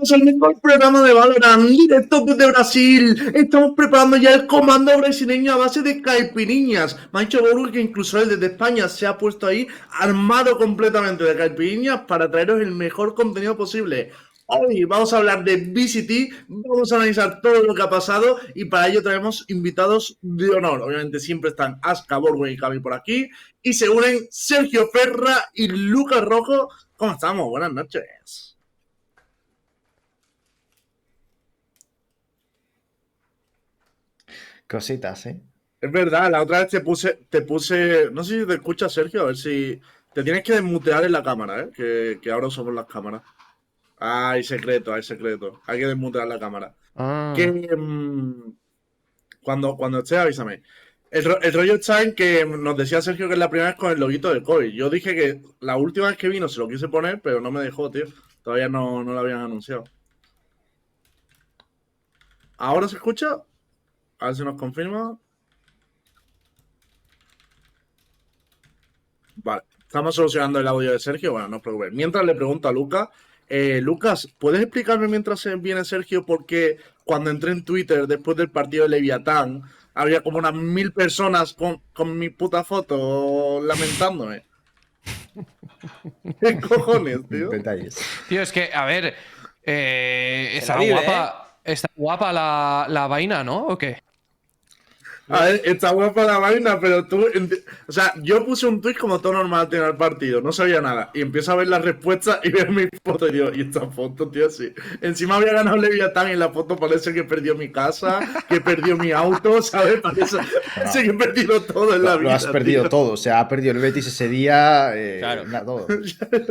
Bienvenidos al mejor programa de Valorant, directo desde Brasil. Estamos preparando ya el comando brasileño a base de caipiriñas. Me ha dicho Borgo que incluso él desde España se ha puesto ahí armado completamente de caipiriñas para traeros el mejor contenido posible. Hoy vamos a hablar de VCT, vamos a analizar todo lo que ha pasado y para ello traemos invitados de honor. Obviamente siempre están Aska, Borgo y Cami por aquí y se unen Sergio Ferra y Lucas Rojo. ¿Cómo estamos? Buenas noches. Cositas, ¿eh? Es verdad, la otra vez te puse, no sé si te escuchas, Sergio, a ver si te tienes que desmutear en la cámara, que ahora usamos las cámaras. Ah, hay secreto, hay que desmutear la cámara. Que cuando esté, avísame. El rollo está en que nos decía Sergio que es la primera vez con el loguito de COVID. Yo dije que la última vez que vino se lo quise poner, pero no me dejó, tío. Todavía no lo habían anunciado. ¿Ahora se escucha? A ver si nos confirma. Vale, estamos solucionando el audio de Sergio. Bueno, no os preocupéis. Mientras le pregunto a Lucas, Lucas, ¿puedes explicarme mientras viene Sergio por qué cuando entré en Twitter después del partido de Leviatán había como unas 1000 personas con mi puta foto lamentándome? ¿Qué cojones, tío? Detalles. Tío, es que, a ver, está vive, guapa, está guapa la vaina, ¿no? ¿O qué? A ver, está guapa la vaina, pero tú... O sea, yo puse un tweet como todo normal al el partido, no sabía nada. Y empiezo a ver las respuestas y veo mi foto y digo, ¿y esta foto, tío? Sí. Encima había ganado Leviatán y en la foto parece que perdió mi casa, que perdió mi auto, ¿sabes? Parece que he perdido todo en la vida. Lo has perdido tío. todo, o sea, ha perdido el Betis ese día, Claro. todo.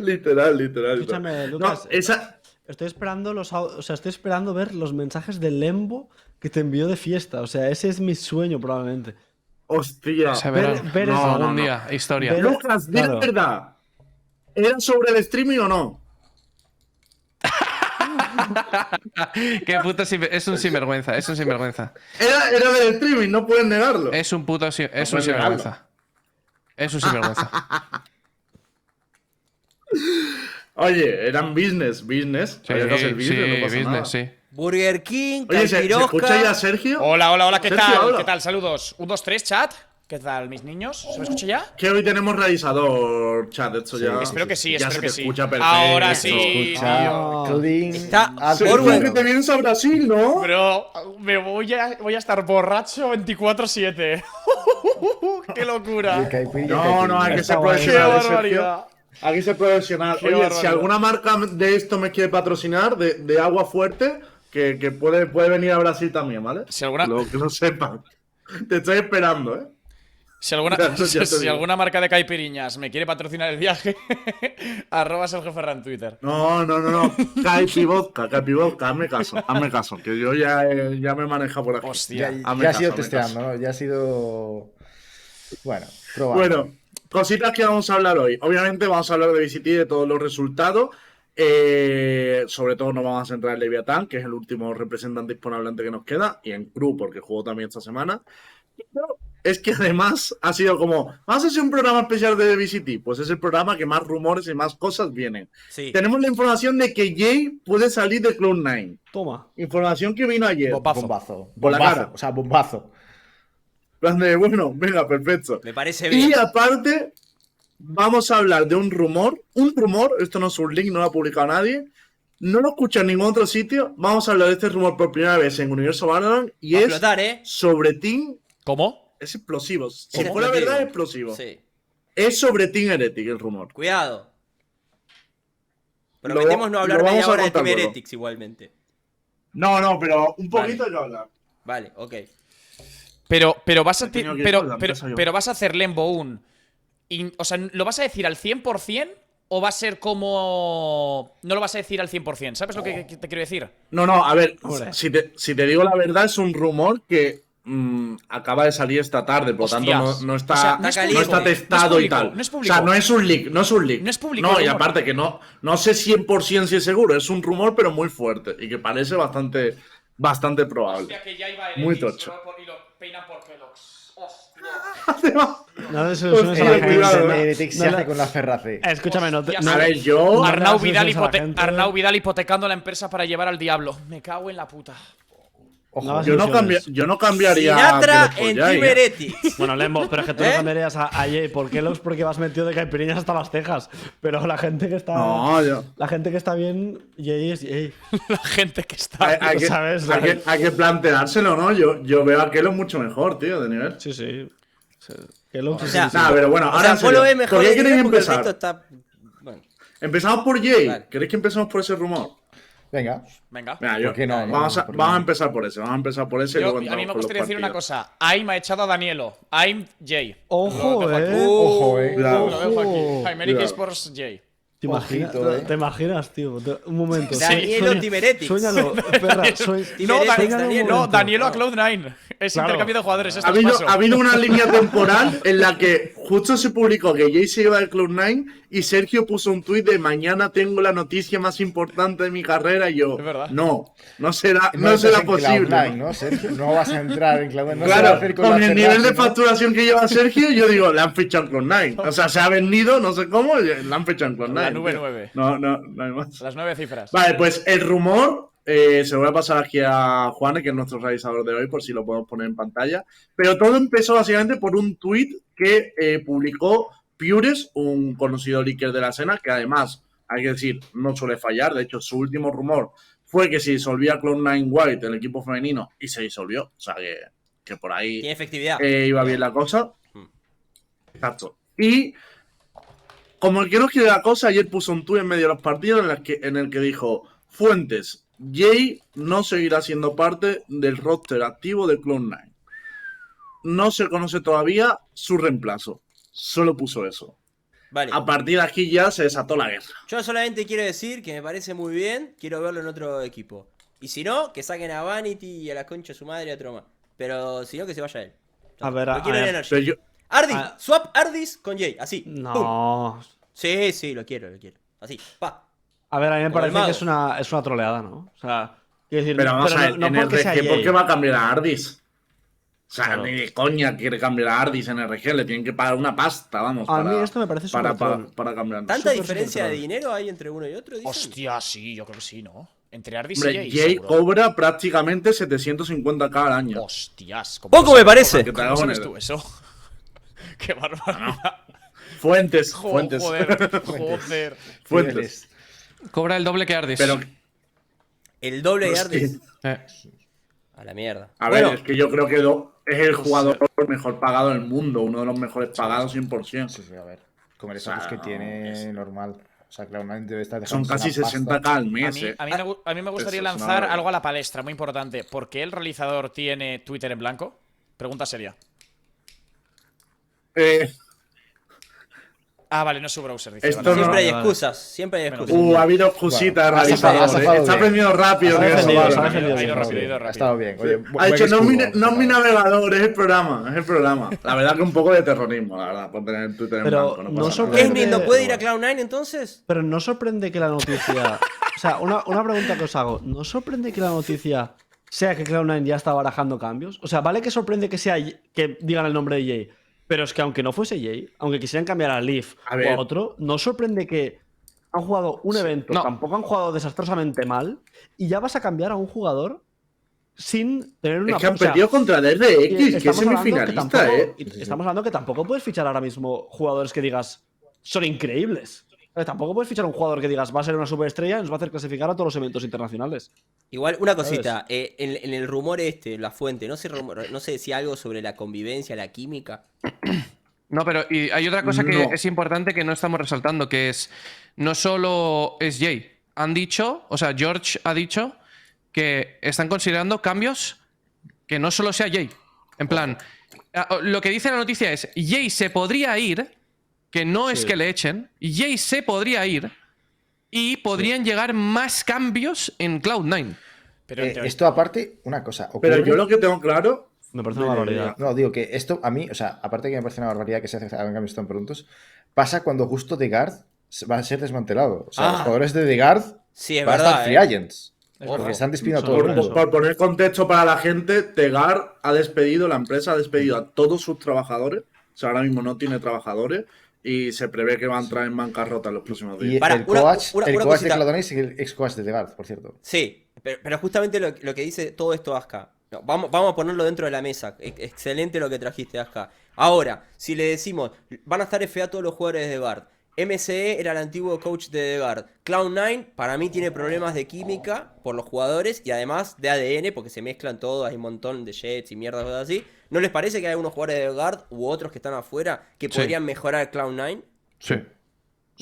literal. Escúchame, Lucas. No, esa... Estoy esperando estoy esperando ver los mensajes de Lembo que te envió de fiesta. O sea, ese es mi sueño probablemente. Hostia. Se verán ver no, eso. algún día, historia. Ver- Lucas, di la Claro. verdad. ¿Era sobre el streaming o no? Qué puto es un sinvergüenza, es un sinvergüenza. Era del streaming, no puedes negarlo. Es un puto es un puedes sinvergüenza. Es un sinvergüenza. Oye, eran business. Sí, Había que hacer business, no pasa business, nada. sí. Burger King, Oye, ¿se escucha ya Caipirosca. Sergio? Hola, ¿qué Sergio, tal? habla. ¿Qué tal? Saludos. 1, 2, 3, chat. ¿Qué tal, mis niños? ¿Se me escucha ya? Que hoy tenemos realizador, chat, esto ya... Espero que sí, ya espero se que te sí. escucha perfecto. Ahora sí. Escucha, tío. clean, Está alto. Sergio, Orwell. que te vienes a Brasil, ¿no? Bro, me voy a estar borracho 24/7. ¡Qué locura! No, hay que Está ser guay. ¡Qué profesional, Sergio. barbaridad! Hay que ser profesional. Qué Oye, barbaridad. si alguna marca de esto me quiere patrocinar, de agua fuerte, que puede venir a Brasil también, ¿vale? Si alguna, Que lo sepan. Te estoy esperando, ¿eh? si alguna, Ya te si digo. alguna marca de caipiriñas me quiere patrocinar el viaje, @ Sergio Ferra en Twitter. No. Caipi vodka, hazme caso, que yo ya me manejo por aquí. Hostia. Hazme Ya ha caso, sido hazme testeando, caso. ¿no? Ya ha sido. Bueno, probando. Bueno, cositas que vamos a hablar hoy. Obviamente vamos a hablar de VCT, de todos los resultados. Sobre todo nos vamos a centrar en Leviatán, que es el último representante hispanohablante que nos queda, y en Cru, porque jugó también esta semana. Pero es que además ha sido como, vamos a hacer un programa especial de VCT. Pues es el programa que más rumores y más cosas vienen. Sí. Tenemos la información de que Jay puede salir de Cloud9. Toma. Información que vino ayer. Bombazo. Por la Bombazo. cara. O sea, bombazo. Plan de, bueno, venga, perfecto. Me parece bien. Y aparte, vamos a hablar de un rumor, esto no es un link, no lo ha publicado nadie, no lo escucho en ningún otro sitio, vamos a hablar de este rumor por primera vez en Universo Valorant y Va a es explotar, ¿eh? sobre Team, ¿Cómo? es explosivo, si Es fuera explosivo. verdad es explosivo, Sí. es sobre Team Heretic el rumor. Cuidado. Lo- Prometemos no hablar lo media vamos a hora de contar Team luego. Heretics igualmente. No, pero un Vale. poquito hay que hablar. Vale, ok. Pero vas a He tenido que ir pero, con la pero, empresa yo. pero vas a hacer Lembo un. O sea, ¿lo vas a decir al 100% o va a ser como. No lo vas a decir al 100%? ¿Sabes lo que te quiero decir? No, a ver, Hombre. si te digo la verdad, es un rumor que acaba de salir esta tarde, por lo tanto Hostias. no O está, sea, no es no público, está testado no es y tal. público, no es O público. sea, no es un leak. No es público No, el y rumor. aparte que no sé 100% si es seguro, es un rumor, pero muy fuerte y que parece bastante probable. Muy tocho. Y lo peinan por Kellogg's. No le soluciones a la gente. cuidado, Heretics se no hace la- con la Ferrace. Escúchame, no te. Hostia, no- A ver, yo. Arnau le das Vidal, soluciones a la gente. Arnau Vidal hipotecando la empresa para llevar al diablo. Me cago en la puta. Ojo, No vas Yo no, soluciones. yo no cambiaría. Sinatra a Kelox por en Jay, Team Heretics. Bueno, Lembo, pero es que tú no cambiarías a Jay por Kellogg's porque vas metido de caipirinhas hasta las cejas. Pero la gente que está. No, yo. La gente que está bien, Jay es Jay. La gente que está. Hay que, ¿Sabes? hay que planteárselo, ¿no? Yo veo a Kelox mucho mejor, tío, de nivel. Sí, sí. Kellogg's O sí, sea, sí. Nah, pero bueno, O ahora sea, en serio, Polo es mejor ¿por qué de queréis nivel porque el resto empezar? está. Bueno, ¿Empezamos por Jay? Vale. ¿Queréis que empecemos por ese rumor? venga. Venga. Mira, ¿Por qué no? Vamos, ¿Por qué vamos a no? empezar por ese. Vamos a empezar por ese. y luego A mí entramos me con los gustaría decir una partidos. cosa. AIM ha echado a Danielo. AIM Jay. Ojo, Lo dejo aquí. Ojo, Cuidado. Lo dejo aquí. Ojo. American Cuidado. Sports Jay. ¿Te imaginas, Ojito, ¿te imaginas, tío? Un momento. Danielo Team Heretics. Suéñalo, perra. Team No, Heretics, Danielo, Danielo. no, Danielo a Cloud9. Es Claro. intercambio de jugadores. Es Ha habido, traspaso. ha habido una línea temporal en la que justo se publicó que Jay se iba de Cloud9 y Sergio puso un tuit de mañana tengo la noticia más importante de mi carrera y yo. Es verdad. No será estás en posible. Cloud9, ¿no? ¿no, Sergio? No vas a entrar en Cloud9. No se va a Claro, hacer con con la el nivel de Ferrace, ¿no? facturación que lleva Sergio, yo digo, le han fichado en Cloud9. O sea, se ha vendido, no sé cómo, y le han fichado en Cloud9. La nube tío. 9. No hay más. Las 9 cifras. Vale, pues el rumor se lo voy a pasar aquí a Juan, que es nuestro realizador de hoy, por si lo podemos poner en pantalla. Pero todo empezó básicamente por un tweet que publicó Pures, un conocido leaker de la escena, que además, hay que decir, no suele fallar. De hecho, su último rumor fue que se disolvía Cloud9 White, el equipo femenino, y se disolvió. O sea, que por ahí Tiene efectividad. iba bien la cosa. Exacto. Y como el que no quiere la cosa, ayer puso un tuit en medio de los partidos en el que dijo: fuentes, Jay no seguirá siendo parte del roster activo de Cloud9. No se conoce todavía su reemplazo. Solo puso eso. Vale. A partir de aquí ya se desató la guerra. Yo solamente quiero decir que me parece muy bien. Quiero verlo en otro equipo. Y si no, que saquen a Vanity y a la concha de su madre y a otro más. Pero si no, que se vaya él. A ver, Lo a quiero en ver. Energy. Pero yo, Ardis, Ah. swap Ardis con Jay. Así. Pum. No. Sí, lo quiero. Así. Pa. A ver, a mí me Como el parece mago. que es una troleada, ¿no? O sea, quiero decir, pero vamos a ver, no en porque sea RG, ¿por Jay. qué va a cambiar a Ardis? O sea, Claro. ni de coña quiere cambiar a Ardis en RG. Le tienen que pagar una pasta, vamos. A mí para- esto me parece para, súper troll. para cambiar. ¿Tanta Súper, diferencia súper de troll. dinero hay entre uno y otro? dicen? Hostia, sí, yo creo que sí, ¿no? Entre Ardis y Hombre, Jay. Jay seguro. cobra prácticamente 750k al año. Hostias. ¿cómo Poco lo me sabes? parece. Para que te ¿Cómo hagas sabes una tú idea. eso? Qué barbaridad. Fuentes, Joder, fuentes. joder. Fuentes. Cobra el doble que Ardis. Pero, El doble de Hostia. Ardis. Eh. A la mierda. a ver, Bueno, es que yo creo que es el jugador mejor pagado del mundo, uno de los mejores pagados 100%. Sí, a ver. Con el O sea, estatus que tiene, es- normal. O sea, Cloud9 debe estar Son dejando casi 60k al A mes, mí, eh. a mí me gustaría Eso es una lanzar barbaridad. algo a la palestra, muy importante. ¿Por qué el realizador tiene Twitter en blanco? Pregunta seria. Ah, vale, no es su browser, dice. Esto vale. siempre hay vale. excusas. Siempre hay excusas. Ha habido cositas Bueno, realizadas. ha zafado Está bien. aprendiendo rápido. Ha tío, defendido, vale. se ha defendido. Ha ido rápido, ha ido Ha rápido. estado bien. Oye, Ha buen dicho, no, escudo, no o sea, mi navegador, es el programa, es el programa. La verdad que un poco de terrorismo, la verdad, por tener Twitter en Pero blanco. no No pasa son- nada. ¿Qué es lindo? ¿Puede ir a Pero Cloud9 entonces? Pero no sorprende que la noticia. O sea, una pregunta que os hago. ¿No sorprende que la noticia sea que Cloud9 ya está barajando cambios? O sea, vale que sorprende que que digan el nombre de Jay. Pero es que aunque no fuese Jay, aunque quisieran cambiar a Leaf A o ver. a otro, no sorprende que han jugado un evento, No. tampoco han jugado desastrosamente mal, y ya vas a cambiar a un jugador sin tener una Es que han o sea, perdido contra el RX, que es estamos hablando que semifinalista, tampoco- eh. Estamos hablando que tampoco puedes fichar ahora mismo jugadores que digas son increíbles. Tampoco puedes fichar un jugador que digas va a ser una superestrella y nos va a hacer clasificar a todos los eventos internacionales. Igual, una cosita. En el rumor la fuente, no se decía algo sobre la convivencia, la química. No, pero y hay otra cosa que No. es importante que no estamos resaltando, que es no solo es Jay. Han dicho, o sea, George ha dicho que están considerando cambios que no solo sea Jay. En plan, lo que dice la noticia es Jay se podría ir, que no es Sí. que le echen, Jay se podría ir y podrían llegar más cambios en Cloud9. Pero en teoría- esto aparte, una cosa. Pero ocurre- yo lo que tengo claro. Me parece una barbaridad. No, digo que esto a mí, o sea, aparte que me parece una barbaridad que se hagan cambios tan prontos, pasa cuando justo The Guard va a ser desmantelado. O sea, los Ah. jugadores de The Guard Sí, es van a verdad. estar free agents. Ojo. Porque están despidiendo a Son todo el Por, mundo. por poner contexto para la gente, Tegar ha despedido, la empresa ha despedido a todos sus trabajadores. O sea, ahora mismo no tiene trabajadores y se prevé que va a entrar en bancarrota en los próximos Y días. Para, el una coach, una el coach de cosita. Cloud9 es el ex coach de Degard, por cierto. Sí, pero justamente lo que dice todo esto Aska. No, vamos a ponerlo dentro de la mesa. Excelente lo que trajiste, Aska. Ahora, si le decimos, van a estar FA todos los jugadores de Guard. MCE era el antiguo coach de Guard. Cloud9 para mí tiene problemas de química por los jugadores y además de ADN porque se mezclan todos, hay un montón de jets y mierdas cosas así. ¿No les parece que hay algunos jugadores de Guard u otros que están afuera que Sí. podrían mejorar Cloud9? Sí.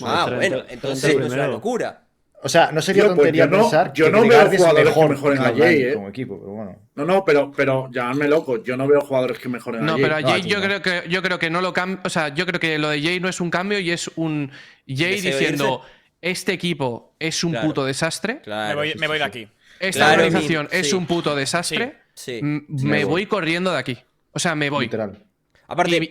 Ah, Trent- bueno, Trent entonces el no es una primero. locura. O sea, no sería Tío, pues tontería yo no- pensar yo que no veo Degard es jugadores que mejor mejoren a Cloud9 Jay, como equipo, pero bueno. No, pero llamadme loco. Yo no veo jugadores que mejoren No, allí. pero a No, Jay aquí yo no. creo que no lo cambia. O sea, yo creo que lo de Jay no es un cambio y es un Jay ¿Deseo diciendo: este equipo es un Claro. puto desastre. Claro. Me voy de aquí. Esta Claro, organización sí. es un puto desastre. Sí. Me voy corriendo de aquí. O sea, me voy. Literal. Aparte,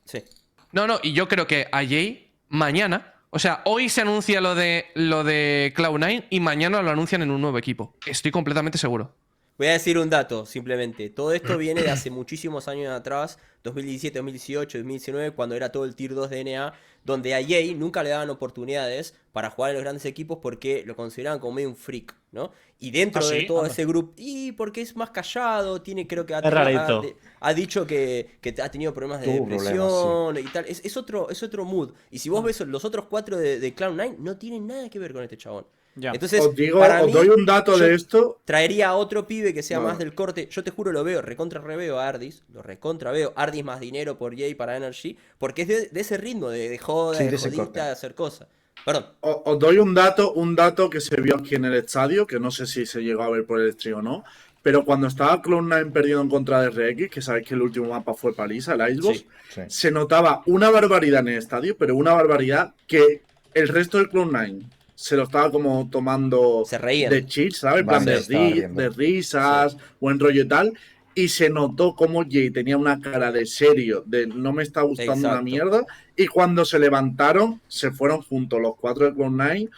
sí. No, y yo creo que a Jay mañana. O sea, hoy se anuncia lo de Cloud9 y mañana lo anuncian en un nuevo equipo. Estoy completamente seguro. Voy a decir un dato, simplemente. Todo esto viene de hace muchísimos años atrás, 2017, 2018, 2019, cuando era todo el Tier 2 de NA, donde a Jay nunca le daban oportunidades para jugar en los grandes equipos porque lo consideraban como medio un freak, ¿no? Y dentro ¿Ah, de sí? todo Anda. ese grupo, y porque es más callado, creo que Es rarito. ha dicho que ha tenido problemas de Tuvo depresión y tal. Es otro mood. Y si vos ves los otros 4 de Cloud9, no tienen nada que ver con este chabón. Ya. Entonces, Os doy un dato yo de esto. traería a otro pibe que sea No. más del corte. Yo te juro, lo veo, recontra reveo a Ardis. Lo recontra veo. Ardis más dinero por Jay para Energy. Porque es de ese ritmo, de joda, Sí, de de ese corte. jodita, de hacer cosas. Perdón. Os doy un dato que se vio aquí en el estadio, que no sé si se llegó a ver por el stream o no. Pero cuando estaba Cloud9 perdido en contra de RX, que sabéis que el último mapa fue paliza, el Icebox, Sí. Sí. se notaba una barbaridad en el estadio, pero una barbaridad que el resto del Cloud9 se lo estaba como tomando Se reían. de chill, ¿sabes? En plan Vale, de, estaba riendo. de risas, buen rollo y tal. Y se notó como Jay tenía una cara de serio, de no me está gustando una Exacto. mierda. Y cuando se levantaron, se fueron juntos los 4 de Cloud9.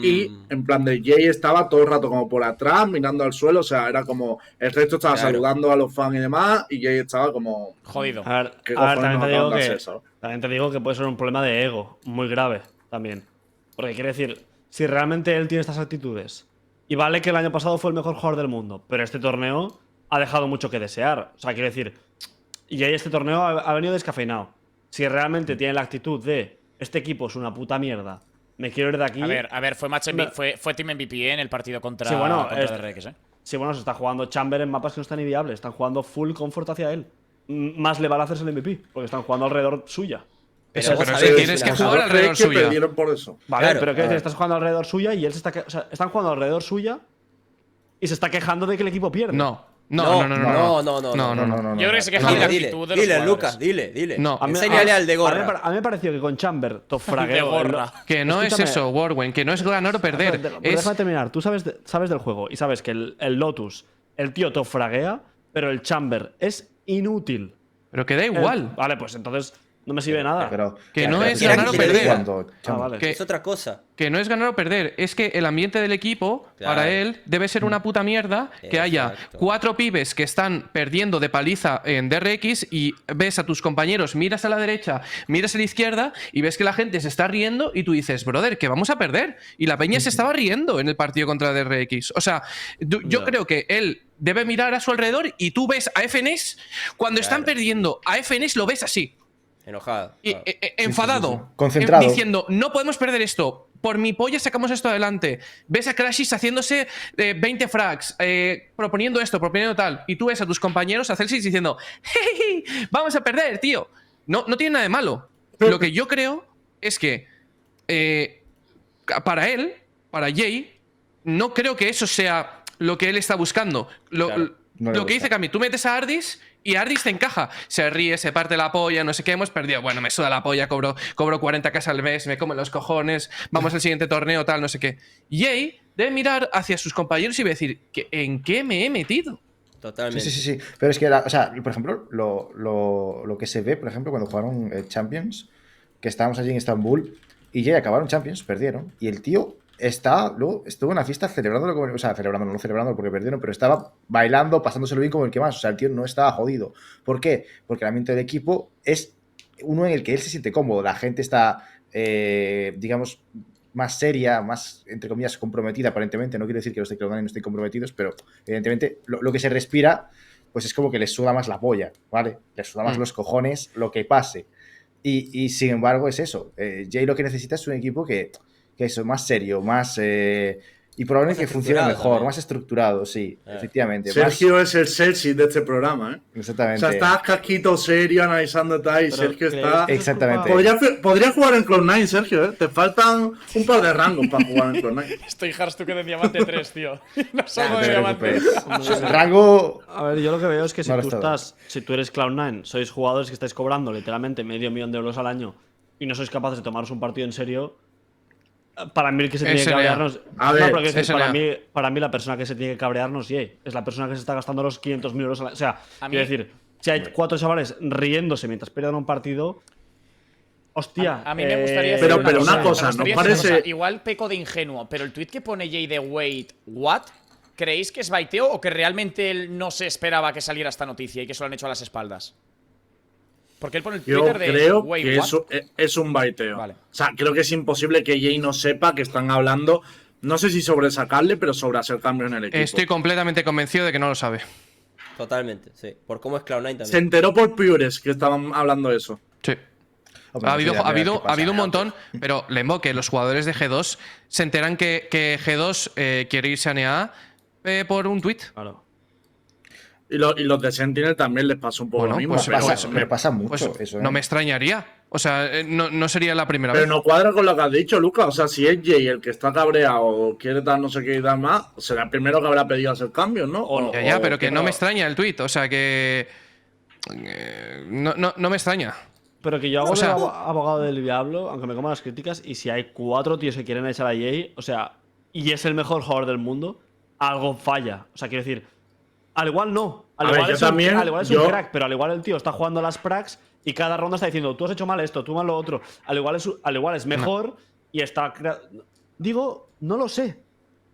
Y en plan de Jay estaba todo el rato como por atrás, mirando al suelo. O sea, era como el resto estaba Claro. saludando a los fans y demás. Y Jay estaba como. Jodido. A ver, ¿Qué a ver, cojones también, nos te digo acaban de que, hacer, ¿sabes? también te digo que puede ser un problema de ego muy grave también. Porque quiere decir, si realmente él tiene estas actitudes, y vale que el año pasado fue el mejor jugador del mundo, pero este torneo ha dejado mucho que desear. O sea, quiero decir, y ahí este torneo ha venido descafeinado. Si realmente tiene la actitud de este equipo es una puta mierda, me quiero ir de aquí. A ver, fue fue Team MVP en el partido contra, Sí, bueno, contra este- DRX, Sí, bueno, se está jugando Chamber en mapas que no están ni viables. Están jugando full comfort hacia él. Más le vale hacerse el MVP, porque están jugando alrededor suya. Pero Pero vos es sabés que que tienes es que una- jugar ¿Vosotros alrededor creéis que suya. perdieron por eso? Vale, Claro. pero quiero decir, estás jugando alrededor suya y él se está. O sea, están jugando alrededor suya y se está quejando de que el equipo pierde. No. No. Yo creo que se queja No, de la Dile, actitud de los dile, jugadores. Lucas, dile. No. Enséñale al de A gorra. mí me pareció que con Chamber, top De fragueo. gorra. Que no es Escúchame. eso, Warwen, que no es ganar o perder. Pero Es, déjame terminar. Tú sabes, sabes del juego y sabes que el Lotus, el tío top fraguea, pero el Chamber es inútil. pero que da igual. Vale, pues entonces no me sirve de nada. Pero, Que no es ganar o perder. Vale. Que- Es otra cosa. Que no es ganar o perder, es que el ambiente del equipo, Claro. para él, debe ser una puta mierda que haya Exacto. 4 pibes que están perdiendo de paliza en DRX y ves a tus compañeros, miras a la derecha, miras a la izquierda y ves que la gente se está riendo y tú dices, brother, que vamos a perder. Y la peña se estaba riendo en el partido contra DRX. O sea, yo creo que él debe mirar a su alrededor y tú ves a FNES, cuando están Claro. perdiendo a FNES lo ves así. Enojado. Y, claro. enfadado. sí. Concentrado. Diciendo, no podemos perder esto. Por mi polla sacamos esto adelante. Ves a Crashis haciéndose 20 frags, proponiendo esto, proponiendo tal. Y tú ves a tus compañeros a Celsius diciendo, hey, vamos a perder, tío. No tiene nada de malo. Lo que yo creo es que para él, para Jay, no creo que eso sea lo que él está buscando. Claro. No le Lo que gusta. dice Cami, tú metes a Ardis y Ardis te encaja. Se ríe, se parte la polla, no sé qué, hemos perdido. Bueno, me suda la polla, cobro 40K al mes, me comen los cojones, vamos al siguiente torneo, tal, no sé qué. Jay debe mirar hacia sus compañeros y decir, ¿en qué me he metido? Totalmente. Sí. Pero es que, o sea, por ejemplo, lo que se ve, por ejemplo, cuando jugaron Champions, que estábamos allí en Estambul y ya acabaron Champions, perdieron, y el tío luego estuvo en la fiesta celebrándolo, o sea, no celebrándolo porque perdieron, pero estaba bailando, pasándoselo bien como el que más. O sea, el tío no estaba jodido. ¿Por qué? Porque el ambiente del equipo es uno en el que él se siente cómodo. La gente está, digamos, más seria, más, entre comillas, comprometida, aparentemente. No quiero decir que los de Cloud9 no estén comprometidos, pero evidentemente lo que se respira, pues es como que les suda más la polla, ¿vale? Les suda más los cojones lo que pase. Y sin embargo es eso. Jay lo que necesita es un equipo que eso, más serio, más... y probablemente Más que funcione estructurado mejor, también. más estructurado, sí, efectivamente. Sergio es el sexy de este programa, ¿eh? Más, exactamente. O sea, estás casquito serio analizando tal y Pero Sergio ¿creéis está... que es Exactamente. culpa- Podría jugar en Cloud9, Sergio, ¿eh? Te faltan un par de rangos para jugar en Cloud9. Estoy Hearthstone de diamante 3, tío. No salgo No de te diamante. preocupes. Rango... A ver, yo lo que veo es que si No lo tú estaba. si tú eres Cloud9, sois jugadores que estáis cobrando literalmente $500,000 al año y no sois capaces de tomaros un partido en serio, para mí el que se tiene que SNA. cabrearnos. A no, ver, pero quiero decir, SNA. para mí la persona que se tiene que cabrear no es Jay. Es la persona que se está gastando los $500,000 al año. O sea, A quiero mí- decir, si hay 4 chavales riéndose mientras pierden un partido. Hostia. A mí me gustaría Pero- decir pero una me cosa, gustaría ¿no decir una parece- cosa. Igual peco de ingenuo, pero el tweet que pone Jay de Wait, ¿what? ¿Creéis que es baiteo o que realmente él no se esperaba que saliera esta noticia y que se lo han hecho a las espaldas? Porque él pone el Yo Twitter de creo Wait, que what? eso es un baiteo. Vale. O sea, creo que es imposible que Jay no sepa que están hablando, no sé si sobre sacarle, pero sobre hacer cambios en el equipo. Estoy completamente convencido de que no lo sabe. Totalmente, sí. Por cómo es Cloud9 también. Se enteró por Pures que estaban hablando de eso. Sí. Hombre, Ha no habido, sería la ha primera habido, vez que ha habido un pasa. montón, pero Lembo, que los jugadores de G2 se enteran que G2 quiere irse a NA por un tweet. Claro. Y los de Sentinel también les pasó un poco Bueno, lo mismo. pues pero, pasa, pero pasa mucho Pues eso, no me extrañaría. O sea, no sería la primera pero vez. no cuadra con lo que has dicho, Lucas. O sea, si es Jay el que está cabreado o quiere dar no sé qué y dar más, será el primero que habrá pedido hacer cambios, ¿no? Ya, pero que no me extraña el tweet. O sea, que. No me extraña. Pero que yo hago O sea- de abogado del diablo, aunque me coman las críticas, y si hay 4 tíos que quieren echar a Jay, o sea, y es el mejor jugador del mundo, algo falla. O sea, quiero decir, al igual no. Al A ver, igual yo es un- también, al igual es yo- un crack, pero al igual el tío está jugando a las pracs y cada ronda está diciendo, tú has hecho mal esto, tú mal lo otro. Al igual es mejor y está. Digo, no lo sé.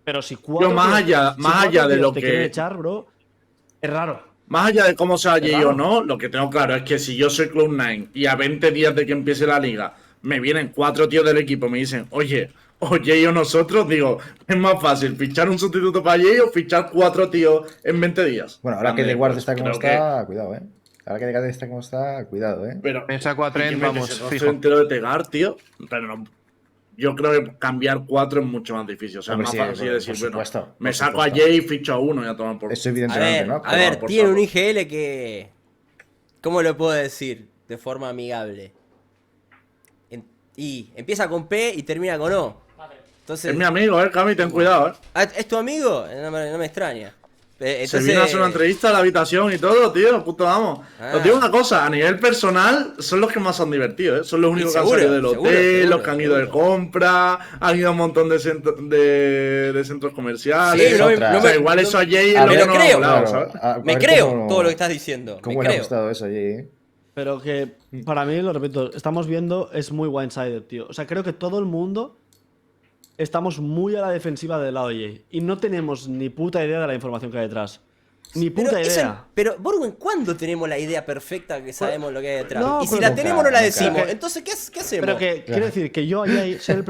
Pero si 4 más allá- más allá de lo te que- quieren echar, bro, es raro. Más allá de cómo sea Jay Claro. o no, lo que tengo claro es que si yo soy Cloud9 y a 20 días de que empiece la liga me vienen 4 tíos del equipo y me dicen, oye, o Jay o nosotros, digo, es más fácil fichar un sustituto para Jay o fichar 4 tíos en 20 días. Bueno, ahora que También, The Guard pues, está como creo está, cuidado, Ahora que The Guard está como está, cuidado, Pero, Me saco a Trent, que vamos, se fijo. entero de Tegar, tío. Pero no. Yo creo que cambiar 4 es mucho más difícil. O sea, Hombre, más sí, fácil por decir, bueno, supuesto, me por saco supuesto. a Jay y ficho a uno y a tomar por Eso A evidentemente, ver, ¿no? a ver, por tiene un favor. IGL que. ¿Cómo lo puedo decir? De forma amigable. Y empieza con P y termina con O. Entonces. Es mi amigo, Cami, ten cuidado, Ah, ¿es tu amigo? No me extraña. Se Entonces, viene a hacer una entrevista a la habitación y todo, tío, puto vamos. Ah. Os digo una cosa, a nivel personal, son los que más son divertidos, ¿eh? Son los únicos que han seguro, salido del seguro, hotel, seguro, los que han ido de seguro. compra, han ido a un montón de, de centros comerciales. Sí, no me- o sea, no me- igual no- eso a Jay es A lo ver, que lo no creo. ha volado, Claro, ¿sabes? me ver creo cómo- todo lo que estás diciendo. ¿Cómo me le ha creo. gustado eso, Jay? Pero que para mí, lo repito, estamos viendo es muy one-sided, tío. O sea, creo que todo el mundo estamos muy a la defensiva del lado de Jay. Y no tenemos ni puta idea de la información que hay detrás. Ni puta Pero, idea. pero Borwen, ¿cuándo tenemos la idea perfecta que sabemos lo que hay detrás? no, y si pero la nunca, tenemos, no la nunca. decimos. Que- Entonces, ¿qué hacemos? Pero que quiero decir que yo a Jay soy el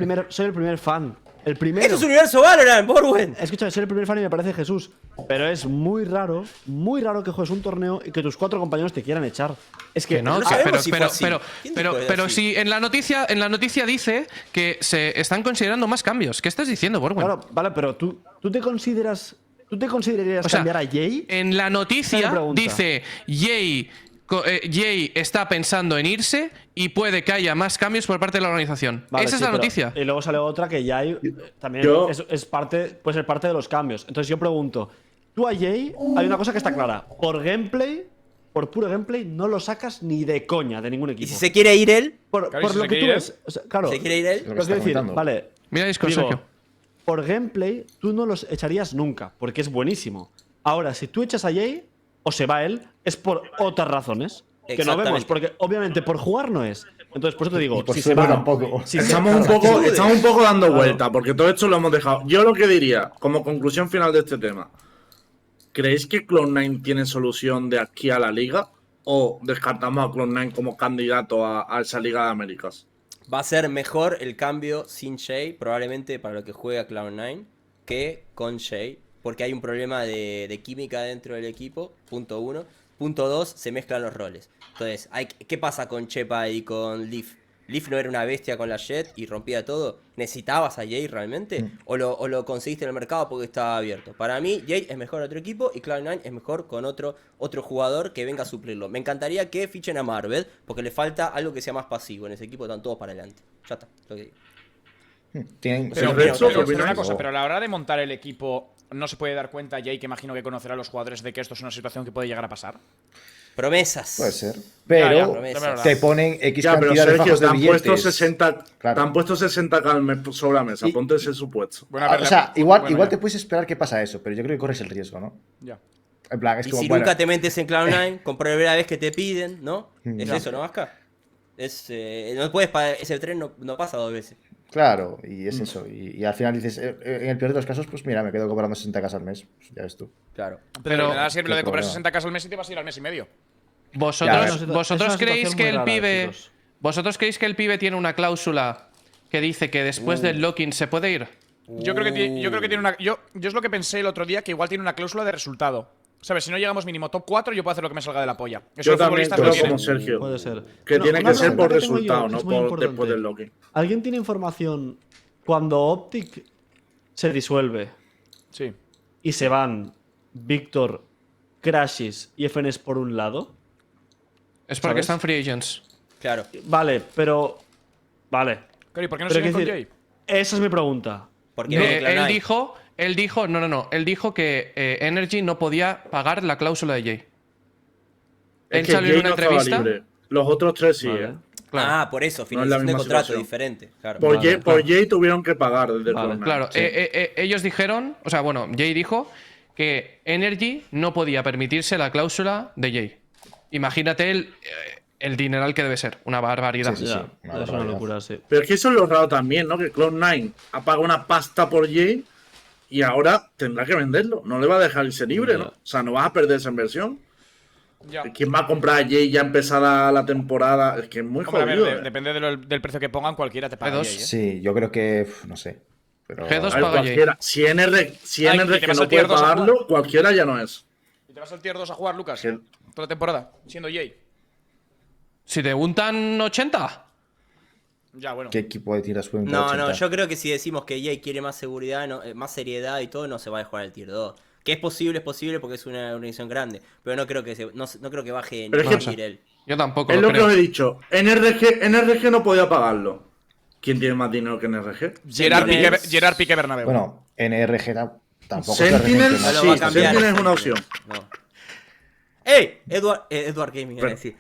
primer fan. El primero. Esto es Universo Valorant, Borwen. Escucha, soy el primer fan y me parece Jesús. Pero es muy raro que juegues un torneo y que tus 4 compañeros te quieran echar. Es que Que no, no que- sabemos pero, si fue pero, así. pero, ¿Quién pero, dijo pero así? si en la noticia dice que se están considerando más cambios. ¿Qué estás diciendo, Borwen? Claro, vale, pero tú te considerarías O sea, cambiar a Jay. en la Esa noticia es la pregunta. dice Jay está pensando en irse y puede que haya más cambios por parte de la organización. Vale, Esa es sí, la pero- noticia. Y luego sale otra que ya hay. También Yo- es parte, puede ser parte de los cambios. Entonces yo pregunto: tú a Jay, hay una cosa que está clara. Por gameplay, por puro gameplay, no lo sacas ni de coña de ningún ¿Y equipo. si se quiere ir él? Por Claro, por si lo se que tú quiere ir ves. O sea, claro. ¿Se quiere ir él? Lo que Lo que está decir, comentando. vale. Mira Discord, Digo, Sergio. por gameplay, tú no los echarías nunca, porque es buenísimo. Ahora, si tú echas a Jay o se va él, es por otras razones que no vemos. Exactamente. Porque obviamente por jugar no es. Entonces, por eso te digo, Y por si suerte se van, tampoco. si se- Estamos un claro, poco, estamos un poco dando Claro. vuelta, porque todo esto lo hemos dejado. Yo lo que diría, como conclusión final de este tema, ¿creéis que Cloud9 tiene solución de aquí a la liga? ¿O descartamos a Cloud9 como candidato a esa Liga de Américas? Va a ser mejor el cambio sin Shay, probablemente para lo que juega Cloud9, que con Shay, porque hay un problema de química dentro del equipo, punto 1. Punto 2, se mezclan los roles. Entonces, ¿qué pasa con Chepa y con Leaf? ¿Leaf no era una bestia con la Jet y rompía todo? ¿Necesitabas a Jay realmente? ¿O lo conseguiste en el mercado porque estaba abierto? Para mí, Jay es mejor otro equipo y Cloud9 es mejor con otro jugador que venga a suplirlo. Me encantaría que fichen a Marvel, porque le falta algo que sea más pasivo. En ese equipo están todos para adelante. Ya está, lo que digo. Tienen- Pero- tienen- Pero una cosa, pero a la hora de montar el equipo, ¿no se puede dar cuenta, Jay, que imagino que conocerá a los jugadores, de que esto es una situación que puede llegar a pasar? Promesas. Puede ser. Ya, Pero promesas. te ponen X Ya, pero cantidad de Sergio, fajos te de han puesto billetes. 60, Claro. te han puesto 60k al mes sobre la mesa. Y- Ponte ese supuesto. Bueno, a ver, O sea, igual, bueno, igual ya. te puedes esperar que pasa eso, pero yo creo que corres el riesgo, ¿no? Ya. En plan, es Y como, si bueno, nunca te metes en Cloud9, con primera vez que te piden, ¿no? Es Ya. eso, ¿no, Vasca? No puedes ese tren no pasa 2 veces. claro, y es eso. Y al final dices, en el peor de los casos, pues mira, me quedo cobrando 60k al mes. Pues ya ves tú. Claro. Pero de nada sirve lo de qué cobrar problema. 60 casos al mes y te vas a ir al mes y medio. Ya, ¿Vosotros, es una vosotros creéis situación que muy el rara, pibe. chicos. ¿Vosotros creéis que el pibe tiene una cláusula que dice que después del locking se puede ir? Yo creo que tiene una. Yo es lo que pensé el otro día, que igual tiene una cláusula de resultado. ¿Sabes? Si no llegamos mínimo top 4, yo puedo hacer lo que me salga de la polla. Eso Yo los también futbolistas creo lo tienen. como Sergio. Puede ser. Que Bueno, tiene una que ser pregunta por que tengo yo, resultado, que no es muy por importante. después del locking. ¿Alguien tiene información cuando Optic se disuelve Sí. y se van Víctor, Crashes y FNS por un lado? Es porque ¿Sabes? están free agents. Claro. Vale, pero. Vale. Claro, ¿y por qué no Pero siguen con quiero Jay? decir, esa es mi pregunta. Porque No, viene Cloud9. él dijo que Energy no podía pagar la cláusula de Jay. Es Él que salió en Jay una no estaba entrevista. libre. Los otros tres sí. Vale. Claro. Ah, por eso, No es la finalización de misma contrato situación. diferente. Claro. Por, Vale, Jay, por Jay tuvieron que pagar desde Vale, Cloud9. Claro, Sí. ellos dijeron, o sea, bueno, Jay dijo que Energy no podía permitirse la cláusula de Jay. Imagínate el dineral que debe ser, una barbaridad. Sí, Ya, una es una barbaridad. locura, sí. Pero es que eso es lo raro también, ¿no? Que Cloud9 ha pagado una pasta por Jay y ahora tendrá que venderlo. No le va a dejar irse libre, ¿no? Ya. O sea, no vas a perder esa inversión. Ya. ¿Quién va a comprar a Jay ya empezada la temporada? Es que es muy Hombre, a ver, jodido. depende del precio que pongan, cualquiera te paga G2. Jay, ¿eh? Sí, yo creo que. No sé. Pero. G2 A ver, paga Jay. cualquiera. Si NR Ay, y te que vas no al tier puede 2 a pagarlo, jugar. cualquiera ya no es. ¿Y te vas al tier 2 a jugar, Lucas? Que- Toda la temporada, siendo Jay. Si te untan 80. Ya, bueno. ¿Qué equipo de tiras pueden No, no, yo creo que si decimos que Jay quiere más seguridad, más seriedad y todo, no se va a jugar al tier 2. Que es posible porque es una organización grande. Pero no creo que no creo que baje Pero ni es que- un nivel. Yo tampoco Es lo lo que creo. os he dicho. NRG no podía pagarlo. ¿Quién tiene más dinero que NRG? Gerard Piqué Bernabéu. Bueno, NRG tampoco. es Sentinel, RG, No lo sí, va a cambiar. Sentinel es una opción. No. ¡Ey! Edward Gaming, iba a decir.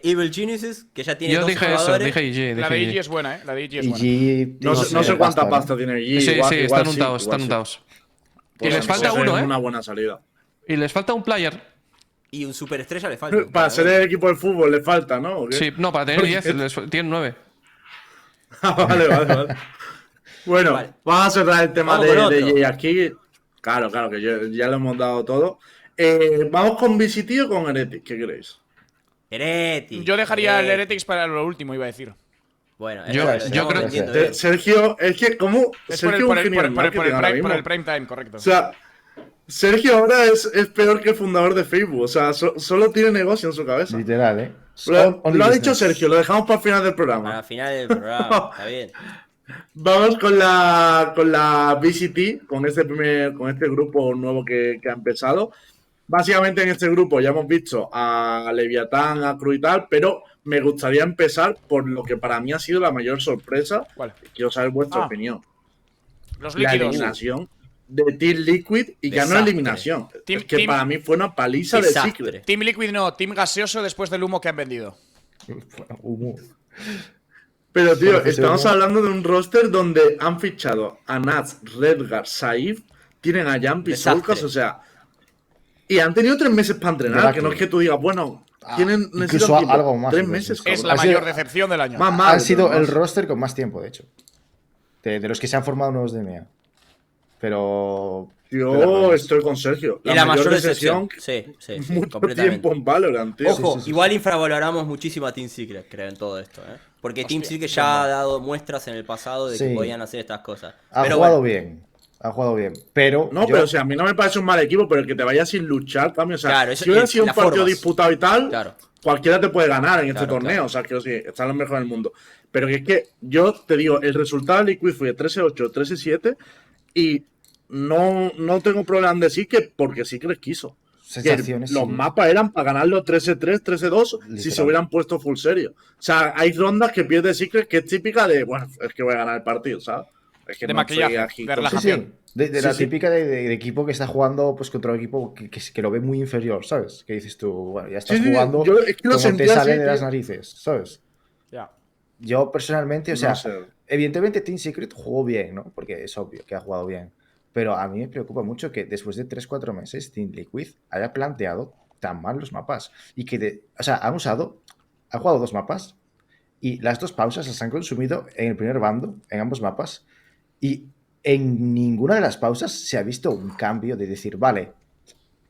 Evil Geniuses, que ya tiene Yo 2 dije eso, jugadores. dije IG. La de Dije IG IG. es buena, ¿eh? La de IG es Y buena. G. No sé cuánta ¿no? pasta tiene G. Sí, igual, sí, igual están untados, igual están untados. Y Pues les falta puede ser uno, ¿eh? una buena salida. Y les falta un player. Y un superestrella le falta. Para ser el equipo de fútbol le falta, ¿no? ¿O qué? Sí, no, para tener Porque- 10, tienen 9. Ah, vale. Bueno, Vale. vamos a cerrar el tema Vamos de con otro. Jay aquí. Claro, que ya lo hemos dado todo. Vamos con VCT o con Heretic, ¿qué queréis? Heretics. Yo dejaría el Heretics para lo último, iba a decir. Bueno, Yo- eso lo yo estamos creo- vendiendo bien. Sergio, es que como Es por Sergio el, es por un el, genio por del el, por el, por marketing el ahora prime, por mismo. el prime time, correcto. O sea, Sergio ahora es peor que fundador de Facebook. O sea, solo tiene negocio en su cabeza. Literal, ¿eh? Lo ha dicho business. Sergio, lo dejamos para el final del Para programa. el final del programa, está bien. Vamos con la VCT, con este grupo nuevo que ha empezado. Básicamente en este grupo ya hemos visto a Leviatán, a Cru y tal, pero me gustaría empezar por lo que para mí ha sido la mayor sorpresa. ¿Cuál? Quiero saber vuestra Ah, opinión. Los La líquidos. eliminación de Team Liquid y ya no Desastre. eliminación. Team- es que Team- para mí fue una paliza de Desastre. Secret. Team Liquid no, Team Gaseoso después del humo que han vendido. Humo. Pero tío, Bueno, pues, estamos ¿no? hablando de un roster donde han fichado a Nats, Redgar, Saif, tienen a Jump y Desastre. Soulcast, o sea, Y han tenido 3 meses para entrenar, ¿Verdad que no que- es que tú digas, bueno, incluso necesitan tiempo. algo más, 3 incluso. meses, Es cabrón. la Ha mayor sido- decepción del año. Más, Han sido pero el más. roster con más tiempo, de hecho. De los que se han formado nuevos de EMEA. Pero. Yo estoy con Sergio. Y la mayor decepción. Sí, Mucho completamente. tiempo en Valorant, tío. Ojo, igual infravaloramos muchísimo a Team Secret, creo, en todo esto, ¿eh? Porque Team Secret ya ha dado muestras en el pasado de que Sí. podían hacer estas cosas. Ha Pero jugado bueno, bien. Ha jugado bien. Pero. No, yo- pero o sea, a mí no me parece un mal equipo, pero que te vayas sin luchar también. O sea, Claro, eso- si hubiera y sido un las partido formas. disputado y tal, Claro. cualquiera te puede ganar en este Claro, torneo. claro. O sea, que sí, están los mejores del mundo. Pero que es que yo te digo, el resultado de Liquid fue 13-8, 13-7 y no tengo problema en decir que porque sí que les quiso. Que Sensaciones. los sí. mapas eran para ganarlos 13-3, 13-2 si Literal. se hubieran puesto full serio. O sea, hay rondas que pierde Secret que es típica de, bueno, es que voy a ganar el partido, ¿sabes? Es que De no maquillaje, soy aquí de con- Sí, relajación. sí. De Sí, la sí. típica de equipo que está jugando pues contra un equipo que lo ve muy inferior, ¿sabes? Que dices tú, bueno, ya estás Sí, sí, jugando yo es que lo como te sentía sale así, de las tío. narices, ¿sabes? Ya. Yo personalmente, o sea, No sé. evidentemente Team Secret jugó bien, ¿no? Porque es obvio que ha jugado bien. Pero a mí me preocupa mucho que después de 3-4 meses Team Liquid haya planteado tan mal los mapas. Y que, o sea, han jugado 2 mapas y las 2 pausas las han consumido en el primer bando, en ambos mapas. Y en ninguna de las pausas se ha visto un cambio de decir, vale,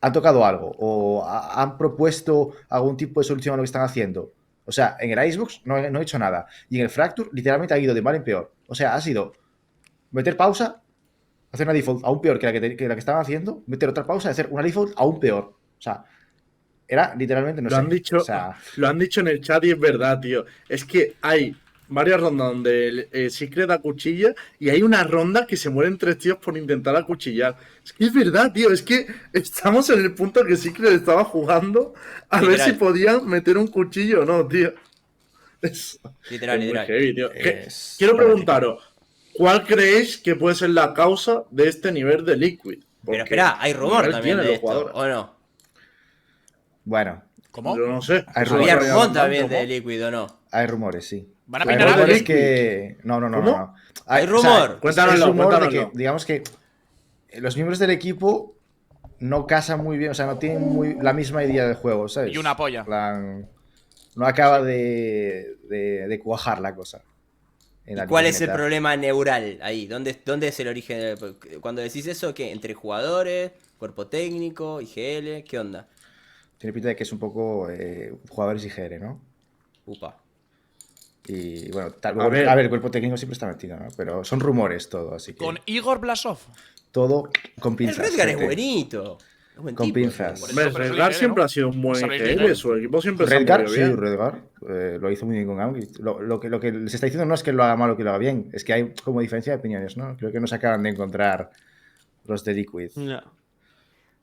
han tocado algo o han propuesto algún tipo de solución a lo que están haciendo. O sea, en el Icebox no he hecho nada. Y en el Fracture literalmente ha ido de mal en peor. O sea, ha sido meter pausa, hacer una default aún peor que la que estaban haciendo, meter otra pausa y hacer una default aún peor. O sea, era literalmente, no Lo sé. han dicho, O sea, lo han dicho en el chat y es verdad, tío. Es que hay varias rondas donde el Secret acuchilla y hay una ronda que se mueren 3 tíos por intentar acuchillar. Es que es verdad, tío. Es que estamos en el punto que Secret estaba jugando a ver Literal. si podían meter un cuchillo o no, tío. Es, Literal, es muy literal. heavy, tío. es Quiero fanático. preguntaros, ¿cuál creéis que puede ser la causa de este nivel de Liquid? Pero Porque espera, hay rumor nivel también tienen de los esto, jugadores. ¿o no? Bueno, ¿Cómo? Yo no sé. Hay Eso rumores. Había no rumor había también hablado, de Liquid, ¿o no? hay rumores, sí. ¿Van a Hay pinar a rumores Liquid? que... No. ¿Cómo? No. Hay o sea, rumor. Cuéntanoslo, es rumor de cuéntanoslo. que, digamos que los miembros del equipo no casan muy bien, o sea, no tienen la misma idea del juego, ¿sabes? Y una polla. En plan, no acaba de cuajar la cosa. en la ¿Cuál Liga es el Meta. problema neural ahí? ¿Dónde es el origen? Cuando decís eso, ¿qué? ¿Entre jugadores? ¿Cuerpo técnico? ¿IGL? ¿Qué onda? Tiene pinta de que es un poco jugadores IGR, ¿no? Upa. Y bueno, a ver. ver, el cuerpo técnico siempre está metido, ¿no? Pero son rumores todo, así que Con Igor Blasov. todo con El pinzas. Redgar es gente. buenito. Es buen Con tipo, pinzas. Por Hombre, eso, pero es Redgar IGL, siempre ¿no? ha sido un buen Sabéis IGL, bien. su equipo siempre se ha Redgar, movido sí, bien. Redgar lo hizo muy bien con Aungie. Lo que les está diciendo no es que lo haga mal o que lo haga bien, es que hay como diferencia de opiniones, ¿no? Creo que no se acaban de encontrar los de Liquid. Ya.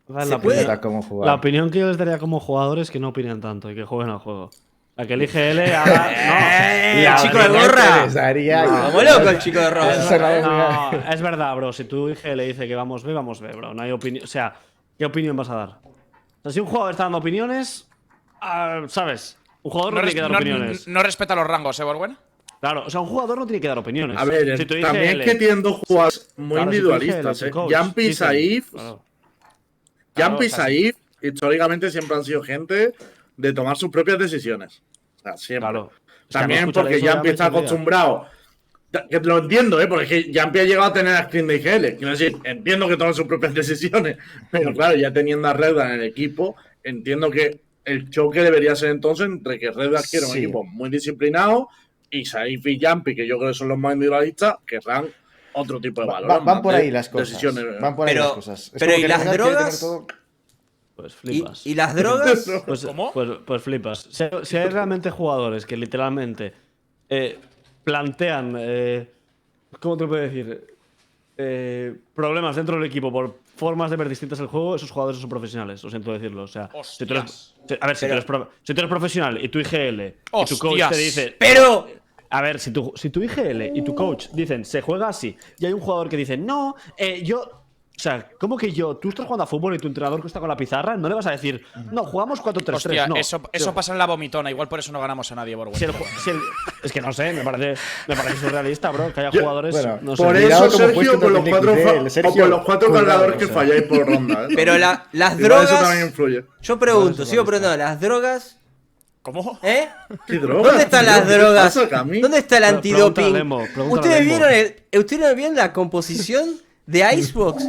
¿Se La puede? opinión, Cómo jugar. la opinión que yo les daría como jugadores es que no opinen tanto y que jueguen al juego. A que el IGL haga. ¡El La chico de opinión gorra! que les daría- Como loco el chico de rojo. Eso no es No, muy- es verdad, bro. Si tu IGL dice que vamos B, bro. No hay opinión. O sea, ¿qué opinión vas a dar? O sea, si un jugador está dando opiniones, ¿sabes? Un jugador no, tiene que dar opiniones. no respeta los rangos, ¿eh, Borwen? Claro, o sea, un jugador no tiene que dar opiniones. A ver, Si tu también IGL que tienen dos jugadores muy Claro, si tu individualistas. IGL, tu coach, Jumpy y dicen- Saif, Claro. Jumpy y o sea, Saif, históricamente siempre han sido gente de tomar sus propias decisiones. O sea, siempre. Claro. Es que a mí También escuchar porque eso ya Jumpy me está chirría. acostumbrado. Que lo entiendo, porque es que Jumpy ha llegado a tener a screen de IGL. Quiero decir, entiendo que toman sus propias decisiones. Pero claro, ya teniendo a Redgar en el equipo, entiendo que el choque debería ser entonces entre que Redgar quiere un Sí. equipo muy disciplinado y Saif y Jumpy, que yo creo que son los más individualistas, querrán otro tipo de valor. Van por ahí las cosas. Decisiones. Van por ahí Pero- las cosas. Es pero como ¿y que las Redgar quiere tener drogas? todo- Pues ¿Y, flipas. y las drogas? Pues, ¿Cómo? Pues flipas. Si hay realmente jugadores que literalmente plantean, ¿cómo te lo puedo decir? Problemas dentro del equipo por formas de ver distintas el juego, esos jugadores son profesionales, lo siento decirlo. O sea, si tú eres, a ver, si, Pero- si tú eres profesional y tu IGL y tu coach Hostias. te dice. Pero. A ver, si tu IGL y tu coach dicen se juega así y hay un jugador que dice no, yo O sea, ¿cómo que tú estás jugando a fútbol y tu entrenador que está con la pizarra, no le vas a decir, no, jugamos 4-3-3? Hostia, No. eso pasa en la vomitona. Igual por eso no ganamos a nadie, Borgo. Es que no sé, me parece surrealista, bro, que haya Yo- jugadores. bueno, no sé. Por Cuidado eso, como Sergio, puesto por los tiene cuatro, que ir, o Sergio, por los cuatro cuidado, cargadores que o sea. falláis por ronda. Pero las Igual drogas. eso también influye. Yo pregunto, sigo preguntando, ¿las drogas? ¿Cómo? ¿Eh? ¿Qué drogas, ¿Dónde están tío? las ¿Qué te drogas? pasa, Cami? ¿Dónde está el Pregúntale antidoping? a Lembo, pregúntale a ¿Ustedes Lembo. vieron bien la composición de Icebox?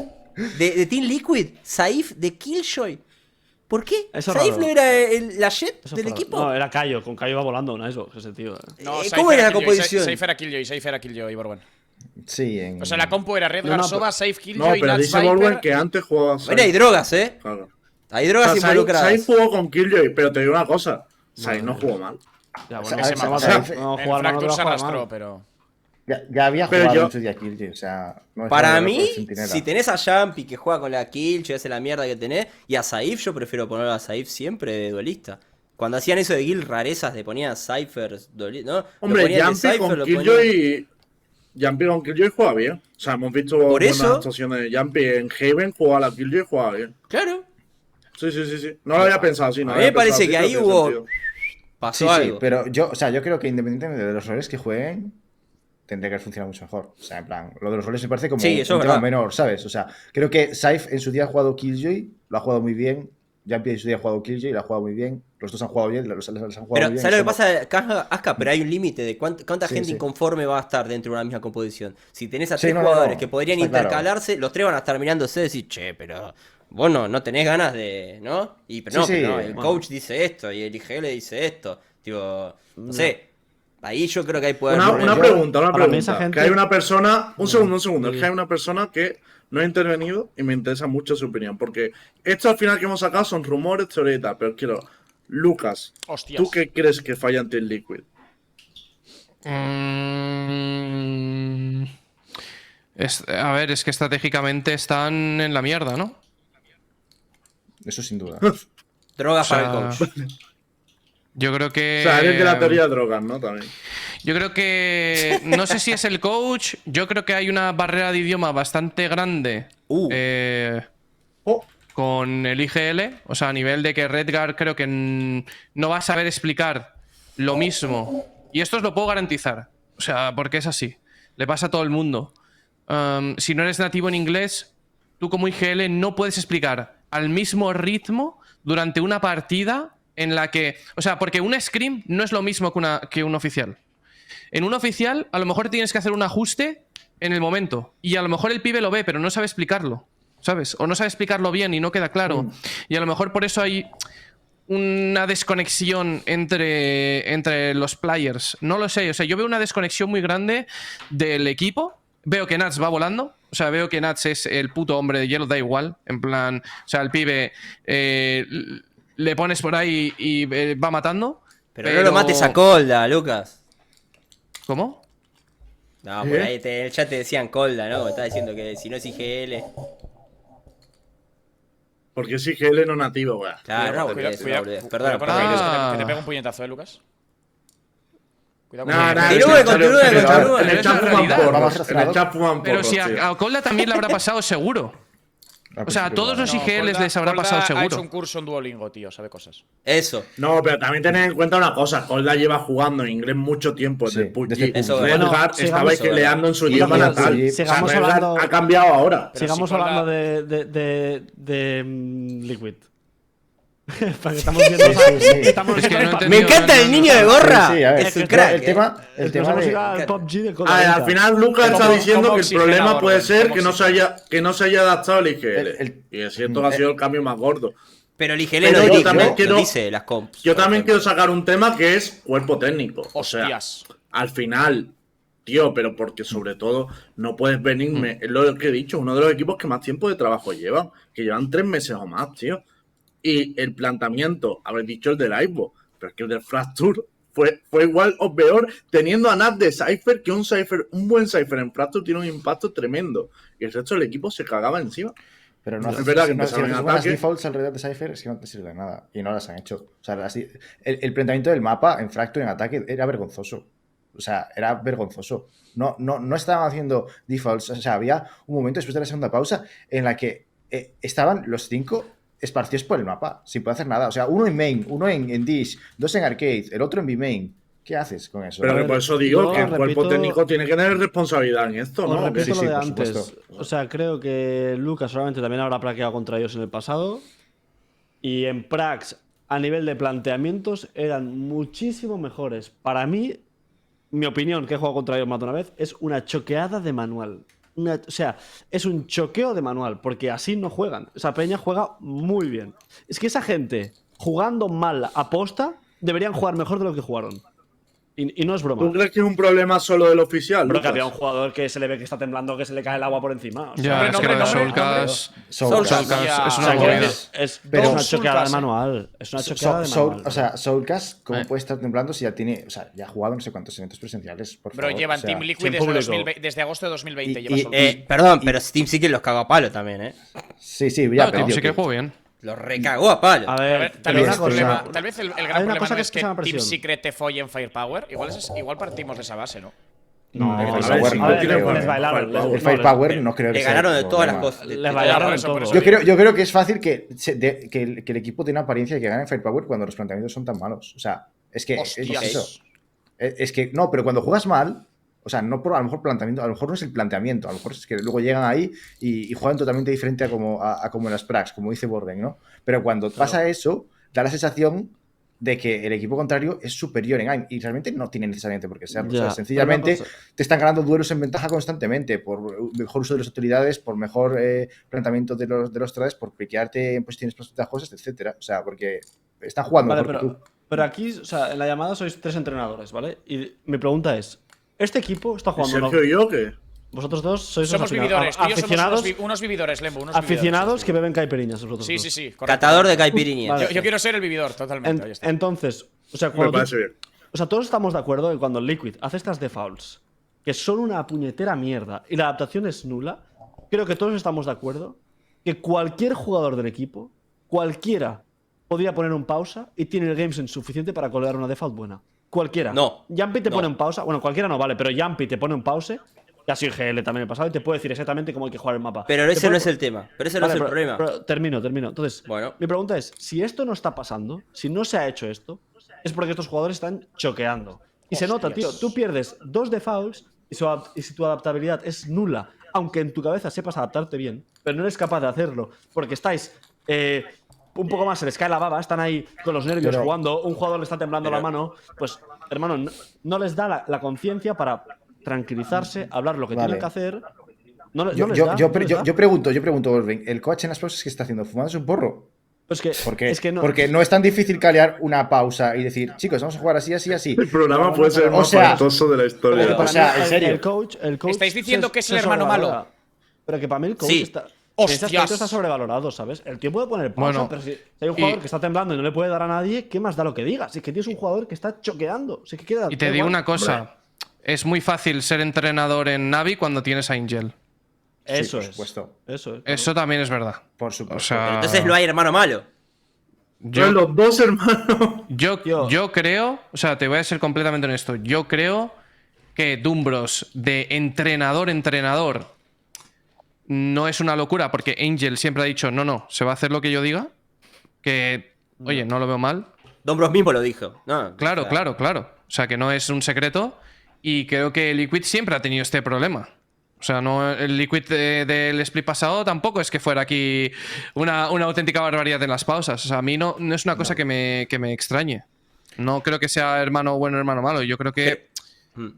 De Team Liquid, Saif de Killjoy. ¿Por qué? Eso es ¿Saif raro. no era la jet Eso del fue raro. equipo? No, era Cayo, con Cayo iba volando, no eso, ese tío. No, ¿Cómo era la composición? Safe era Killjoy, Borwen. Sí, en... O sea, la compo era Redgar, No, Soba, Safe, No, Killjoy, pero Nuts, dice Borwen Viper. que antes jugaba Bueno, hay drogas, ¿eh? Claro. Hay drogas O sea, Sai involucradas. jugó con Killjoy, pero te digo una cosa. Sai no jugó mal. Ya, O sea, bueno, ese vamos mapa- a ese- vamos a En jugar mano Fracture se debajo de la arrastró, mano. pero. Ya había Pero jugado yo- en su día Killjoy, o sea... no es Para nada de mí, por centinela. si tenés a Jumpy que juega con la Killjoy, hace la mierda que tenés, y a Saif, yo prefiero ponerlo a Saif siempre de duelista. Cuando hacían eso de guild rarezas, le ponían Cyphers, ¿no? Lo Hombre, ponían de Jumpy Cypher, con lo ponían- Killjoy. Jumpy con Killjoy juega bien. O sea, hemos visto Por buenas eso- actuaciones de Jumpy en Haven, juega a la Killjoy y juega bien. Claro, Sí. No lo había pensado así. No A lo mí me había pensado parece así, que pero ahí tiene hubo- sentido. pasó Sí, algo. pero yo creo que independientemente de los roles que jueguen, tendría que haber funcionado mucho mejor. O sea, en plan, lo de los roles me parece como Sí, eso un es tema verdad. menor, ¿sabes? O sea, creo que Saif en su día ha jugado Killjoy, lo ha jugado muy bien. Jumpy en su día ha jugado Killjoy, lo ha jugado muy bien. Los dos han jugado bien, los han jugado Pero, muy bien. ¿sabes lo que solo- pasa, Aska? Pero hay un límite de cuánta Sí, gente sí. inconforme va a estar dentro de una misma composición. Si tenés a Sí, tres no, no, jugadores no. que podrían Está claro. intercalarse, los tres van a estar mirándose y decir, che, pero vos no tenés ganas de. ¿No? Y pero Sí, no, sí, pero no, el bueno. coach dice esto y el IGL dice esto. Tipo, no sé. Ahí yo creo que hay puede Una haber yo- pregunta. para mí esa gente- Que hay una persona. Un segundo. Es Sí. que hay una persona que no ha intervenido y me interesa mucho su opinión. Porque esto al final que hemos sacado son rumores, teorías y tal. Pero quiero. Lucas, Hostias. ¿tú qué crees que falla ante el Liquid? A ver, es que estratégicamente están en la mierda, ¿no? Eso sin duda. drogas O sea, para el coach. Yo creo que. O sea, eres de la teoría de drogas, ¿no? También. Yo creo que. No sé si es el coach. Yo creo que hay una barrera de idioma bastante grande. Oh, Con el IGL. O sea, a nivel de que Redgar creo que no va a saber explicar lo mismo. Y esto os lo puedo garantizar. O sea, porque es así. Le pasa a todo el mundo. Si no eres nativo en inglés, tú como IGL no puedes explicar al mismo ritmo durante una partida en la que. O sea, porque un scrim no es lo mismo que un oficial. En un oficial, a lo mejor tienes que hacer un ajuste en el momento. Y a lo mejor el pibe lo ve, pero no sabe explicarlo. ¿Sabes? O no sabe explicarlo bien y no queda claro. Y a lo mejor por eso hay una desconexión entre los players. No lo sé. O sea, yo veo una desconexión muy grande del equipo. Veo que Nats va volando. O sea, veo que Nats es el puto hombre de hielo, da igual. En plan, o sea, el pibe le pones por ahí y va matando. Pero no lo mates a Colda, Lucas. ¿Cómo? No, por ahí en el chat te decían Colda, ¿no? Estás diciendo que si no es IGL. porque es IGL no nativo, weón. Claro, no, Cuidado, boludez, cuidado, una boludez. cuidado Perdona, con perdona. los Ah. vídeos, que te pega un puñetazo, Lucas. Cuidado con No, los no, vídeos. Continúe, en el continúe, chat- continúe. En el Pero chat es la fuman realidad. porros. Vamos En el razonado. chat fuman Pero porros, si tío. a Cola también le habrá pasado seguro. O sea, a todos los No, IGLs Colda- les habrá Colda pasado Ha hecho un seguro. curso en Duolingo, tío, sabe cosas. Eso. No, pero también tened en cuenta una cosa. Colda lleva jugando en inglés mucho tiempo. Sí, Desde PUBG. desde PUBG. Eso, Redgar bueno, estaba sigamos- IGLeando en su Y idioma sigamos- natal. sí, O sea, sigamos Redgar hablando- ha cambiado ahora. Pero Sigamos si Colda- hablando de Liquid. Para que estamos viendo. Estamos Es que no viendo- he Me entendido, encanta no, el no, niño no. de gorra. Sí, a ver, Es un el crack. tema, Es el que nos tema hemos de... ido al claro. PUBG de A Cola. ver, al final Lucas ¿Cómo- está diciendo cómo que el oxigena, problema Borgo? puede ser ¿Cómo que no se haya adaptado el IGL. El- Y es cierto que ha sido el cambio más gordo. Pero el IGL Pero no yo dice, también no quiero- dice las comps. Yo por también ejemplo. quiero sacar un tema que es cuerpo técnico. O sea, Hostias. al final, tío, pero porque sobre todo no puedes venirme, es lo que he dicho, uno de los equipos que más tiempo de trabajo llevan, que llevan 3 meses o más, tío. Y el planteamiento, habéis dicho el del Ivo, pero es que el del Fracture fue igual o peor, teniendo a Nat de Cypher, que un buen Cypher en Fracture tiene un impacto tremendo. Y el resto del equipo se cagaba encima. Pero no Es verdad que si no empezaron haces en buenas ataque. defaults alrededor de Cypher es que no te sirve de nada. Y no las han hecho. O sea, el planteamiento del mapa en Fracture en ataque era vergonzoso. O sea, era vergonzoso. No estaban haciendo defaults. O sea, había un momento después de la segunda pausa en la que estaban los 5 esparcidos por el mapa, sin poder hacer nada. O sea, uno en main, uno en dish, 2 en arcade, el otro en B-main. ¿Qué haces con eso? Pero que por eso digo yo que el cuerpo repito- técnico tiene que tener responsabilidad en esto, Os ¿no? repito Sí, lo sí, de por antes. supuesto. O sea, creo que Lucas solamente también habrá plaqueado contra ellos en el pasado. Y en Prax, a nivel de planteamientos, eran muchísimo mejores. Para mí, mi opinión, que he jugado contra ellos más de una vez, es una choqueada de manual. O sea, es un choqueo de manual, porque así no juegan. Esa peña juega muy bien. Es que esa gente, jugando mal a posta, deberían jugar mejor de lo que jugaron. Y no es broma. ¿Tú crees que es un problema solo del oficial? Bro, que Lucas? había un jugador que se le ve que está temblando, que se le cae el agua por encima. O sea, Ya, Hombre, es que nombre, lo de nombre, Soulcas. Soulcas. ya. Es o una sea, que movida. es Pero- una choqueada de Soulcas, manual. Es una choqueada de manual. O sea, Soulcas, ¿cómo Eh. puede estar temblando si ya tiene, o sea, ya ha jugado no sé cuántos eventos presenciales? Por Bro, favor, llevan o sea, Team Liquid sin desde, público. desde agosto de 2020. Y- lleva y- solo. Perdón, pero Steam sí que los cagó a palo también, ¿eh? Sí, sí, ya, No, pero Team sí digo que jugó bien. Los recagó a palo. A A ver, ver, tal pero vez, una el cosa- problema, cosa. tal vez el Hay gran una problema cosa no que es es que que se llama Team presión. Secret te folle en Firepower. Igual partimos de esa base, ¿no? No, El a ver, Firepower sí, no a ver, creo, les ¿eh? bailaron. Firepower. el Firepower no creo que Le sea ganaron el de todas las problema. cosas. Les bailaron por en eso, por todo. eso. Yo creo que es fácil que el equipo tiene apariencia de que gana en Firepower cuando los planteamientos son tan malos. O sea, es que Hostias. es eso. Es que no, pero cuando juegas mal, o sea, no por a lo mejor planteamiento, a lo mejor no es el planteamiento, a lo mejor es que luego llegan ahí y juegan totalmente diferente a como en las Prax, como dice Borden, ¿no? Pero cuando pasa eso, da la sensación de que el equipo contrario es superior en AIM y realmente no tiene necesariamente por qué serlo. O sea, Ya, sencillamente pero una cosa- te están ganando duelos en ventaja constantemente por mejor uso de las autoridades, por mejor planteamiento de los trades, por piquearte en posiciones más ventajosas, etcétera. O sea, porque están jugando Vale, mejor que tú. pero aquí, o sea, en la llamada sois 3 entrenadores, ¿vale? Y mi pregunta es: ¿este equipo está ¿Y jugando? Sergio y yo qué? Vosotros dos sois Somos los vividores. Tú y yo somos aficionados, unos vividores, Lembo. Unos aficionados vividores, que beben caipiriñas. Vosotros Sí, dos. sí, sí. correcto. Catador de caipirinha. Vale. Yo quiero ser el vividor, totalmente. Ahí está. Entonces, o sea, Me cuando parece bien. o sea, todos estamos de acuerdo que cuando Liquid hace estas defaults, que son una puñetera mierda, y la adaptación es nula, creo que todos estamos de acuerdo que cualquier jugador del equipo, cualquiera, podría poner un pausa y tiene el gamesense suficiente para colgar una default buena. Cualquiera. No. Jumpy te No. pone un pausa. Bueno, cualquiera no vale, pero Jumpy te pone un pause. Que ha sido GL también el pasado y te puede decir exactamente cómo hay que jugar el mapa. Pero Te ese puede- no es el tema. Pero ese no Vale, es el pero- problema. pero termino. Entonces, Bueno. mi pregunta es: si esto no está pasando, si no se ha hecho esto, es porque estos jugadores están choqueando. Y se nota, tío. Tú pierdes 2 defaults y si tu adaptabilidad es nula, aunque en tu cabeza sepas adaptarte bien, pero no eres capaz de hacerlo porque estáis un poco más, se les cae la baba, están ahí con los nervios Pero- jugando, un jugador le está temblando la mano, pues, hermano, no les da la conciencia para tranquilizarse, hablar lo que Vale. tienen que hacer. No, no Yo, les yo, da, yo, no pre- les yo- da. yo pregunto, Borden, ¿el coach en las pausas qué está haciendo? ¿Fumándose un porro? Pues que, Porque, es que no. porque no es tan difícil calear una pausa y decir, chicos, vamos a jugar así, así, así. El programa puede ser el O más sea, faltoso de la historia. Pero o para sea, mí, en serio. El coach Estáis diciendo que es el se hermano malo. sobrevalora. Pero que para mí el coach Sí. está. ¡Hostias! Ese aspecto está sobrevalorado, ¿sabes? El tío puede poner pausa, Bueno, pero si hay un jugador y- que está temblando y no le puede dar a nadie, ¿qué más da lo que diga? Si es que tienes un jugador que está choqueando. Si es que queda, Y te da digo igual. una cosa. Es muy fácil ser entrenador en Navi cuando tienes a Angel. Eso por es. supuesto. Eso es. Eso también es verdad. Por supuesto. O sea, Pero entonces no hay hermano malo. Son yo, los dos hermanos. Tío. yo creo, o sea, te voy a ser completamente honesto. Yo creo que Dumbros de entrenador no es una locura porque Angel siempre ha dicho, no, se va a hacer lo que yo diga. Que, oye, no lo veo mal. Dombros mismo lo dijo. No, Claro, o sea, claro. O sea, que no es un secreto. Y creo que Liquid siempre ha tenido este problema. O sea, no, el Liquid del split pasado tampoco es que fuera aquí una auténtica barbaridad en las pausas. O sea, a mí no es una cosa que me extrañe. No creo que sea hermano bueno, hermano malo. Yo creo que Mm.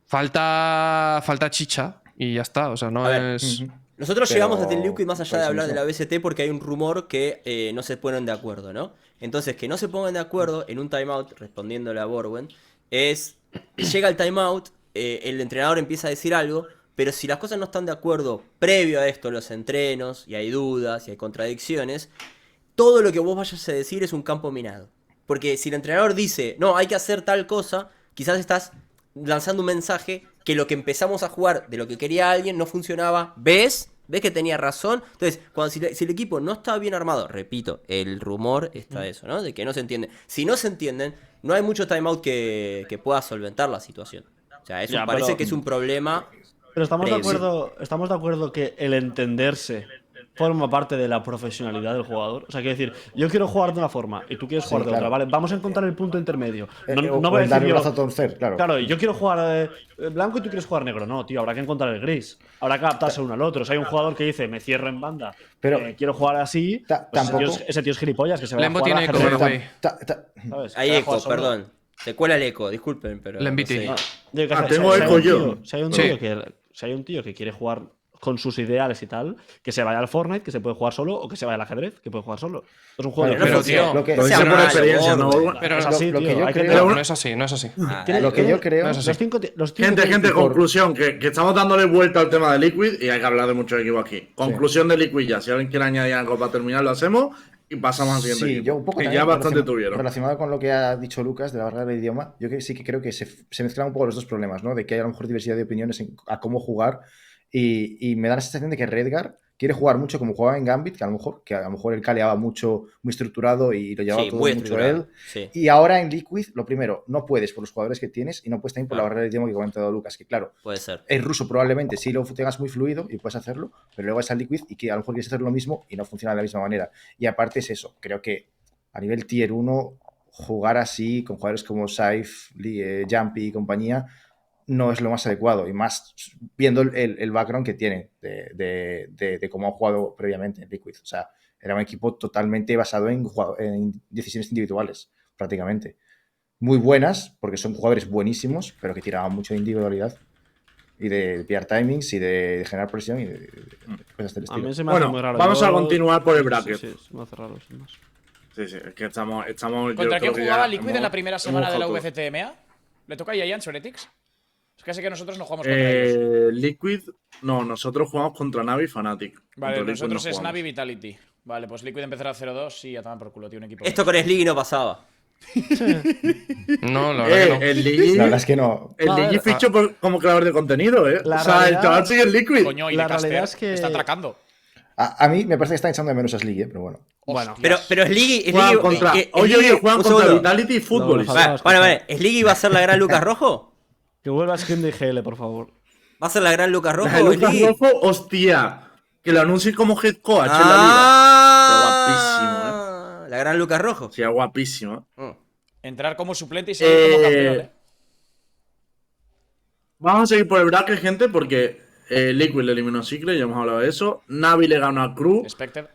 falta chicha y ya está. O sea, no A ver, es. Nosotros Pero- llegamos a Team Liquid más allá por de eso hablar de mismo. la BST porque hay un rumor que no se ponen de acuerdo, ¿no? Entonces, que no se pongan de acuerdo en un timeout, respondiéndole a Borwen, es. Llega el timeout, el entrenador empieza a decir algo, pero si las cosas no están de acuerdo previo a esto, los entrenos, y hay dudas, y hay contradicciones, todo lo que vos vayas a decir es un campo minado. Porque si el entrenador dice, no, hay que hacer tal cosa, quizás estás lanzando un mensaje que lo que empezamos a jugar de lo que quería alguien no funcionaba. ¿Ves? ves que tenía razón. Entonces, si el equipo no está bien armado, repito, el rumor está de eso, ¿no? De que no se entiende. Si no se entienden, no hay mucho timeout que pueda solventar la situación. O sea, eso Ya, parece pero- que es un problema. Pero estamos de previo. acuerdo que el entenderse forma parte de la profesionalidad del jugador. O sea, quiero decir, yo quiero jugar de una forma y tú quieres jugar de claro. otra, ¿vale? Vamos a encontrar el punto intermedio. No, O- no o voy a el dar decir el yo, brazo a torcer, claro. claro, yo quiero jugar blanco y tú quieres jugar negro. No, tío, habrá que encontrar el gris. Habrá que adaptarse uno al otro. Si hay un jugador que dice, me cierro en banda, Pero- quiero jugar así, pues tampoco- ese tío es gilipollas, que se va a Lembo jugar tiene a ajedrez, eco, güey. ¿sabes? Hay Se va a eco, jugar solo. perdón. Se cuela el eco, disculpen, pero. Le no envite. sé. Digo, Ah, si- tengo si hay eco un yo. tío- Si hay un Sí. tío si hay un tío que quiere jugar con sus ideales y tal, que se vaya al Fortnite, que se puede jugar solo, o que se vaya al ajedrez, que puede jugar solo. Es un juego Vale, de pero, fútbol. tío, lo que, Lo sea dice por malo, experiencia, ¿no? gordo. Pero Es así, lo que tío, yo hay que creo- tener- no es así, no es así. lo que yo creo- No es así. Los cinco Gente, que- gente, por- conclusión, que estamos dándole vuelta al tema de Liquid y hay que hablar de muchos equipos aquí. Conclusión de Liquid ya. Si alguien quiere añadir algo para terminar, lo hacemos y pasamos al siguiente Sí, equipo. yo un poco que también ya bastante relaciona- tuvieron. Relacionado con lo que ha dicho Lucas de la barrera del idioma, yo sí que creo que se mezclan un poco los dos problemas, ¿no? De que hay a lo mejor diversidad de opiniones a cómo jugar y me da la sensación de que Redgar quiere jugar mucho como jugaba en Gambit, que a lo mejor él caleaba mucho, muy estructurado y lo llevaba Sí, todo muy mucho estructurado. él. Sí. Y ahora en Liquid, lo primero, no puedes por los jugadores que tienes y no puedes también por la Claro. barrera del idioma que ha comentado Lucas, que claro, Puede ser. el ruso probablemente sí lo tengas muy fluido y puedes hacerlo, pero luego es al Liquid y que a lo mejor quieres hacer lo mismo y no funciona de la misma manera. Y aparte es eso, creo que a nivel tier 1, jugar así con jugadores como Saif, Jumpy y compañía no es lo más adecuado y más viendo el background que tiene de cómo ha jugado previamente en Liquid. O sea, era un equipo totalmente basado en decisiones individuales, prácticamente. Muy buenas, porque son jugadores buenísimos, pero que tiraban mucho de individualidad y de pillar timings y de generar presión y de cosas del A estilo. mí se me hace Bueno, muy raro. vamos Yo- a continuar por el Sí, bracket. sí, se me hace raro, sin más. Sí, es que estamos yo ¿Contra creo quién que jugaba ya Liquid en la primera semana de la VCTMA? ¿Le toca a Giants Heretics? Es que sé que nosotros no jugamos contra ellos. Liquid, no, nosotros jugamos contra Navi y Fnatic. Vale, Contra Liquid nosotros no es jugamos. Navi Vitality. Vale, pues Liquid empezará 0-2 y a tomar por culo, tío, un equipo. Esto con Sliggy no pasaba. No, la verdad que no. El Ligi, La verdad es que no. el A Ligi ver, fichó como creador de contenido, ¿eh? La O sea, el realidad- chaval sigue en Liquid. Coño, y La de Caster realidad es que- está atracando. A mí me parece que están echando de menos a Sliggy, pero bueno. Bueno, Hostias. Pero Sliggy. Juegan contra, oye, juegan contra Vitality y Football. No, Vale. ¿Sliggy va a ser la gran Lucas Rojo? que vuelva Scream de IGL, por favor. ¿Va a ser la gran Lucas Rojo? La de Lucas Sliggy? Rojo, hostia. Que lo anuncie como head coach en la Ah, la gran Lucas Rojo. liga. Sí, es guapísimo. Mm. Entrar como suplente y salir como campeón, ¿eh? Vamos a seguir por el bracket, gente, porque Liquid le eliminó a Secret, ya hemos hablado de eso. Navi le ganó a Crew. Expected.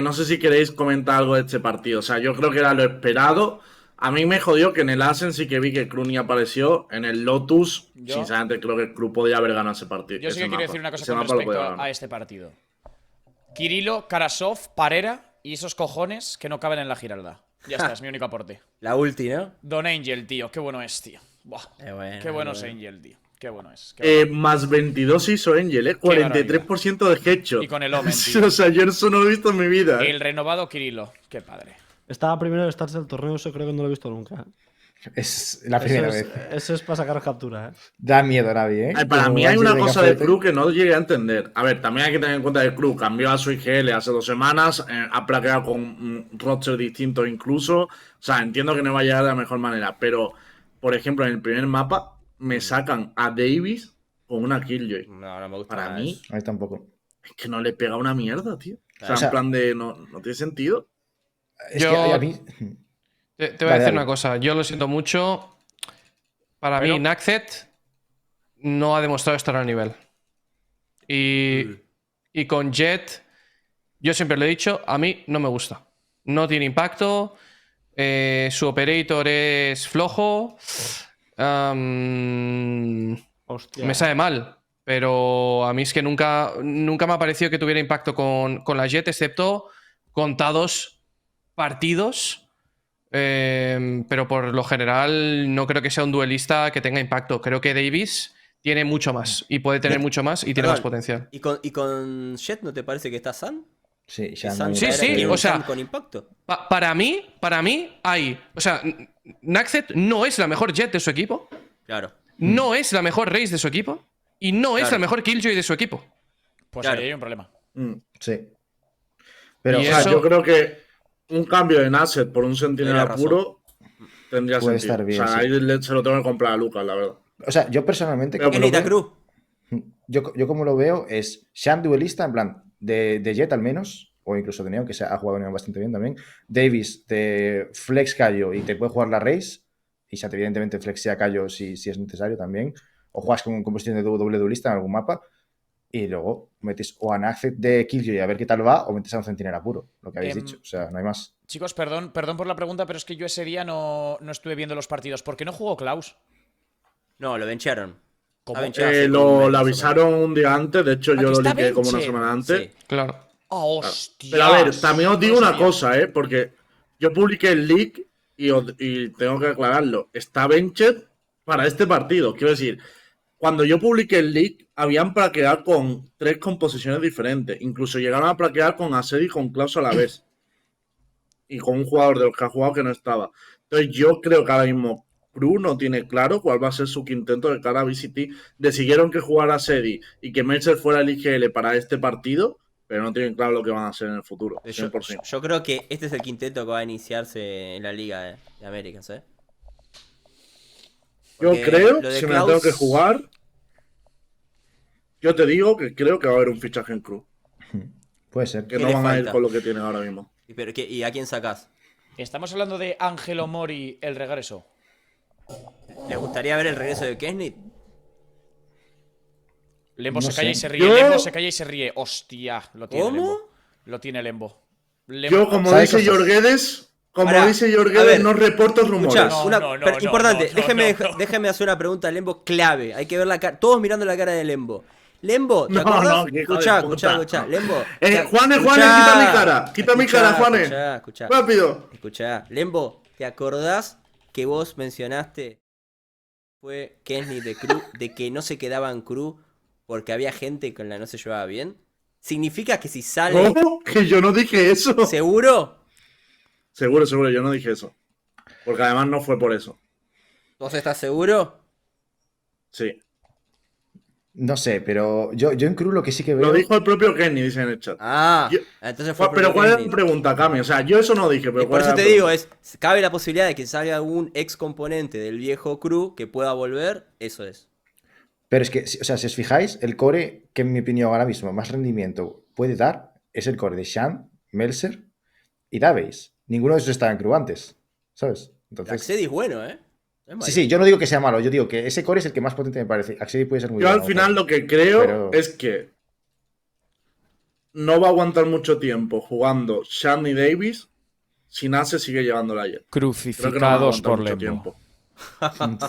No sé si queréis comentar algo de este partido. O sea, yo creo que era lo esperado. A mí me jodió que en el Ascent sí que vi que Crew ni apareció. En el Lotus, Yo- sinceramente, creo que Crew podía haber ganado ese partido. Yo sí que ese quiero mapa. decir una cosa Ese con mapa lo respecto podía ganar. a este partido. Kirilo, Karasov, Parera y esos cojones que no caben en la Giralda. Ya está, es mi único aporte. La ulti, ¿no? Don Angel, tío, qué bueno es, tío. Buah, Bueno, qué bueno es bueno. Angel, tío. Qué bueno es. Qué bueno. Más 22 hizo Angel, 43% de headshot. Y con el Omen, tío. O sea, yo eso no lo he visto en mi vida. El renovado Kirilo, qué padre. Estaba primero de stats del torneo, eso creo que no lo he visto nunca. Es la primera eso vez. Eso es para sacaros captura, ¿eh? Da miedo a nadie, ¿eh? Ay, para Como mí hay Ángel una venga cosa de fuerte. Crew que no llegué a entender. A ver, también hay que tener en cuenta que Crew cambió a su IGL hace 2 semanas, ha plaqueado con un roster distinto incluso. O sea, entiendo que no va a llegar de la mejor manera, pero, por ejemplo, en el primer mapa me sacan a Davis con una Killjoy. No, no me gusta. Para nada mí, eso. A mí tampoco. es que no le pega una mierda, tío. O sea, O sea, en plan de, no tiene sentido. Es Yo- que a mí. Te voy a Dale, decir dale. una cosa. Yo lo siento mucho. Para Pero- mí, Naxet no ha demostrado estar al nivel. Y con Jet, yo siempre lo he dicho, a mí no me gusta. No tiene impacto. Su operator es flojo. Hostia. Me sabe mal. Pero a mí es que nunca me ha parecido que tuviera impacto con la Jet, excepto contados partidos. Pero por lo general no creo que sea un duelista que tenga impacto. Creo que Davis tiene mucho más y puede tener mucho más y tiene Perdón. más potencial. ¿Y con Jet no te parece que está San? Sí, ya San no- Sí, era- sí, tiene un o sea- San con impacto. Para mí hay. O sea, Naxet no es la mejor Jet de su equipo, Claro. no es la mejor Raze de su equipo y no es Claro. la mejor Killjoy de su equipo. Pues Claro. ahí hay un problema. Sí. Pero, Y O sea, eso- yo creo que un cambio de Nasset por un sentinela Tienes razón. puro tendría Puede sentido. estar bien, o sea, sí. ahí se lo tengo que comprar a Lucas, la verdad. o sea, yo personalmente, Pero como ¿Qué lo necesita veo, Cruz? yo como lo veo, es Shan duelista, en plan, de Jet al menos, o incluso de Neon, que ha jugado Neon bastante bien también. Davis de Flex Cayo y te puede jugar la Race. Y Shan, evidentemente, flexea Cayo si es necesario también. O juegas con posición de doble duelista en algún mapa. Y luego metes o a Naxet de Killjoy a ver qué tal va, o metes a un centinela puro, lo que habéis dicho. O sea, no hay más. Chicos, perdón por la pregunta, pero es que yo ese día no estuve viendo los partidos. ¿Por qué no jugó Klaus? No, lo benchearon. ¿Cómo? Está benchado hace como un Lo mes, más o menos. avisaron un día antes, de hecho ¿Ah, yo que lo está liqué como una Benchen? semana antes. Sí. Claro. ¡Oh, hostia! Pero a ver, también os digo No lo una sabía. cosa, porque yo publiqué el leak y tengo que aclararlo. Está benched para este partido. Quiero decir, cuando yo publiqué el leak, habían plaqueado con 3 composiciones diferentes. Incluso llegaron a plaquear con Ased y con Klaus a la vez. Y con un jugador de los que ha jugado que no estaba. Entonces yo creo que ahora mismo Cru no tiene claro cuál va a ser su quinteto de cara a VCT. Decidieron que jugara Sedi y que Mercer fuera el IGL para este partido, pero no tienen claro lo que van a hacer en el futuro. Yo, 100%. yo creo que este es el quinteto que va a iniciarse en la Liga de Américas, ¿eh? Yo Porque creo, lo de si me la tengo que Klaus- jugar, yo te digo que creo que va a haber un fichaje en Cru. Puede ser. Que ¿Qué no le van a ir falta? con lo que tienen ahora mismo. ¿Y a quién sacás? Estamos hablando de Ángelo Mori, el regreso. ¿Les gustaría ver el regreso de Kesnit? Lembo No se calla y sé. se ríe. Yo- Lembo se calla y se ríe. Hostia, lo tiene ¿Cómo? Lembo. Lo tiene Lembo. Yo, como ¿Sabes dice cosas? Jorguedes, Ahora, a ver, no reporto rumores. Escuchá, No, no, no, pero no, importante, no, déjeme, déjeme hacer una pregunta a Lembo clave. Hay que ver la cara, todos mirando la cara de Lembo. Lembo, ¿te No, acordás? no, que hijo de Escuchá, puta. escuchá, Lembo. Juanes, Escuchá, quita mi cara. Quita mi cara, Juanes. Escuchá. Rápido. Escuchá, Lembo, ¿te acordás que vos mencionaste fue Kenny de Crew, de que no se quedaba en Crew porque había gente con la que no se llevaba bien? ¿Significa que si sale ¿Cómo? Que yo no dije eso. seguro? Seguro, yo no dije eso. Porque además no fue por eso. ¿Vos estás seguro? Sí. No sé, pero yo en Cru lo que sí que veo. Lo dijo el propio Kenny, dice en el chat. Ah, Yo- entonces fue Pero ¿cuál es Kenny. la pregunta, Cami? O sea, yo eso no dije, pero Y por ¿cuál eso es te la digo, pregunta? cabe la posibilidad de que salga algún ex componente del viejo crew que pueda volver, eso es. Pero es que, o sea, si os fijáis, el core que en mi opinión ahora mismo más rendimiento puede dar es el core de Shan, Melser y Davies. Ninguno de esos estaba en Cru antes, ¿sabes? Entonces, Accedi es bueno, ¿eh? Es malo. sí, yo no digo que sea malo, yo digo que ese core es el que más potente me parece. Accedi puede ser muy Yo bueno. al final ojo. lo que creo Pero- es que no va a aguantar mucho tiempo jugando Shan y Davis si Nase sigue llevándola ayer. Creo que no va a Crucificados aguantar por mucho Lembo. tiempo.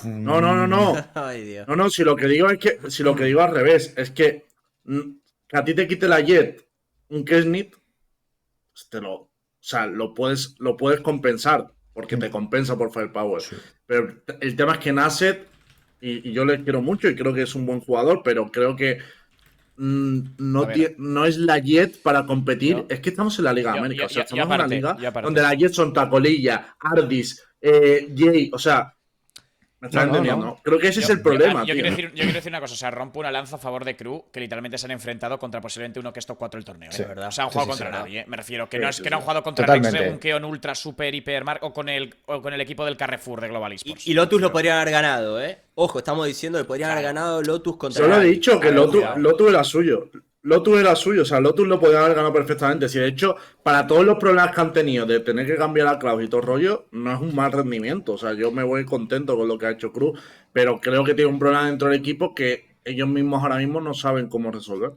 No. Ay, Dios. No, si lo que digo es que, si lo que digo al revés, es que a ti te quite la Jet un Kesnit, pues o sea, lo puedes compensar, porque te compensa por Firepower. Pero el tema es que Nasset, y yo le quiero mucho y creo que es un buen jugador, pero creo que A ver. no es la Jet para competir. Yo- Es que estamos en la Liga de yo- América, yo- o sea, yo estamos en aparte, una liga yo aparte. donde la Jet son Tacolilla, Ardis, Jay, o sea, ¿me estás No, no, entendiendo? no. Creo que ese es el problema, yo tío. quiero decir una cosa, o sea, rompo una lanza a favor de Crew, que literalmente se han enfrentado contra posiblemente uno que es top 4 el torneo. Sí, ¿eh? verdad. O sea, han Sí, jugado sí, contra sí. nadie, ¿eh? Me refiero, que Sí, no es sí, que no han sí. jugado contra Totalmente. Next, un Keon Ultra, Super, Hypermark o con el equipo del Carrefour de Global Esports. Y Lotus lo podrían haber ganado, ¿eh? Ojo, estamos diciendo que podrían haber ganado Lotus contra Yo lo he nadie. dicho, que A ver, Lotus cuidado. era suyo. Lotus era suyo, o sea, Lotus lo podía haber ganado perfectamente. Si de hecho, para todos los problemas que han tenido de tener que cambiar a Klaus y todo el rollo, no es un mal rendimiento. O sea, yo me voy contento con lo que ha hecho Cruz, pero creo que tiene un problema dentro del equipo que ellos mismos ahora mismo no saben cómo resolver.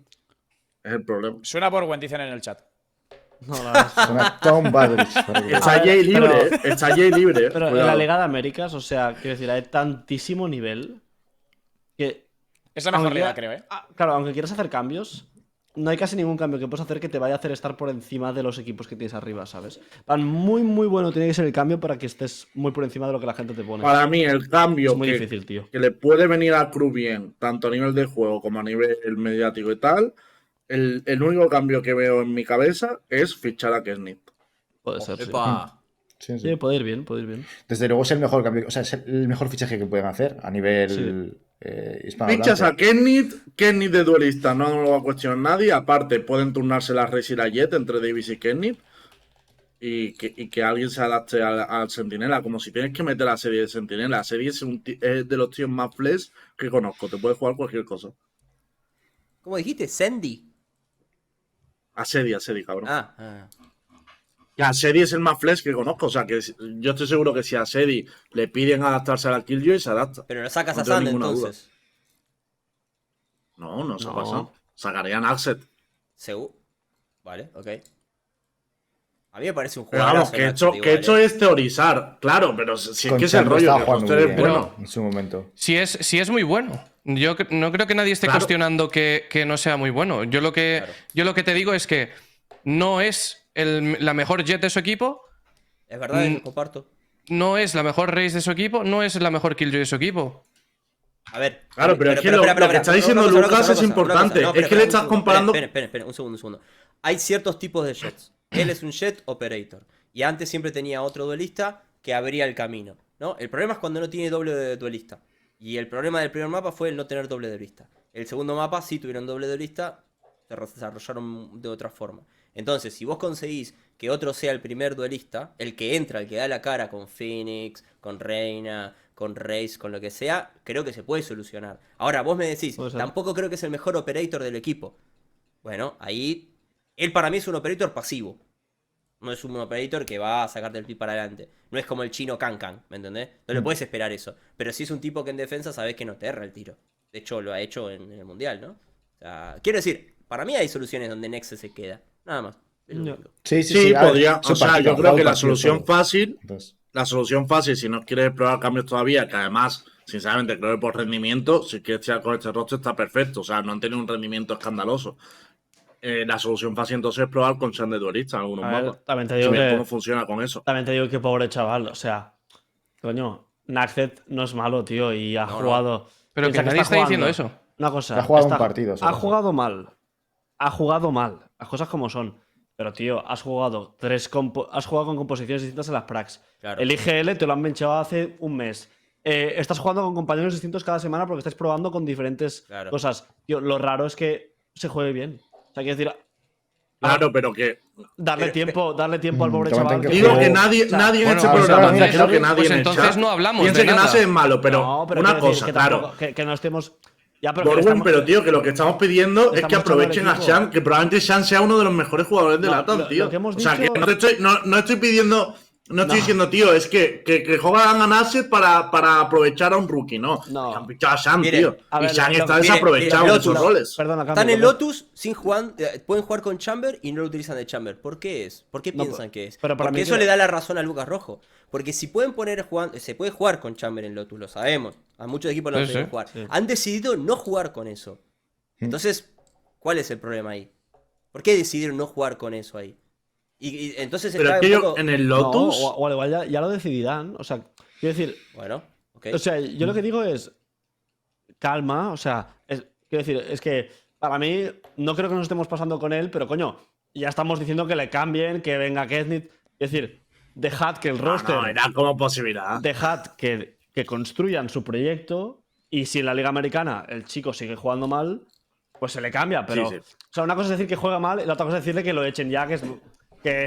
Es el problema. Suena Borwen, dicen en el chat. No, la verdad es que- Una Tom Badrich. para que- Está A ver, Jay libre, pero- ¿eh? Está Jay libre. Pero en cuidado. la Liga de Américas, o sea, quiero decir, hay tantísimo nivel que. Es la mejor aunque liga, quiera- creo, ¿eh? Claro, aunque quieras hacer cambios, no hay casi ningún cambio que puedas hacer que te vaya a hacer estar por encima de los equipos que tienes arriba, ¿sabes? Van muy, muy bueno tiene que ser el cambio para que estés muy por encima de lo que la gente te pone. Para mí, el cambio Es muy que, difícil, tío. que le puede venir a Cruz bien, tanto a nivel de juego como a nivel mediático y tal, el único cambio que veo en mi cabeza es fichar a Kesnit. Puede ser, sí. Epa. Sí, Sí, puede ir bien, puede ir bien. Desde luego es el mejor cambio, o sea, es el mejor fichaje que pueden hacer a nivel Fichas a hispanohablante. Kenneth de duelista, no lo va a cuestionar nadie. Aparte, pueden turnarse la Reis y la Jet entre Davis y Kenneth. Y que alguien se adapte al Sentinela. Como si tienes que meter la serie de Sentinela. La serie es de los tíos más flex que conozco. Te puedes jugar cualquier cosa. ¿Cómo dijiste? Sandy. Asedia, cabrón. Ah. Que Asedi es el más flex que conozco. O sea, que yo estoy seguro que si a Asedi le piden adaptarse a la Killjoy, se adapta. Pero lo sacas No a tengo Sand ninguna entonces. No se No. pasa. Sacarían Axet. Vale, ok. A mí me parece un Pero jugador. vamos, que esto es teorizar. Claro, pero si es Con que es el Chamber rollo, estaba que jugando Foster muy es bien bueno. en su momento. Si es muy bueno. Yo no creo que nadie esté Claro. cuestionando que no sea muy bueno. Yo lo que te digo es que no es la mejor Jet de su equipo, Es verdad, lo comparto. no es la mejor Raze de su equipo, no es la mejor Killjoy de su equipo. A ver. Claro, pero es que lo que está diciendo una cosa, Lucas es importante. No, Es que le estás un segundo, comparando. Espera, un segundo. Hay ciertos tipos de jets. Él es un jet operator. Y antes siempre tenía otro duelista que abría el camino, ¿no? El problema es cuando no tiene doble de duelista. Y el problema del primer mapa fue el no tener doble duelista. El segundo mapa sí tuvieron doble duelista, se desarrollaron de otra forma. Entonces, si vos conseguís que otro sea el primer duelista, el que entra, el que da la cara con Phoenix, con Reina, con Raze, con lo que sea, creo que se puede solucionar. Ahora, vos me decís, Puede ser. tampoco creo que es el mejor operator del equipo. Bueno, ahí, él para mí es un operator pasivo. No es un operator que va a sacarte el pie para adelante. No es como el chino Cancan, ¿me entendés? No le puedes esperar eso. Pero sí es un tipo que en defensa sabes que no te erra el tiro. De hecho, lo ha hecho en el Mundial, ¿no? O sea, quiero decir, para mí hay soluciones donde Nexe se queda. Nada más. Es lo No. único. Sí, a ver, podría. son O sea, partidos, yo creo que la partidos solución todo. fácil. Entonces, La solución fácil, si no quieres probar cambios todavía, que además, sinceramente, creo que por rendimiento, si quieres tirar con este roster está perfecto. O sea, no han tenido un rendimiento escandaloso. La solución fácil entonces es probar con Sand de duelista en algunos A ver, mapas. también te Y digo ver que- cómo funciona con eso. También te digo que pobre chaval, o sea, coño, Naxet no es malo, tío, y ha No, no. jugado. Pero piensa que nadie está diciendo jugando. eso. Una cosa. Ha jugado un partido, Ha solo. jugado mal. Ha jugado mal. Las cosas como son. Pero, tío, has jugado has jugado con composiciones distintas en las pracs. Claro. El IGL te lo han benchado hace un mes. Estás jugando con compañeros distintos cada semana porque estáis probando con diferentes Claro. cosas. Tío, lo raro es que se juegue bien. O sea, quiero decir, Claro, pero que. darle tiempo al pobre comenten chaval. que Digo juego- que nadie, o sea, nadie en bueno, este pues programa, entonces- creo que nadie pues en el entonces chat no hablamos piense de que nada. Nase es malo, pero, No, pero una quiero decir cosa, que claro. tampoco- que no estemos. Ya, pero que Borwen, estamos- pero tío, que lo que estamos pidiendo es que estamos aprovechen echando a al equipo. Shan, que probablemente Shan sea uno de los mejores jugadores de No, LATAM, lo tío. que hemos o sea, dicho- que no estoy pidiendo. No estoy diciendo, tío, es que juegan a Nasset para aprovechar a un rookie, no. No. Que han fichado a Shan, Miren, tío. a y ver, Shan lo- está miren, desaprovechado en miren, esos Lotus, roles. Perdona, Están cambio, en ¿no? Lotus sin jugar, pueden jugar con Chamber y no lo utilizan de Chamber. ¿Por qué es? ¿Por qué No, piensan que es? pero para Porque mí eso que- le da la razón a Lucas Rojo. Porque si pueden se puede jugar con Chamber en Lotus, lo sabemos. A muchos equipos no Sí, lo pueden sí. jugar. Sí. Han decidido no jugar con eso. Entonces, ¿cuál es el problema ahí? ¿Por qué decidieron no jugar con eso ahí? Y entonces Pero está es que un yo poco... en el No, Lotus. o al igual ya lo decidirán. O sea, quiero decir, Bueno, ok. o sea, yo lo que digo es calma, o sea, quiero decir, es que para mí no creo que nos estemos pasando con él, pero coño, ya estamos diciendo que le cambien, que venga Kesnit. Es decir, dejad que el roster, No, era como posibilidad. dejad que construyan su proyecto y si en la Liga Americana el chico sigue jugando mal, pues se le cambia. Pero, Sí, sí. o sea, una cosa es decir que juega mal y la otra cosa es decirle que lo echen ya, que es.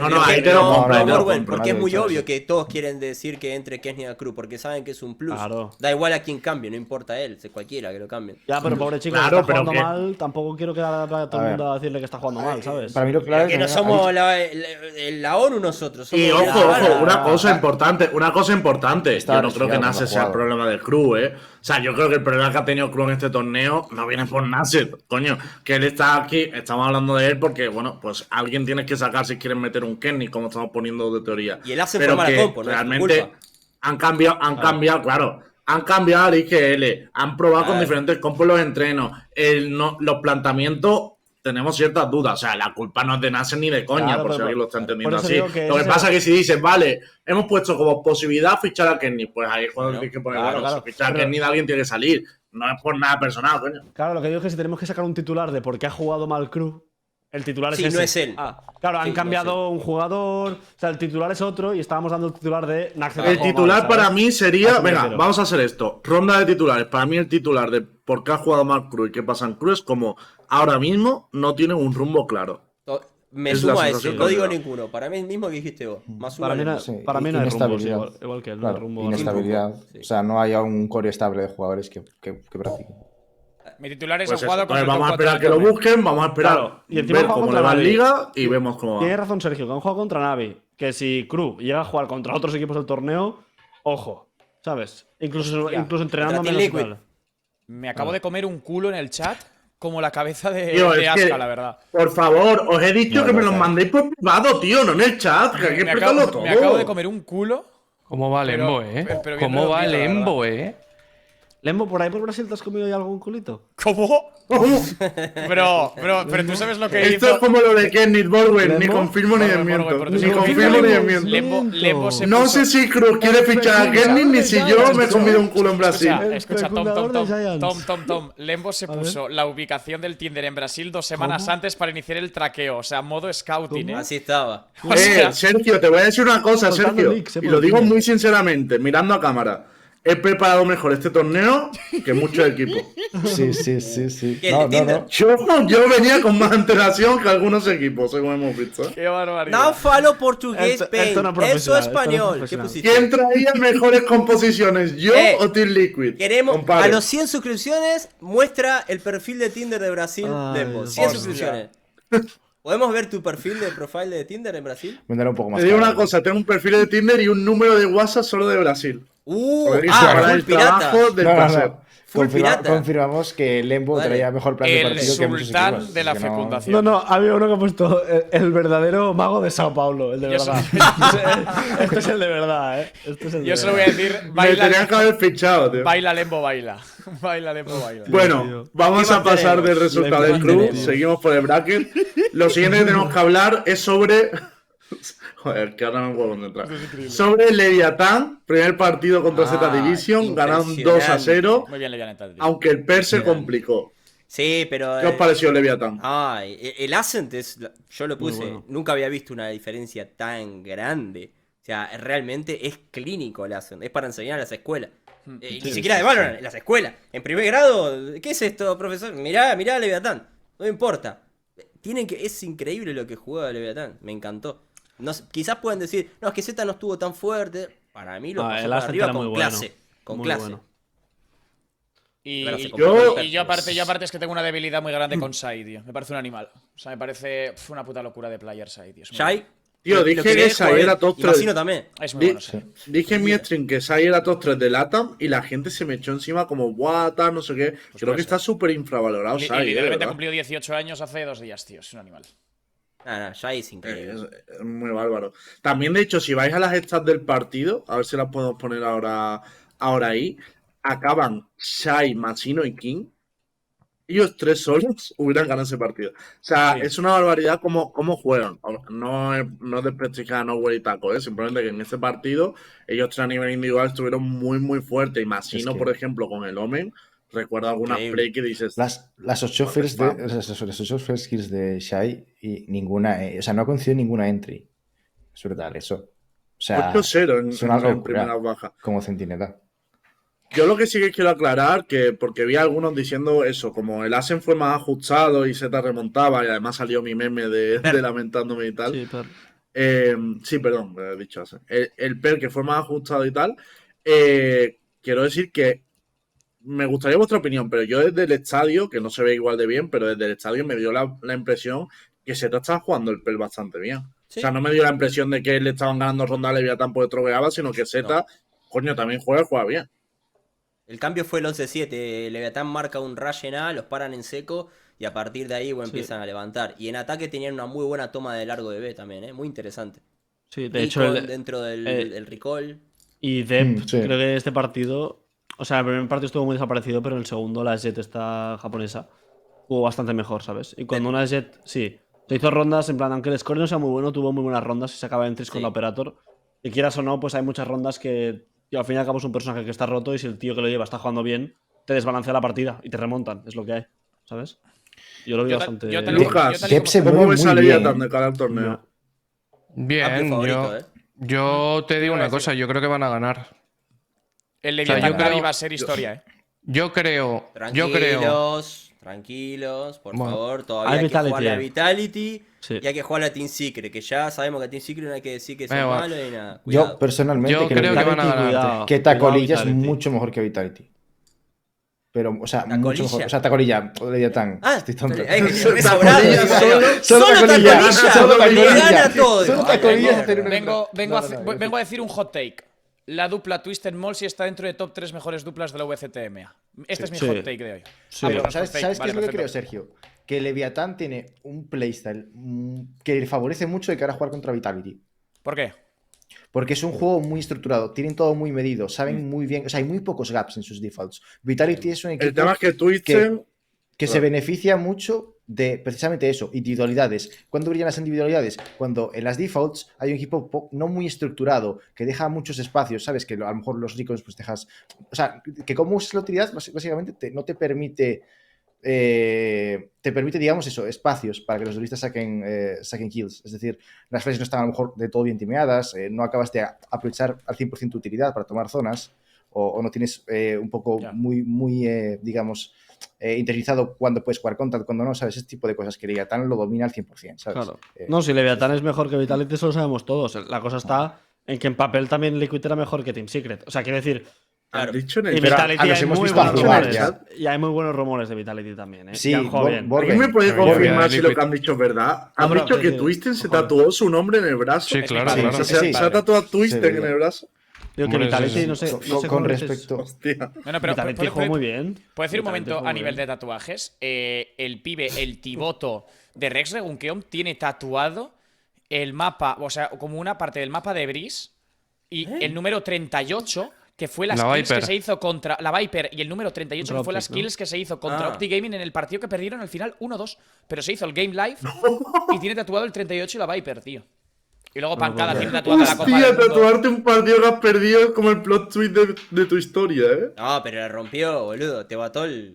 No, ahí te lo No, compro, no, te lo Borwen, compro, porque es nadie muy ha dicho obvio eso. que todos quieren decir que entre Kesney a Cruz, porque saben que es un plus. Claro. Da igual a quien cambie, no importa a él, es cualquiera que lo cambien. Ya, pero pobre chico, Claro, que está pero jugando que- mal, tampoco quiero que vaya todo A el ver. mundo a decirle que está jugando mal, ¿sabes? Para mí lo claro Que es no que somos la ONU nosotros. Somos Y ojo, la- ojo, una cosa importante. Está Yo no creo que resfriado, Nasser no ha sea el jugado. problema del crew, ¿eh? O sea, yo creo que el problema que ha tenido Crew en este torneo no viene por Nasser, coño. Que él está aquí, estamos hablando de él porque, bueno, pues alguien tiene que sacar si quieren meter un Kenny, como estamos poniendo de teoría. Y él hace Pero formar a que compo, no es su realmente culpa. han cambiado, claro. Han cambiado al IGL, han probado con Claro. diferentes compos los entrenos. Los planteamientos, tenemos ciertas dudas. O sea, la culpa no es de Nasser ni de coña, Claro, por si pero- alguien lo está claro. entendiendo Por eso así. digo que Lo que ese- pasa es que si dices, vale, hemos puesto como posibilidad fichar a Kenny, pues ahí es cuando Bueno, tienes que poner, claro, bueno, claro. si fichar a Pero- Kenny de alguien tiene que salir. No es por nada personal, coño. Claro, lo que digo es que si tenemos que sacar un titular de por qué ha jugado mal Crew, El titular Sí, es ese. no es él. Claro, Sí, han no cambiado un jugador. O sea, el titular es otro y estábamos dando el titular de Naxxet. El titular para mí A sería. eso me Venga, refiero. vamos a hacer esto. Ronda de titulares. Para mí, el titular de por qué ha jugado Mark Cruz y qué pasa en Cruz es como ahora mismo no tiene un rumbo claro. Me Es sumo la a ese, sensación no que digo me da. ninguno. Para mí es el mismo que dijiste vos. Más uno Para mí, al no, Lembo. Sí, para mí no hay rumbo, sí, inestabilidad. igual que él, no Claro, hay rumbo. inestabilidad. Sí. O sea, no hay un core estable de jugadores que practiquen. Mi titular es Pues el eso. jugador con Entonces el top vamos a 4 esperar del que lo torneo. busquen, vamos a esperar Claro, y encima ver juega cómo contra le va en Navi. Liga y vemos cómo va. Tiene razón Sergio, que han jugado contra Navi. Que si Cruz llega a jugar contra otros equipos del torneo, ojo, ¿sabes? Incluso, Hostia. incluso entrenando Contra menos Team y tal. Me acabo de comer un culo en el chat como la cabeza de, Tío, de es Aska, que, la verdad. por favor, os he dicho No, que me no, los claro. mandéis por privado, tío, no en el chat, que hay que Me explicarlo acabo, todo. me acabo de comer un culo. ¿Cómo va Pero- Lembo, eh? pero bien ¿Cómo va redondito, la Lembo, verdad. Lembo, ¿por ahí por Brasil te has comido ya algún culito? ¿Cómo? ¿Cómo? Pero tú sabes lo que Esto hizo. es como lo de Kenneth Borwen, ni ¿Lembo? confirmo ni Borwen, desmiento. pero tú Ni sabes lo que confirmo hizo ni Lembo. desmiento. Lembo se No puso- sé si Cruz quiere fichar a Kenneth ni si yo me he comido un culo en Brasil. Escucha, El escucha, Tom, fecundador de Giants. Tom. Lembo se A ver. puso la ubicación del Tinder en Brasil 2 semanas ¿Cómo? antes para iniciar el traqueo. O sea, modo scouting, ¿Cómo? ¿eh? Así estaba. O sea, Sergio, te voy a decir una cosa, Soltando Sergio. leaks, Y por lo el digo Tinder. muy sinceramente, mirando a cámara. He preparado mejor este torneo que muchos equipos. Sí, sí, sí, sí. ¿Qué, No, el de no, Tinder? no. Yo venía con más antelación que algunos equipos, según hemos visto. ¿eh? qué barbaridad. No falo portugués, Esto Pain. no es Eso profesional, esto no es español. ¿Qué profesional. pusiste? ¿Quién traía mejores composiciones, yo o Team Liquid? Queremos, Compare. a los 100 suscripciones, muestra el perfil de Tinder de Brasil, Ay, Lembo. Dios 100 mío. suscripciones. ¿Podemos ver tu perfil de profile de Tinder en Brasil? Vendrá un poco más Te digo caro. una cosa, tengo un perfil de Tinder y un número de WhatsApp solo de Brasil. Porque para Full el pirata. trabajo del No, no, placer. no. Full pirata. Confirmamos que Lembo Vale. traía mejor plan de El partido que muchos sultán equipos, de la así que no- fecundación. No, no, había uno que ha puesto el verdadero mago de Sao Paulo, el de Yo verdad. soy- Este es el de verdad, ¿eh? Este es el de Yo se lo voy verdad. a decir, Me tenían que haber fichado, tío. baila Lembo, baila. Baila Lembo, baila. Bueno, tío. vamos ¿Qué a pasar mantenemos? del resultado ¿Qué del club. mantenemos? Seguimos por el bracket. Lo siguiente que tenemos que hablar es sobre. Joder, que ahora no puedo concentrar. Sobre Leviatán, primer partido contra Z Division, ganaron 2-0, Muy bien, Levianeta. tío. aunque el PER se complicó. Sí, pero. ¿Qué os pareció Leviatán? El Ascent es. Yo lo puse. bueno. Nunca había visto una diferencia tan grande. O sea, realmente es clínico el Ascent. Es para enseñar a las escuelas. Ni siquiera de Valorant, en las escuelas. En primer grado, ¿qué es esto, profesor? Mirá a Leviatán. No importa. Es increíble lo que juega Leviatán. Me encantó. No sé, quizás pueden decir, no, es que Z no estuvo tan fuerte. Para mí lo pasó el por Ascent arriba era muy con bueno. clase. Con Muy clase. bueno. Y, Claro, se y- complicó. y yo aparte es que tengo una debilidad muy grande con Sai, tío. Me parece un animal. O sea, me parece una puta locura de player Sai, tío. Es muy Shai. Tío, lo dije quería que Sai jugar, era top y 3. Masino también. bueno. Es muy bueno, sí. Dije en mi stream que Sai era top 3 de LATAM y la gente se me echó encima como guata, no sé qué. Creo puede que está súper infravalorado Y Sai, literalmente ha ¿verdad? cumplido 18 años hace 2 días, tío. Es un animal. Shai es increíble. Es muy bárbaro. También, de hecho, si vais a las stats del partido, a ver si las podemos poner ahora ahí, acaban Shai, Masino y King. Ellos tres solos hubieran ganado ese partido. O sea, Sí. es una barbaridad cómo juegan. No es desprestigiar a Nowhere y Taco, simplemente que en ese partido ellos tres a nivel individual estuvieron muy, muy fuertes. Y Masino, Es que- por ejemplo, con el Omen, recuerdo algunas Increíble. play que dices. Las 8 first Spam. las 8 first kills de Shai y ninguna, o sea, no ha conseguido ninguna entry. Es brutal eso. O sea, 8-0 es una en locura. primeras bajas. Como centinela. Yo lo que sí que quiero aclarar, que porque vi a algunos diciendo eso, como el Asen fue más ajustado y Z remontaba, y además salió mi meme de lamentándome y tal. Sí, pero... Sí, perdón, he dicho Asen. El PER que fue más ajustado y tal, quiero decir que me gustaría vuestra opinión, pero yo desde el estadio, que no se ve igual de bien, pero desde el estadio me dio la impresión que Z estaba jugando el PER bastante bien. Sí. O sea, no me dio la impresión de que le estaban ganando ronda a Leviatán porque troveaba, sino que Z, coño, también juega bien. El cambio fue el 11-7. Leviatán marca un rush en A, los paran en seco y a partir de ahí empiezan a levantar. Y en ataque tenían una muy buena toma de largo de B también, muy interesante. Sí, de Recon hecho, dentro del eh, del recall. y Depp, Sí. creo que este partido. O sea, el primer partido estuvo muy desaparecido, pero en el segundo la Jet esta japonesa jugó bastante mejor, ¿sabes? Y cuando una Jet, sí, se hizo rondas, en plan, aunque el score no sea muy bueno, tuvo muy buenas rondas y se acaba en 3 con Sí. la Operator. Y quieras o no, pues hay muchas rondas que, tío, al fin y al cabo es un personaje que está roto y si el tío que lo lleva está jugando bien, te desbalancea la partida y te remontan, es lo que hay, ¿sabes? Yo lo vi Yo bastante. yo tal- Lucas, yo tal y Jep como- se ¿Cómo mueve ves muy a bien, Leviathan de cara al torneo? No. Bien, Amplio favorito, yo te digo iba a una decir. cosa, yo creo que van a ganar. El sea, Leviathan yo creo- Navi va a ser historia, Yo creo, Tranquilos, por Bueno, favor. Todavía hay hay que Vitality, jugar la Vitality Sí. y hay que jugar la Team Secret, que ya sabemos que Team Secret no hay que decir que son Bueno, malos ni nada. Yo Cuidado. personalmente Yo creo que van a Vitality, ganar. cuidado, que cuidado, Tacolilla es Vitality. mucho mejor que Vitality. Pero, o sea, mucho ¿Tacolilla? mejor. O sea, Tacolilla, o Leviatán. Ah, Estoy tonto. ay, que Solo me sobrado, Tacolilla, digo, solo Tacolilla, solo le Tacolilla. gana todo. Solo Ay, Tacolilla mierda. hacer una- Vengo a decir un hot take. La dupla Twisted Molsi está dentro de top 3 mejores duplas de la VCTMA. Este es mi Sí. hot take de hoy. Sí. Ah, Pero, perdón, ¿sabes, hot take. ¿sabes qué Vale, es lo que perfecto. creo, Sergio? Que Leviatán tiene un playstyle que le favorece mucho de cara a jugar contra Vitality. ¿Por qué? Porque es un juego muy estructurado, tienen todo muy medido, saben muy bien, o sea, hay muy pocos gaps en sus defaults. Vitality es un equipo El tema es que Twitchen. que se beneficia mucho de precisamente eso, individualidades. ¿Cuándo brillan las individualidades? Cuando en las defaults hay un equipo no muy estructurado, que deja muchos espacios, ¿sabes? Que a lo mejor los ricos pues dejas... O sea, que como usas la utilidad, básicamente no te permite... te permite, digamos, eso, espacios para que los duelistas saquen kills. Es decir, las flashes no están a lo mejor de todo bien timeadas, no acabas de aprovechar al 100% tu utilidad para tomar zonas, o no tienes un poco Ya. muy digamos, interiorizado cuando puedes jugar contra, cuando no, ¿sabes? Ese tipo de cosas que Leviatán lo domina al 100%, ¿sabes? Claro. No, si Leviathan es mejor que Vitality, eso lo sabemos todos. La cosa está en que en papel también Liquid era mejor que Team Secret. O sea, quiero decir, Han dicho en y el Pero Vitality los hay hemos muy visto buenos jugar rumores. ya. Y hay muy buenos rumores de Vitality también, ¿eh? Sí, Y han jugado bien. ¿Alguien me puede Pero confirmar ya, si lo Liquid. que han dicho es verdad? Han pero dicho te que digo, Twisten se ojo. tatuó su nombre en el brazo. Sí, claro, Sí, claro. O sea, sí. se ha tatuado Twisten Sí, en el brazo. Digo que Hombre, Vitality, sí, sí. no sé. Con, No sé con cómo dices. respecto... Hostia. No, no, pero Vitality jugó muy bien. ¿Puedo decir un Vitality momento jugó a muy nivel bien. de tatuajes? El pibe, el tiboto de Rex Regunkeon tiene tatuado el mapa, o sea, como una parte del mapa de Breeze y el número 38, que fue las La kills Viper. que se hizo contra la Viper, y el número 38 que Contra fue las Optic, ¿no? kills que se hizo contra Ah. Optic Gaming en el partido que perdieron al final 1-2, pero se hizo el Game Live y tiene tatuado el 38 y la Viper, tío. Y luego Pancada tiene tatuada la Copa Hostia, del Mundo. tatuarte un partido que has perdido es como el plot twist de tu historia, ¿eh? No, pero le rompió, boludo. Te mató el.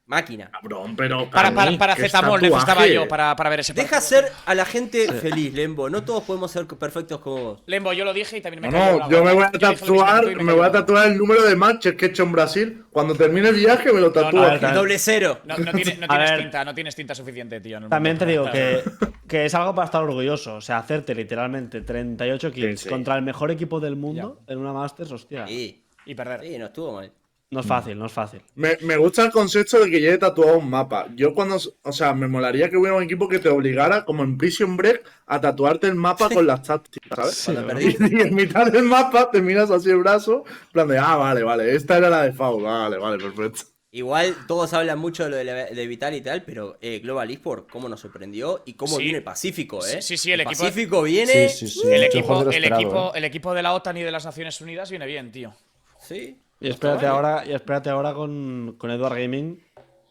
Máquina. Cabrón, pero. Para ¿qué Paracetamol tatuaje? necesitaba yo para ver ese Deja partido. ser a la gente feliz, Lembo. No todos podemos ser perfectos como vos. Lembo, yo lo dije y también me No, cayó no, la yo me boca. voy a Yo dije lo mismo que tatuar, tú y me cayó voy a la boca. tatuar el número de matches que he hecho en Brasil. Cuando termine el viaje me lo tatúo no, aquí. También- Doble cero. No tienes A ver. tinta, no tienes tinta suficiente, tío. en el También mundo. te digo Claro. que es algo para estar orgulloso. O sea, hacerte literalmente 38 kills Sí, sí. contra el mejor equipo del mundo en una Masters, hostia. Sí, Y perder. sí, no estuvo mal. No es fácil, no es fácil. Me gusta el concepto de que lleve tatuado un mapa. Yo cuando, o sea, me molaría que hubiera un equipo que te obligara, como en Prison Break, a tatuarte el mapa con las tácticas, ¿sabes? Cuando Y, perdí. y en mitad del mapa te miras así el brazo, en plan de, vale, esta era la de Foul, vale, perfecto. Igual todos hablan mucho de lo de Vital y tal, pero Global Esport, cómo nos sorprendió y cómo Sí. viene Pacífico, ¿eh? Sí, el equipo- Pacífico viene. Sí, sí, sí. El mucho equipo, mejor de lo el, esperado, equipo, ¿eh? el equipo de la OTAN y de las Naciones Unidas viene bien, tío. Sí. Y espérate ahora con Edward Gaming,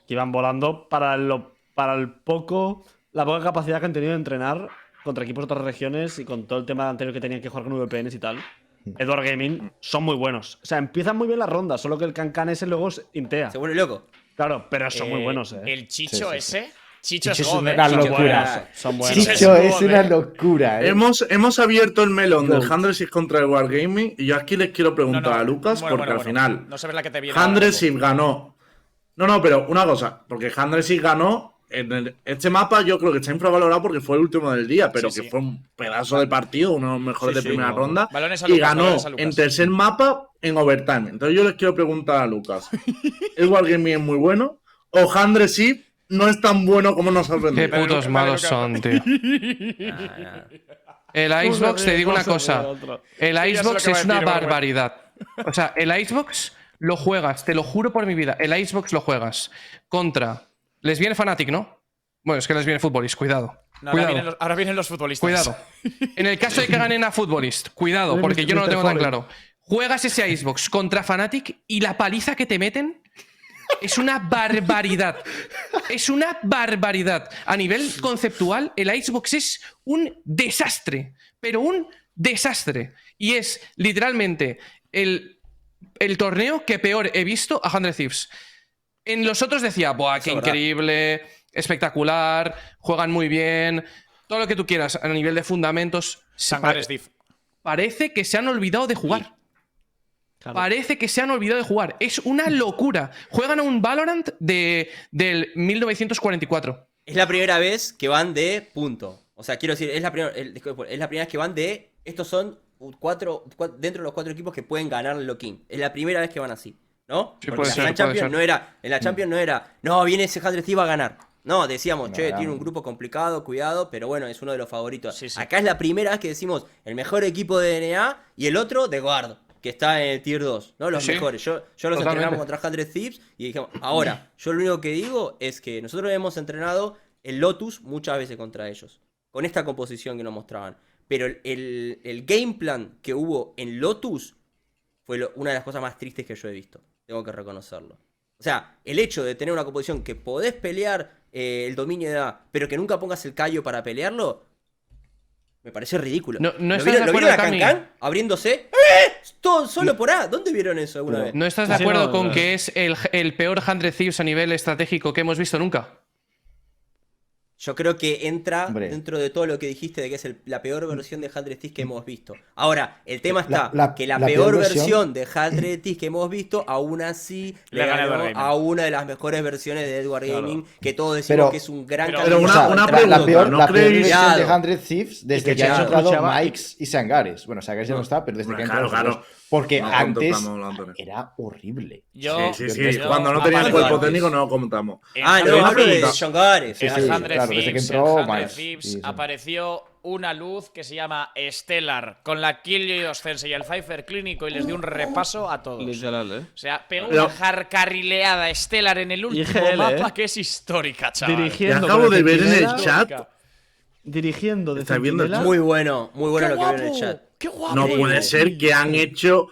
que iban volando para la poca capacidad que han tenido de entrenar contra equipos de otras regiones y con todo el tema anterior que tenían que jugar con VPNs y tal. Edward Gaming son muy buenos. O sea, empiezan muy bien las rondas, solo que el Cancan ese luego se intea. Se vuelve loco. Claro, pero son muy buenos, El Chicho Sí, sí, sí. ese. Chicho, Chicho es es God, una Chicho locura. Son buenos. Chicho Chicho es es God, una locura, ¿eh? Hemos abierto el melón del Goat. Handresif contra el Wargaming y yo aquí les quiero preguntar a Lucas, Bueno, porque bueno, al final No sabes la que te viene. ahora, Handresif ganó. No, pero una cosa, porque Handresif ganó. Este mapa yo creo que está infravalorado porque fue el último del día, pero Sí, que sí. fue un pedazo de partido, uno de los mejores Sí, de sí, primera no. ronda. Balones a Y Lucas, ganó balones a Lucas. en tercer mapa en overtime. Entonces yo les quiero preguntar a Lucas: ¿el Wargaming es muy bueno? ¿O Handresif no es tan bueno como nos ha Qué sorprendido? putos malos son, tío. El Icebox, te digo una cosa. El Sí, ya sé lo Icebox que va a es una decir, Borja. barbaridad. O sea, el Icebox lo juegas, te lo juro por mi vida. El Icebox lo juegas contra. Les viene Fnatic, ¿no? Bueno, es que les viene Futbolist, cuidado. No, Cuidado. ahora vienen los futbolistas. Cuidado. En el caso de que ganen a Futbolist, cuidado, porque yo no lo tengo tan claro. Juegas ese Icebox contra Fnatic y la paliza que te meten es una barbaridad. Es una barbaridad. A nivel conceptual, el Icebox es un desastre. Pero un desastre. Y es literalmente el torneo que peor he visto a 100 Thieves. En los otros decía, ¡buah, qué Eso es verdad. increíble! espectacular, juegan muy bien, todo lo que tú quieras a nivel de fundamentos. Sangares Div. Parece que se han olvidado de jugar. Claro. Parece que se han olvidado de jugar. Es una locura. Juegan a un Valorant del 1944. Es la primera vez que van de punto. O sea, quiero decir, es la primera vez que van de. Estos son dentro de los 4 equipos que pueden ganar el lock-in. Es la primera vez que van así, ¿no? Sí, Porque puede en ser, la puede Champions ser. no era. En la Champions no era. No, viene ese Hadre Steve a ganar. No, decíamos, No, che, era- tiene un grupo complicado, cuidado, pero bueno, es uno de los favoritos. Sí, sí. Acá es la primera vez que decimos el mejor equipo de DNA y el otro de Guard, que está en el tier 2, ¿no? Los Sí, mejores. Yo los totalmente. entrenamos contra 100 Thieves y dijimos, ahora, yo lo único que digo es que nosotros hemos entrenado el Lotus muchas veces contra ellos, con esta composición que nos mostraban. Pero el game plan que hubo en Lotus fue una de las cosas más tristes que yo he visto. Tengo que reconocerlo. O sea, el hecho de tener una composición que podés pelear el dominio de A, pero que nunca pongas el callo para pelearlo, me parece ridículo. No ¿Lo estás vieron, de ¿lo vieron a acuerdo, Cami? Cancán abriéndose? Todo solo por A. ¿Dónde vieron eso alguna vez? ¿No estás de Sí, acuerdo no, con no. que es el peor 100 Thieves a nivel estratégico que hemos visto nunca? Yo creo que entra Hombre. dentro de todo lo que dijiste de que es la peor versión de Hadre Steve que hemos visto. Ahora, el tema La- está la- que la la peor peor versión de Hadre Steve que hemos visto, aún así Le le gana ganó Edward Gaming. a una de las mejores versiones de Edward Claro. Gaming, que todos decimos Pero- que es un gran pero candidato una- O sea, al una trato. pregunta, la peor, ¿no la peor creéis? versión de Cuidado. 100 Thieves desde que que han ya entrado escuchaba- Mikes y Sangares. Bueno, Sangares ya no está, pero desde que han Claro, entrado los claro. dos. Porque No antes contemplamos, Antonio. era horrible. Yo, Sí, sí, sí. yo- Cuando no a tenía el partir- cuerpo técnico no lo contamos. en Ah, no, Hundred hablo de Thieves- John Gares. En Sí, sí, 100 claro, desde que Thieves, entró en 100 Miles. Thieves Sí, sí. apareció una luz que se llama Stellar con la Killjoy Ostense y el Cypher clínico y les dio un repaso a todos. Literal, ¿eh? O sea, pegó Pero- una jarcarrileada Stellar en el último IGL, mapa ¿eh? que es histórica, chaval. Te Dirigiendo. acabo con de ver en el centinela, chat. Dirigiendo de ¿Estás viendo el centinela. chat? Muy bueno ¡Qué lo que veo en el guapo! chat. ¡Qué guapo! No puede ser que han hecho.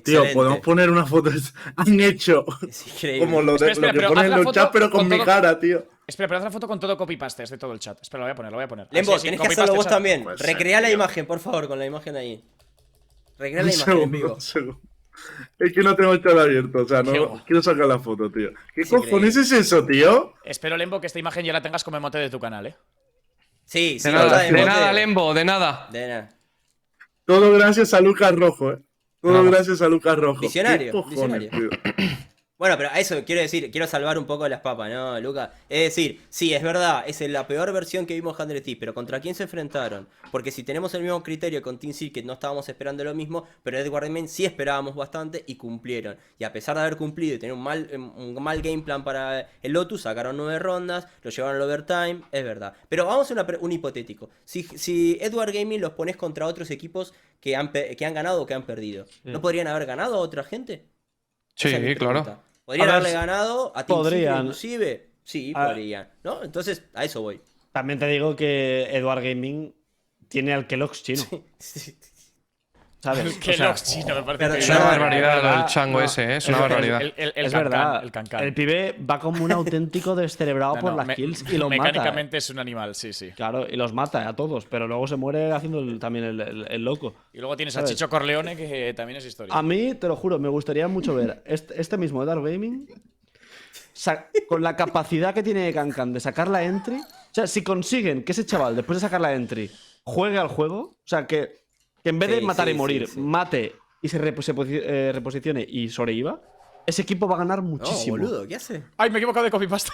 Tío, Excelente. podemos poner una foto. Han hecho Es increíble. como lo, Espera, espera, lo que pero ponen haz en la los foto chats, pero con con mi todo- cara, tío. Espera, pero haz la foto con todo copy-paste de todo el chat. Espera, lo voy a poner. Lembo, Así, tenés que copy-paste hacerlo vos chat. también. Puede ser, Recrea la tío. imagen, por favor, con la imagen ahí. Recrea la Un imagen en segundo, vivo. un segundo. Es que no tengo el chat abierto, o sea, Qué no guapo. quiero sacar la foto, tío. ¿Qué Es cojones increíble. es eso, tío? Espero, Lembo, que esta imagen ya la tengas como emote de tu canal, ¿eh? Sí, sí, De la nada, verdad, de emote- nada, Lembo, de nada. De nada. Todo gracias a Lucas Rojo, Todo Nada. gracias a Lucas Rojo. Visionario, ¿Qué cojones, visionario. tío? Bueno, pero a eso quiero decir, quiero salvar un poco las papas, ¿no, Luca? Es decir, sí, es verdad, es la peor versión que vimos 100 Thieves, pero ¿contra quién se enfrentaron? Porque si tenemos el mismo criterio con Team Secret, no estábamos esperando lo mismo, pero Edward Gaming sí esperábamos bastante y cumplieron. Y a pesar de haber cumplido y tener un mal game plan para el Lotus, sacaron 9 rondas, lo llevaron al overtime, es verdad. Pero vamos a un hipotético. Si Edward Gaming los pones contra otros equipos que han ganado o que han perdido, ¿no podrían haber ganado a otra gente? Sí, Esa es mi claro. pregunta. ¿Podrían A ver, haberle ganado a Team Secret podrían. inclusive? Sí, A- podrían. ¿No? Entonces, a eso voy. También te digo que Edward Gaming tiene al Kelox chino. ¿Sabes? Que O sea, Lox chino, me parece pero que Es no, una no, barbaridad lo del verdad, chango no. ese, es una Es- barbaridad. el es cancán, verdad. el cancán. El pibe va como un auténtico descerebrado No, por no, las kills y los mata. mecánicamente es un animal, sí, sí. Claro, y los mata a todos, pero luego se muere haciendo también el loco. Y luego tienes a ¿Sabes? Chicho Corleone, que también es historia. A mí, te lo juro, me gustaría mucho ver este mismo Edward Gaming con la capacidad que tiene Cancan de sacar la entry. O sea, si consiguen que ese chaval, después de sacar la entry, juegue al juego, o sea, que en vez de Sí, matar sí, y morir, sí, sí. mate y se reposicione y sobreviva, ese equipo va a ganar No, muchísimo. boludo, ¿qué hace? ¡Ay, me he equivocado de copy-paste!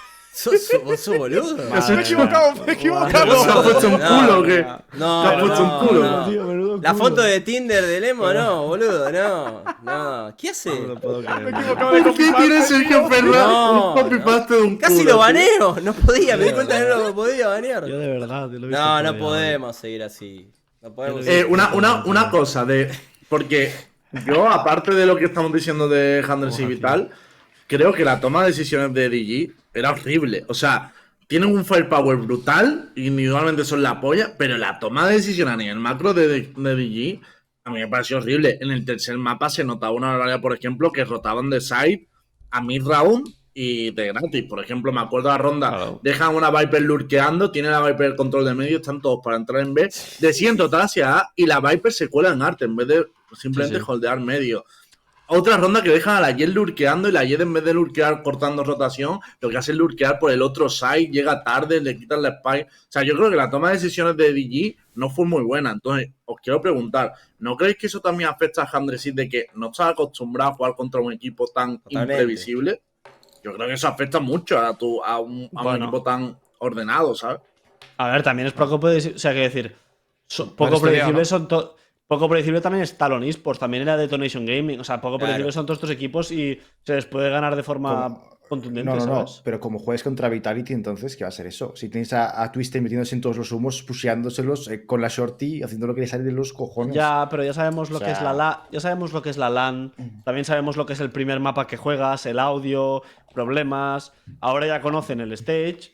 ¿Vos sos boludo? Madre Me he equivocado, me he ¿Se ha equivocado. puesto un culo o qué? No, ¿Se ha puesto un culo? no. Tío, menudo La culo. foto de Tinder de Lemo, no, boludo, no. No. ¿Qué hace? No lo puedo creer. Me he equivocado de ¿Por qué tiene Sergio Ferrer No, un copy-paste de un Casi culo, lo tío? baneo. No podía, me di cuenta que no lo podía banear. Yo de verdad, te lo he visto No, no todavía. podemos seguir así. No podemos Eh, seguir. Una cosa de. Porque yo, aparte de lo que estamos diciendo de Handerson y tal, creo que la toma de decisiones de DG era horrible. O sea, tienen un firepower brutal, individualmente son la polla, pero la toma de decisiones a nivel macro de DG a mí me pareció horrible. En el tercer mapa se notaba una barbaridad, por ejemplo, que rotaban de side a mid-round y de gratis. Por ejemplo, me acuerdo la ronda, Claro. dejan una Viper lurkeando, tiene la Viper el control de medio, están todos para entrar en B, deciden total hacia A y la Viper se cuela en arte en vez de simplemente Sí, sí. holdear medio. Otra ronda que dejan a la Jet lurkeando y la Jet en vez de lurkear cortando rotación, lo que hace es lurkear por el otro side, llega tarde, le quitan la spike. O sea, yo creo que la toma de decisiones de DG no fue muy buena. Entonces, os quiero preguntar, ¿no creéis que eso también afecta a Handresit de que no está acostumbrado a jugar contra un equipo tan Totalmente. imprevisible? Yo creo que eso afecta mucho a un Bueno. equipo tan ordenado, ¿sabes? A ver, también es poco predecible. O sea, que decir, poco estudiado, predecible ¿no? son poco predecible también es Talon Esports, también era Detonation Gaming. O sea, poco Claro. predecible son todos estos equipos y se les puede ganar de forma contundente, No, ¿sabes? pero como juegues contra Vitality, entonces, ¿qué va a ser eso? Si tienes a Twister metiéndose en todos los humos, pusheándoselos con la shorty, haciendo lo que le sale de los cojones. Ya, pero ya sabemos lo O que es sea- ya sabemos lo que es la LAN, también sabemos lo que es el primer mapa que juegas, el audio, problemas. Ahora ya conocen el stage.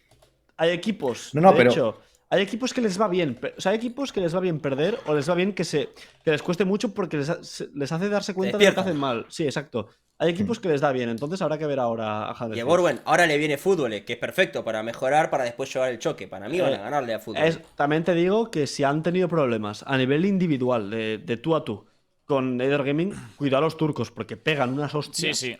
Hay equipos, No, de pero- hecho, hay equipos que les va bien, o sea, hay equipos que les va bien perder o les va bien que les cueste mucho porque les hace darse cuenta de lo que despiertan. hacen mal. Sí, exacto. Hay equipos que les da bien, entonces habrá que ver ahora a Y Huddersfield. a Borwen, ahora le viene fútbol, que es perfecto para mejorar, para después llevar el choque. Para mí van a ganarle a fútbol. También te digo que si han tenido problemas a nivel individual, de tú a tú, con Eder Gaming, cuidado a los turcos, porque pegan unas Sí, hostias. sí.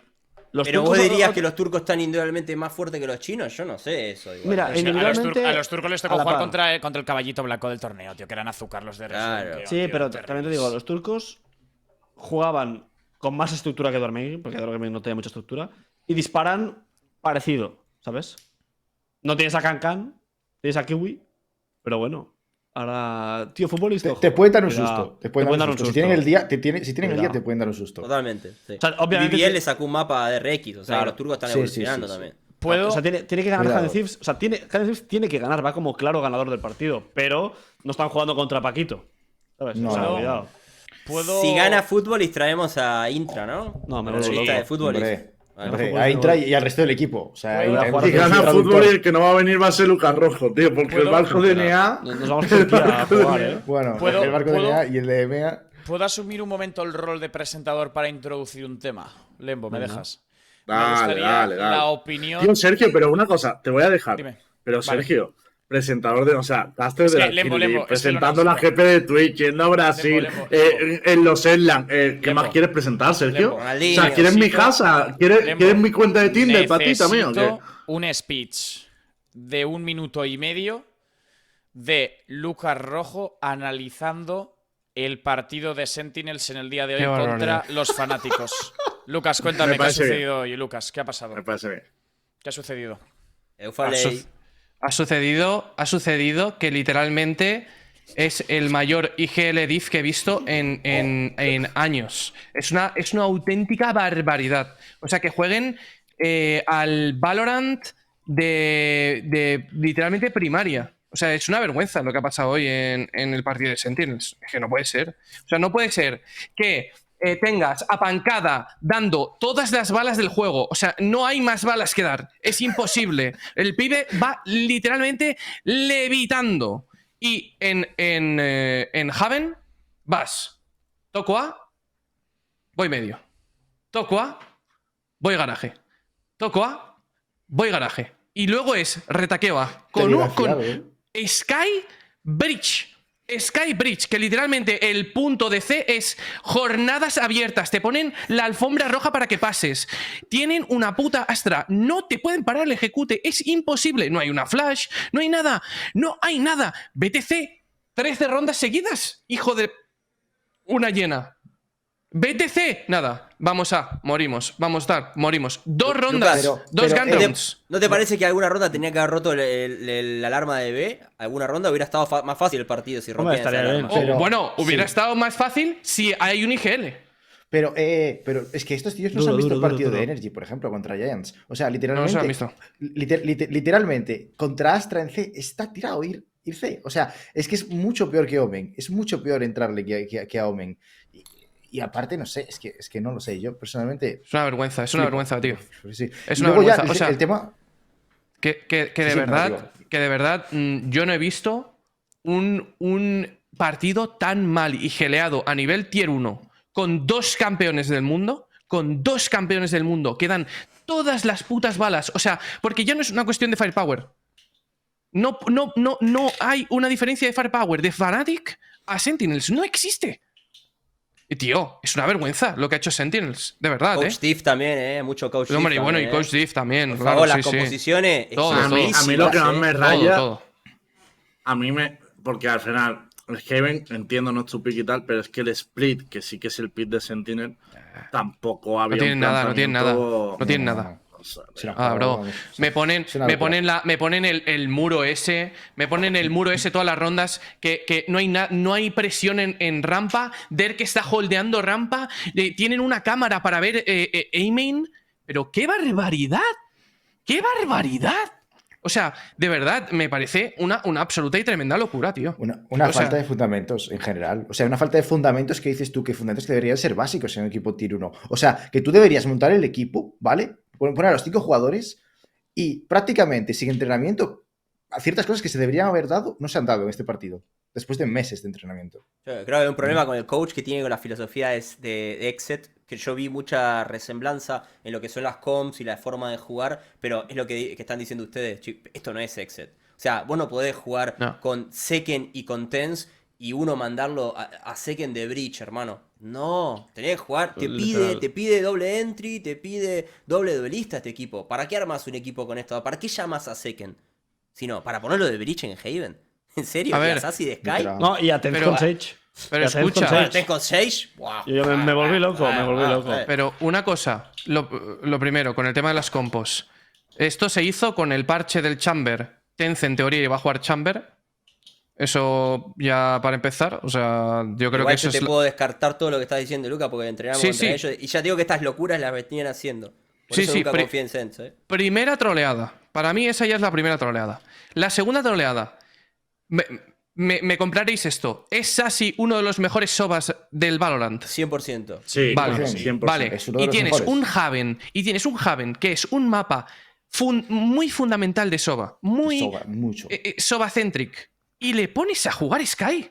Los Pero turcos vos dirías que los turcos están individualmente más fuertes que los chinos. Yo no sé eso. igual. Mira, Pero sí, individualmente, a los turcos les tocó a la jugar par. contra el caballito blanco del torneo, tío, que eran azúcar los de Claro. Resident, tío, Sí, tío, pero terribles. también te digo, los turcos jugaban con más estructura que Dorming, porque Dorming no tenía mucha estructura, y disparan parecido, ¿sabes? No tienes a Kankan, tienes a Kiwi, pero bueno. Ahora, tío, futbolista. Te pueden dar un cuidado, susto. Te pueden dar un susto. Si tienen el día, si tienen el día, Cuidado. te pueden dar un susto. Totalmente. Sí. O sea, obviamente BBL le sacó un mapa de RX. O sea, Claro. los turcos están Sí, evolucionando sí, sí, sí. también. ¿Puedo? O sea, tiene que ganar Cuidado. Hidden Thieves. O sea, Hidden Thieves tiene que ganar, va como claro ganador del partido. Pero no están jugando contra Paquito. ¿Sabes? No, o sea, no. cuidado. ¿Puedo? Si gana fútbol y traemos a Intra, ¿no? No, me Analista vuelvo de loco. fútbol. Hombre, Vale. hombre, fútbol a no Intra voy. y al resto del equipo. O sea, Puedo- ahí puedo- Si tenemos gana un fútbol y traductor. el que no va a venir va a ser Lucas Rojo, tío, porque el ¿Puedo? barco de NA. Nos vamos a Turquía a jugar, ¿eh? Bueno, ¿Puedo- el barco de puedo? NEA y el de EMEA. ¿Puedo asumir un momento el rol de presentador para introducir un tema? Lembo, ¿me Venga. dejas? Me Dale, gustaría dale, dale. la opinión. Tío, Sergio, pero una cosa, te voy a dejar. Dime. Pero Vale. Sergio, presentador de, o sea, caster Es de que, la Lembo, Kid League, Lembo, es que presentando lo la necesito. GP de Twitch, yendo a Brasil, Lembo, en los Erlang. ¿Qué Lembo. más quieres presentar, Sergio? Lembo. O Ronaldinho, sea, ¿quieres mi necesito- casa? ¿Quieres Lembo, mi cuenta de Tinder para ti también o qué? necesito un speech de 1 minuto y medio de Lucas Rojo analizando el partido de Sentinels en el día de hoy Qué contra barbaridad. los fanáticos. Lucas, cuéntame Me qué ha parece sucedido hoy. Lucas, ¿qué ha pasado? Me parece bien. ¿Qué ha sucedido? Eufaley. Ha sucedido que literalmente es el mayor IGL diff que he visto en años. Es una auténtica barbaridad. O sea, que jueguen al Valorant de literalmente primaria. O sea, es una vergüenza lo que ha pasado hoy en el partido de Sentinels. Es que no puede ser. O sea, no puede ser que tengas a Pancada dando todas las balas del juego. O sea, no hay más balas que dar. Es imposible. El pibe va literalmente levitando. Y en Haven vas. Toco A, voy medio. Toco A, voy garaje. Toco A, voy garaje. Y luego es retaqueo A. Con Sky Bridge. Sky Bridge, que literalmente el punto de C es jornadas abiertas. Te ponen la alfombra roja para que pases. Tienen una puta Astra. No te pueden parar el ejecute. Es imposible. No hay una flash. No hay nada. No hay nada. BTC, 13 rondas seguidas. Hijo de una llena. BTC, nada. Vamos A, morimos. Vamos A, morimos. 2 rondas. pero- dos pero- gun rounds. ¿No te parece que alguna ronda tenía que haber roto la alarma de B? ¿Alguna ronda hubiera estado más fácil el partido si Hombre, rompían esa estaría alarma? bien. Pero- Bueno, hubiera sí. estado más fácil si hay un IGL. Pero es que estos tíos no se Duro, han visto duro, el partido duro, de duro. Energy, por ejemplo, contra Giants. O sea, No literalmente. se lo han visto. Literalmente, contra Astra en C está tirado ir C. O sea, es que es mucho peor que Omen. Es mucho peor entrarle que a Omen. Y aparte, no sé, es que no lo sé. Yo personalmente. Es una vergüenza, es una vergüenza, tío. Pues sí. Es Y una luego ya, vergüenza, o sea, el tema. Que Sí, de sí, verdad, no, digo. que de verdad yo no he visto un partido tan mal y geleado a nivel tier 1 con 2 campeones del mundo. Con 2 campeones del mundo que dan todas las putas balas. O sea, porque ya no es una cuestión de firepower. No hay una diferencia de firepower de Fnatic a Sentinels. No existe. Y tío, es una vergüenza lo que ha hecho Sentinels, de verdad, Coach Diff también, mucho Coach Diff. Hombre, y bueno, y también, Coach Diff también, Por claro, favor, sí, las sí. composiciones. Todo, A mí lo que más me Todo, raya, todo. a mí me. Porque al final, el Haven, entiendo, no es tu pick y tal, pero es que el split, que sí que es el pick de Sentinel, tampoco había tienen un nada, no tienen nada. planteamiento- No tienen nada. O sea, Sí, no, Ah, bro. vamos, Me ponen, es una me locura. ponen, me ponen el muro ese. Me ponen el muro ese todas las rondas. Que no hay, no hay presión en rampa. Derk está holdeando rampa. Tienen una cámara para ver aiming. Pero qué barbaridad. ¡Qué barbaridad! O sea, de verdad, me parece una absoluta y tremenda locura, tío. Una O sea, falta de fundamentos en general. O sea, una falta de fundamentos que dices tú que fundamentos que deberían ser básicos en un equipo Tier 1. O sea, que tú deberías montar el equipo, ¿vale? Poner a los 5 jugadores y prácticamente sin entrenamiento, a ciertas cosas que se deberían haber dado no se han dado en este partido. Después de meses de entrenamiento. Yo creo que hay un problema con el coach que tiene con la filosofía de Exit, que yo vi mucha resemblanza en lo que son las comps y la forma de jugar, pero es lo que están diciendo ustedes, esto no es Exit. O sea, vos no podés jugar No. con Seken y con Tense y uno mandarlo a Seken de Breach, hermano. No, tenés que jugar, Literal. te pide doble entry, te pide doble duelista este equipo. ¿Para qué armas un equipo con esto? ¿Para qué llamas a Seken? Si no, para ponerlo de Breach en Haven. ¿En serio? A ¿Y ver, Assassin de Sky? literal. No, y Atenz Pero- con Sage. pero Y Atenz con escucha. Sage. ¿Tenés con Sage? Wow. Yo me volví loco, me volví loco. Pero una cosa, lo primero, con el tema de las compos. Esto se hizo con el parche del Chamber. Tenz, en teoría, iba a jugar Chamber. Eso ya para empezar. O sea, yo creo Igual que eso yo te es. puedo descartar todo lo que estás diciendo, Luca, porque entrenamos Sí, contra sí. ellos. Y ya te digo que estas locuras las venían haciendo. Por Sí, eso sí, nunca pero- confié en Sense, ¿eh? Primera troleada. Para mí, esa ya es la primera troleada. La segunda troleada. Me compraréis esto. ¿Es Sassy uno de los mejores sobas del Valorant? 100%. Sí, Vale, 100%. vale. Es uno de Y los tienes mejores. un Haven. Y tienes un Haven, que es un mapa muy fundamental de Soba. Muy Sobra mucho. Soba-centric. Y le pones a jugar Sky.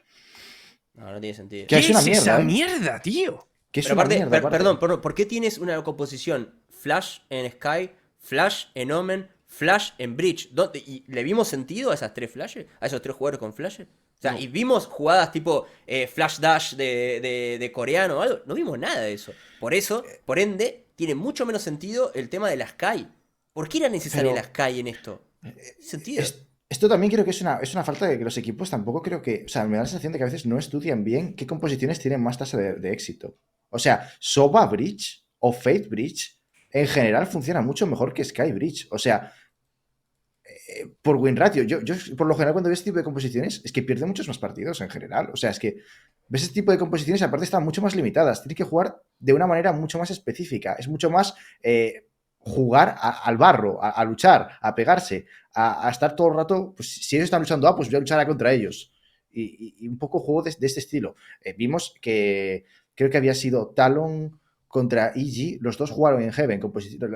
No, no tiene sentido. Que ¿Qué es una es mierda, esa ¿eh? mierda, tío? Que es Pero una aparte, mierda, aparte. perdón, ¿por qué tienes una composición Flash en Sky, Flash en Omen, Flash en Breach? ¿Y le vimos sentido a esas tres flashes? ¿A esos tres jugadores con flashes? O sea, y vimos jugadas tipo Flash Dash de coreano o algo. No vimos nada de eso. Por eso, por ende, tiene mucho menos sentido el tema de la Sky. ¿Por qué era necesaria Pero- la Sky en esto? ¿Sentido? Esto también creo que es una falta de que los equipos tampoco creo que. O sea, me da la sensación de que a veces no estudian bien qué composiciones tienen más tasa de éxito. O sea, Soba Bridge o Fate Bridge en general funciona mucho mejor que Sky Bridge. O sea, por win ratio. Yo, por lo general, cuando veo este tipo de composiciones, es que pierde muchos más partidos en general. O sea, es que ves este tipo de composiciones y aparte están mucho más limitadas. Tienes que jugar de una manera mucho más específica. Es mucho más jugar al barro, a luchar, a pegarse, a estar todo el rato. Pues si ellos están luchando A, pues voy a luchar contra ellos. Y un poco juego de este estilo. Vimos que creo que había sido Talon contra EG. Los dos jugaron en Heaven,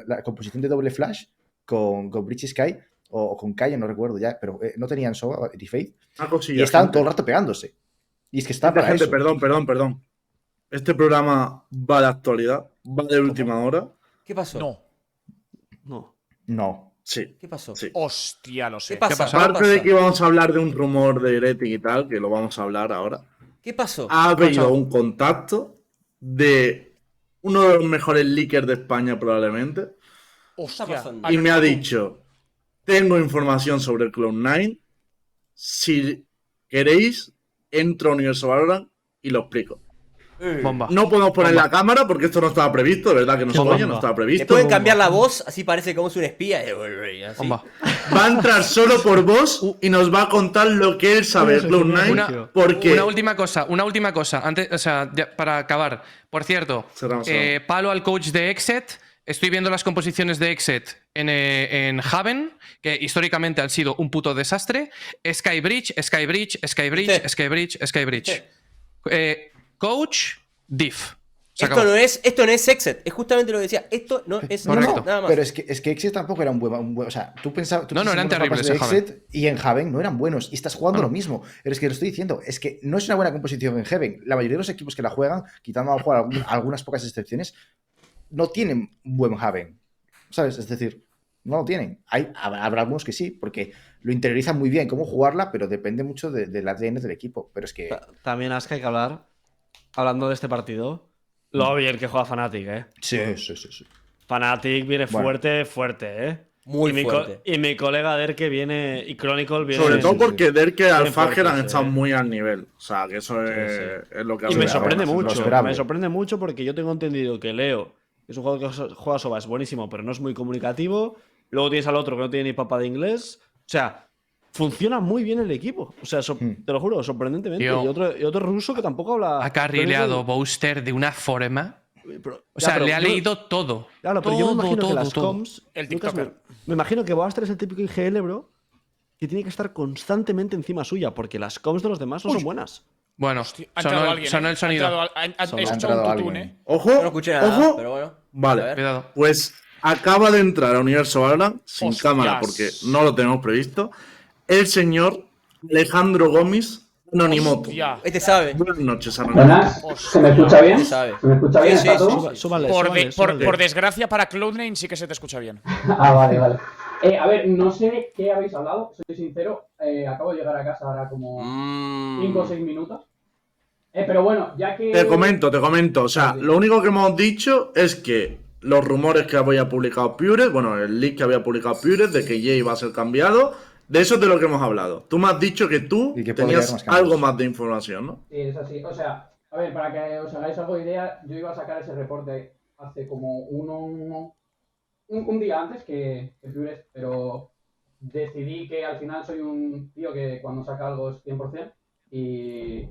la composición de doble flash con Breach Sky. O con Kaio, no recuerdo ya, pero no tenían Soba ni Faith. Una cosilla, Y estaban gente. todo el rato pegándose. Y es que está para Gente, eso. perdón. Este programa va de actualidad, va de última hora. ¿Qué pasó? No. No. No. Sí. ¿Qué pasó? Sí. Hostia, lo sé. ¿Qué pasa? pasó? ¿Qué Aparte de pasa? que íbamos a hablar de un rumor de Heretic y tal, que lo vamos a hablar ahora, ¿Qué pasó? ha pasó? habido un contacto de uno de los mejores leakers de España probablemente está Hostia. pasando? y me ha dicho, tengo información sobre el Cloud9, si queréis, entro a Universo Valorant y lo explico. Bomba. No podemos poner Bomba. la cámara porque esto no estaba previsto, de verdad que no Qué se oye, bomba. no estaba Le previsto. pueden cambiar la voz, así parece como es un espía. Así. Bomba. Va a entrar solo por voz y nos va a contar lo que él sabe de Cloud9 Una- porque Una última cosa. Antes, o sea, ya para acabar. Por cierto, Cerramos. palo al coach de Exit. Estoy viendo las composiciones de Exit en Haven, que históricamente han sido un puto desastre. Sky Bridge, Sky Bridge, Sky Bridge, ¿Viste? Sky Bridge, Sky Bridge. Coach, Diff. Se Esto acabó. no es Exit, es justamente lo que decía. Esto no es Correcto. nada más. Pero es que Exit tampoco era un buen. O sea, tú pensabas. No, eran terribles de en Haven. Exit y en Haven no eran buenos. Y estás jugando Ah. lo mismo. Pero es que lo estoy diciendo. Es que no es una buena composición en Haven. La mayoría de los equipos que la juegan, quitando a lo mejor algunas pocas excepciones, no tienen un buen Haven. ¿Sabes? Es decir, no lo tienen. Habrá algunos que sí, porque lo interiorizan muy bien cómo jugarla, pero depende mucho del ADN del equipo. Pero es que. También es que hay que hablar hablando de este partido, lo bien que juega Fnatic, Sí, sí, sí, sí. Fnatic viene Bueno. fuerte. Muy y mi fuerte. Y mi colega Derke viene. Y Chronicle viene. Sobre todo sí, porque Derke y Bien Alfager han fuertes, estado muy al nivel. O sea, que eso Sí, es lo que Y hace me la sorprende buena. lo mucho. esperable. Me sorprende mucho porque yo tengo entendido que Leo, que es un jugador que juega Soba, es buenísimo, pero no es muy comunicativo. Luego tienes al otro que no tiene ni papa de inglés. O sea, funciona muy bien el equipo. O sea, te lo juro, sorprendentemente. Tío. Y otro ruso que tampoco habla. Ha carrileado Chronicle- Booster de una forma. pero- O ya, sea, pero le ha yo- leído todo. Claro, pero todo, yo me imagino todo, que las todo. comms. El Lucas, TikToker. me imagino que Boaster es el típico IGL, bro, que tiene que estar constantemente encima suya, porque las comms de los demás no son buenas. Bueno, Hostia, ha entrado alguien. sonó el sonido. Ha Sonó. escuchado Ha entrado un tutún, alguien. Ojo, Yo no escuché nada, ojo. pero bueno. Vale. A ver. Cuidado. Pues acaba de entrar a Universo Valorant sin Hostias. cámara porque no lo tenemos previsto. El señor Alejandro Gómez Anonimoto. Hostia. Este sabe. Buenas noches, Anonimoto. Buenas, ¿se me escucha bien? Este sabe. ¿Se me escucha bien? Sí, ¿Está sí, todo? sí. Súbale, Por, súbale, de- súbale. por desgracia para Cloud9 sí que se te escucha bien. Ah, vale, vale. A ver, no sé qué habéis hablado, soy sincero. Acabo de llegar a casa ahora como 5 o 6 minutos. Pero bueno, ya que... Te comento. O sea, Sí. lo único que hemos dicho es que los rumores que había publicado Pure, bueno, el leak que había publicado Pure de que Jay va a ser cambiado, de eso es de lo que hemos hablado. Tú me has dicho que tú Y que podría haber tenías más cambios. algo más de información, ¿no? Sí, es así. O sea, a ver, para que os hagáis algo de idea, yo iba a sacar ese reporte hace como un día antes que Pures, pero decidí que al final soy un tío que cuando saca algo es 100% y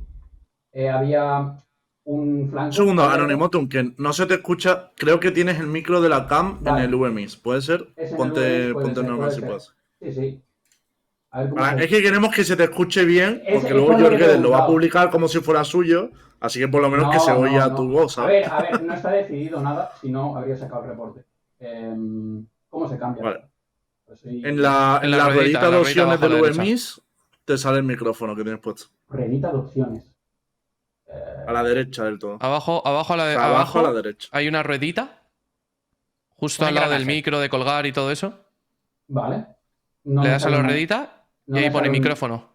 había un flanco. Un segundo, abierto. Anonimotum, que no se te escucha. Creo que tienes el micro de la cam Vale. en el VMIS. ¿Puede ser? Es en el Ponte, VMIS, puede ponte ser, normal puede si ser. puedes. Sí, sí. A ver cómo Vale, se- es que queremos que se te escuche bien, Es- porque es luego por lo que Jorge te he lo va a preguntado. publicar como si fuera suyo, así que por lo menos que se oiga tu voz, A ¿sabes? ver, no está decidido nada, si no habría sacado el reporte. ¿Cómo se cambia? Vale. Pues sí. En la En la ruedita, ruedita de la ruedita opciones abajo a del la derecha. VMIS te sale el micrófono que tienes puesto. Ruedita de opciones. A la derecha del todo. Abajo a la, O sea, abajo a la derecha. hay una ruedita. Justo Un al lado del engranaje. micro de colgar y todo eso. Vale. No Le me das a sale la un- ruedita no y ahí me pone sale un- micrófono.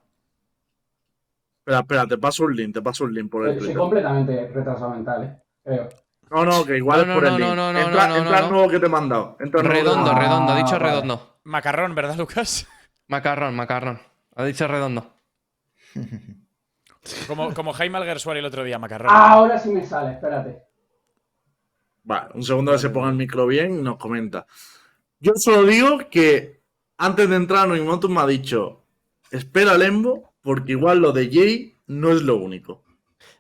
Espera, te paso un link por el Soy Twitter. completamente retrasado mental, creo. No, que igual No, es no, por el no, link. no, no, entra no, entra no. el nuevo que te he mandado. Entra el nuevo que te he Redondo, mandado. redondo, ha dicho vale. redondo. Macarrón, ¿verdad, Lucas? Macarrón. Ha dicho redondo. Como Jaime Alguersuari el otro día, Macarrón. Ahora sí me sale, espérate. Vale, un segundo que se ponga el micro bien y nos comenta. Yo solo digo que antes de entrar Anonimotum me ha dicho espera Lembo, porque igual lo de Jay no es lo único.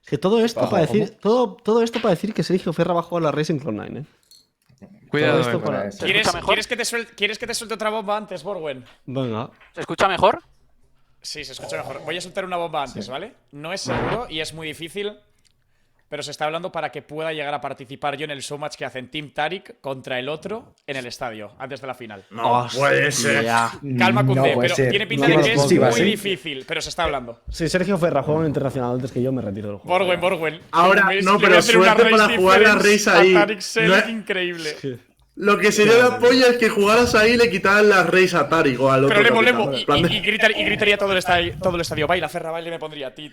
Es que todo esto Ojo, para decir. Todo esto para decir que Sergio Ferra va a jugar a la Racing Cloud9, Cuidado, Todo esto Bueno, para- eso. ¿Quieres, escucha mejor? ¿quieres que te suelte otra bomba antes, Borwen? Venga. ¿Se escucha mejor? Sí, se escucha mejor. Voy a soltar una bomba antes, ¿vale? No es seguro y es muy difícil, pero se está hablando para que pueda llegar a participar yo en el showmatch que hacen Team Tarik contra el otro en el estadio, antes de la final. No puede ser. Calma, No Cunde, puede pero ser. tiene pinta No de me que lo es puedo muy creer. difícil, pero se está hablando. Si Sergio Ferra juega un internacional antes que yo, me retiro del juego. Borwen. Ahora, Como veis, no, le voy a pero hacer una suerte para race jugar la difference race ahí. a Tarik Selic No es- increíble. Lo que sería la polla es que jugaras ahí y le quitaran las Reis a Tarik o al otro. Pero capitán. Lemo, En plan de- y gritaría todo el estadio. Baila, Ferra, baila y me pondría ti.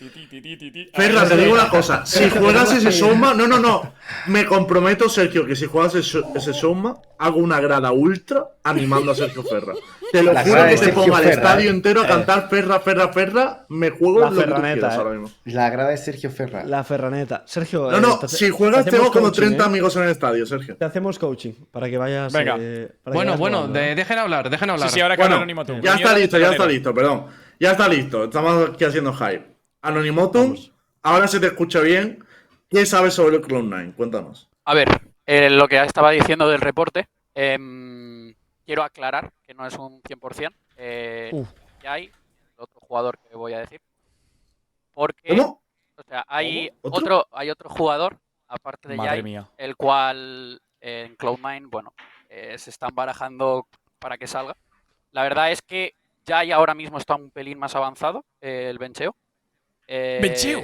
Ferra, te digo una cosa. Si juegas ese Showma, no. Me comprometo, Sergio, que si juegas ese Showma, hago una grada ultra animando a Sergio Ferra. Te lo La juro grada que de te Sergio ponga el Ferra, estadio entero a cantar Ferra. Me juego La lo que tú ferraneta, quieras ahora mismo. La grada de Sergio Ferra. La Ferraneta. Sergio. No, te- si juegas te tengo hacemos como coaching, 30 amigos en el estadio, Sergio. Te hacemos coaching para que vayas. Venga. para que Bueno, vayas bueno, jugando, ¿eh? dejen hablar. Sí, ahora que Bueno, Anonimotum. ya está Mierda, listo, perdón. Ya está listo, estamos aquí haciendo hype. Anonimotum, ahora se te escucha bien. ¿Qué sabes sobre el Cloud9? Cuéntanos. A ver, lo que estaba diciendo del reporte, quiero aclarar que no es un 100%. Ya hay otro jugador que voy a decir. Porque, ¿Cómo? o sea, hay ¿Cómo? ¿Otro? otro jugador, aparte de Madre Jai, mía. el cual en Cloud9, bueno, se están barajando para que salga. La verdad es que Jai ahora mismo está un pelín más avanzado, el bencheo. ¿Bencheo?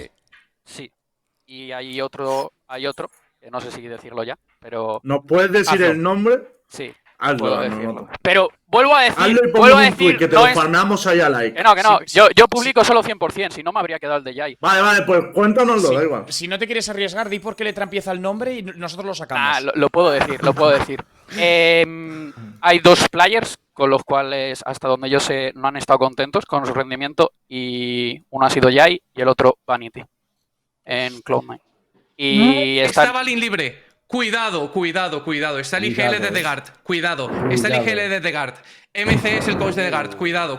Sí. Y hay otro, que no sé si decirlo ya, pero ¿Nos puedes decir Hazlo. el nombre? sí. Hazlo, puedo Anonimotum. decirlo. Pero vuelvo a Hazlo y decir, pongo un tweet que te no lo es- farmamos ahí a like. que no. Yo publico solo 100%, si no me habría quedado el de Jai. Vale, pues cuéntanoslo, Si, da igual. si no te quieres arriesgar, di por qué letra empieza el nombre y nosotros lo sacamos. Ah, lo puedo decir, lo puedo decir. Hay 2 players con los cuales, hasta donde yo sé, no han estado contentos con su rendimiento. Y uno ha sido Jai y el otro Vanity en Cloud9. Y Está están... Balin libre. Cuidado. Está el IGL Cuidado, de Degard. Cuidado. Está el IGL de Degard. MC es el coach de Degard. Cuidado.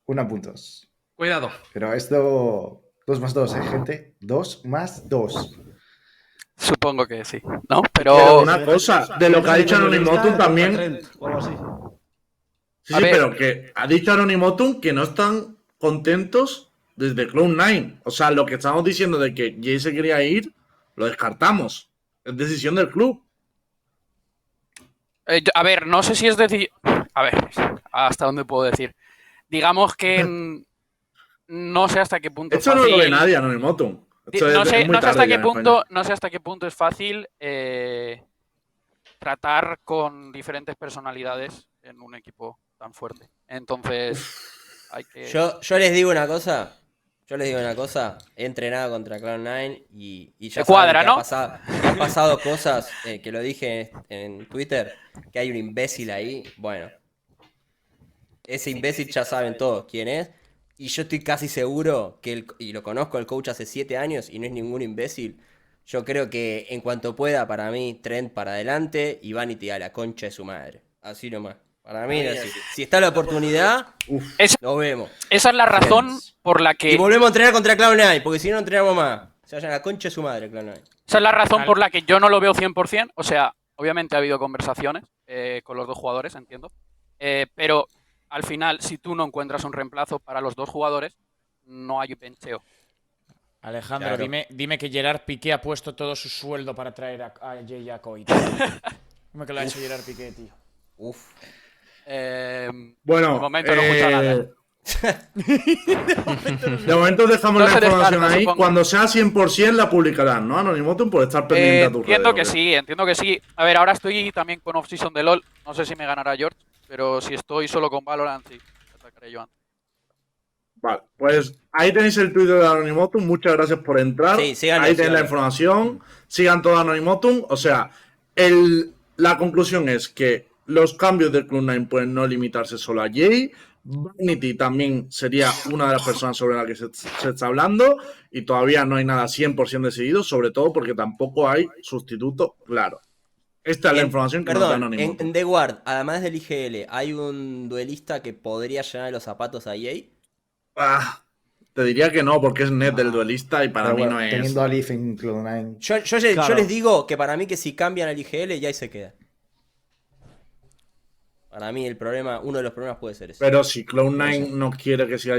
Unan puntos. Cuidado. Pero esto. 2 más 2, gente. 2 más 2. Supongo que sí, ¿no? Pero Pero... una cosa, de lo que ha dicho Anonimotum también. O algo así. Sí, A ver. pero que ha dicho Anonimotum que no están contentos desde Cloud9. O sea, lo que estamos diciendo de que Jay se quería ir, lo descartamos. Es decisión del club. a ver, no sé si es decir... A ver, hasta dónde puedo decir. Digamos que... no sé hasta qué punto... Esto no lo ve nadie, Anonimotum. Esto No es sé, muy no sé hasta tarde qué ya en punto, España. no sé hasta qué punto es fácil tratar con diferentes personalidades en un equipo tan fuerte. Entonces, hay que... Yo les digo una cosa. He entrenado contra Cloud9 y ya Te cuadra, saben ¿no? que han pasado cosas, que lo dije en Twitter, que hay un imbécil ahí. Bueno, ese imbécil ya saben todos quién es. Y yo estoy casi seguro y lo conozco al coach hace 7 años y no es ningún imbécil. Yo creo que en cuanto pueda, para mí, Trent para adelante y Vanity a la concha de su madre. Así nomás. Para mí es así. Si está la oportunidad, Esa, nos vemos. esa es la razón por la Y que... volvemos a entrenar contra Cloud9, porque si no, no entrenamos más. Se vayan a la concha de su madre, Cloud9. Esa es la razón Vale. por la que yo no lo veo 100%. O sea, obviamente ha habido conversaciones con los 2 jugadores, entiendo. Pero al final, si tú no encuentras un reemplazo para los 2 jugadores, no hay bencheo. Alejandro, Claro. dime que Gerard Piqué ha puesto todo su sueldo para traer a Jay a Coit. Dime que lo ha hecho Gerard Piqué, tío. Uf. Bueno, de momento no escucho nada. De momento dejamos No la se información descarta, ahí. supongo. Cuando sea 100% la publicarán, ¿no? Anonimotum por estar pendiente a tus Entiendo que redes, ¿ok? sí, entiendo que sí. A ver, ahora estoy también con off-season de LoL. No sé si me ganará George, pero si estoy solo con Valorant, sí. Me atacaré yo antes. Vale, pues ahí tenéis el Twitter de Anonimotum. Muchas gracias por entrar. Sí, síganlo, ahí tenéis la síganlo. información. Sigan todo Anonimotum. O sea, la conclusión es que los cambios de Cloud9 pueden no limitarse solo a Jay. Vanity también sería una de las personas sobre la que se está hablando. Y todavía no hay nada 100% decidido, sobre todo porque tampoco hay sustituto claro. Esta es la información que nos da Perdón, Anonimotum. en The Guard, además del IGL, ¿hay un duelista que podría llenar los zapatos a EA? Te diría que no, porque es net del duelista y para Pero mí bueno, no es. teniendo a Leaf en Cloud9. Yo Claro. les digo que para mí que si cambian al IGL ya ahí se queda. Para mí uno de los problemas puede ser ese. Pero si Cloud9 no quiere que siga.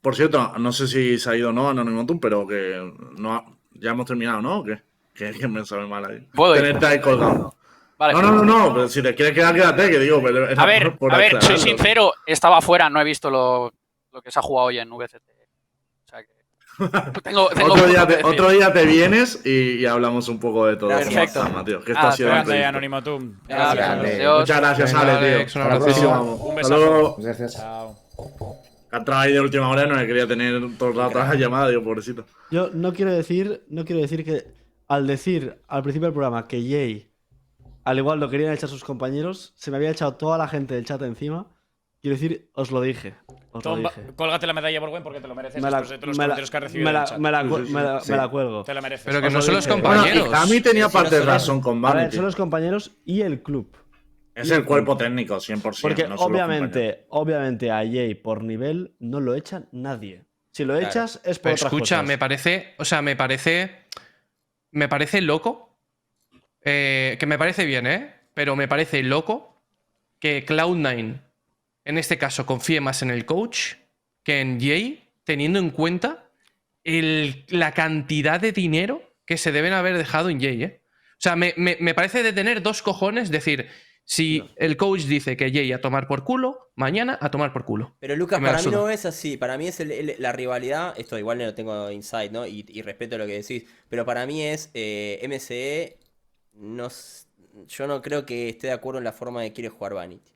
Por cierto, no sé si se ha ido o no Anonimotum, pero que no ya hemos terminado, ¿no? ¿O qué? Que me sabe mal ahí. ¿Puedo ir? Tenerte ahí colgado. Vale. No, pero si te quieres quedar, quédate, que digo. Pero era A ver, por soy aclararlo. sincero, estaba fuera, no he visto lo que se ha jugado hoy en VCT. O sea que... tengo Otro día te vienes y hablamos un poco de todo. Perfecto. Como está, Mateo, que esto ha sido Grande, increíble. Anonimatum. Gracias. Grande. Adiós. Muchas gracias, Venga, Ale, Alex, tío. un Hasta la abrazo. próxima. Un Hasta besazo. luego. Gracias. Chao. Que ha traído de última hora y no me quería tener todo el rato la llamada, digo, pobrecito. Yo no quiero decir que al decir al principio del programa que Jay, al igual lo querían echar sus compañeros, se me había echado toda la gente del chat encima. Quiero decir, os lo dije. Os lo Toma, dije. cólgate la medalla Borguen porque te lo mereces Me la, después de todos los me la- comentarios que has recibido me en el la- chat. me la cu- Sí, me la- sí. me la cuelgo. Te lo mereces. Pero que Os no lo son los dije. Bueno, y compañeros. Cami tenía Sí, parte de nosotros- razón con A ver, Vanity. son los compañeros y el club. Es el cuerpo técnico, 100%. Porque no son los compañeros. obviamente a Jay por nivel no lo echa nadie. Si lo echas es por Pero otras escucha, cosas. me parece loco. Que me parece bien, pero me parece loco que Cloud9, en este caso, confíe más en el coach que en Jay, teniendo en cuenta la cantidad de dinero que se deben haber dejado en Jay, O sea, me parece de tener 2 cojones, decir, si el coach dice que Jay a tomar por culo, mañana a tomar por culo. Pero Lucas, Que me para mí la suda. no es así. Para mí es la rivalidad. Esto igual no lo tengo insight, ¿no? Y respeto lo que decís. Pero para mí es MCE Yo no creo que esté de acuerdo en la forma de que quiere jugar Vanity.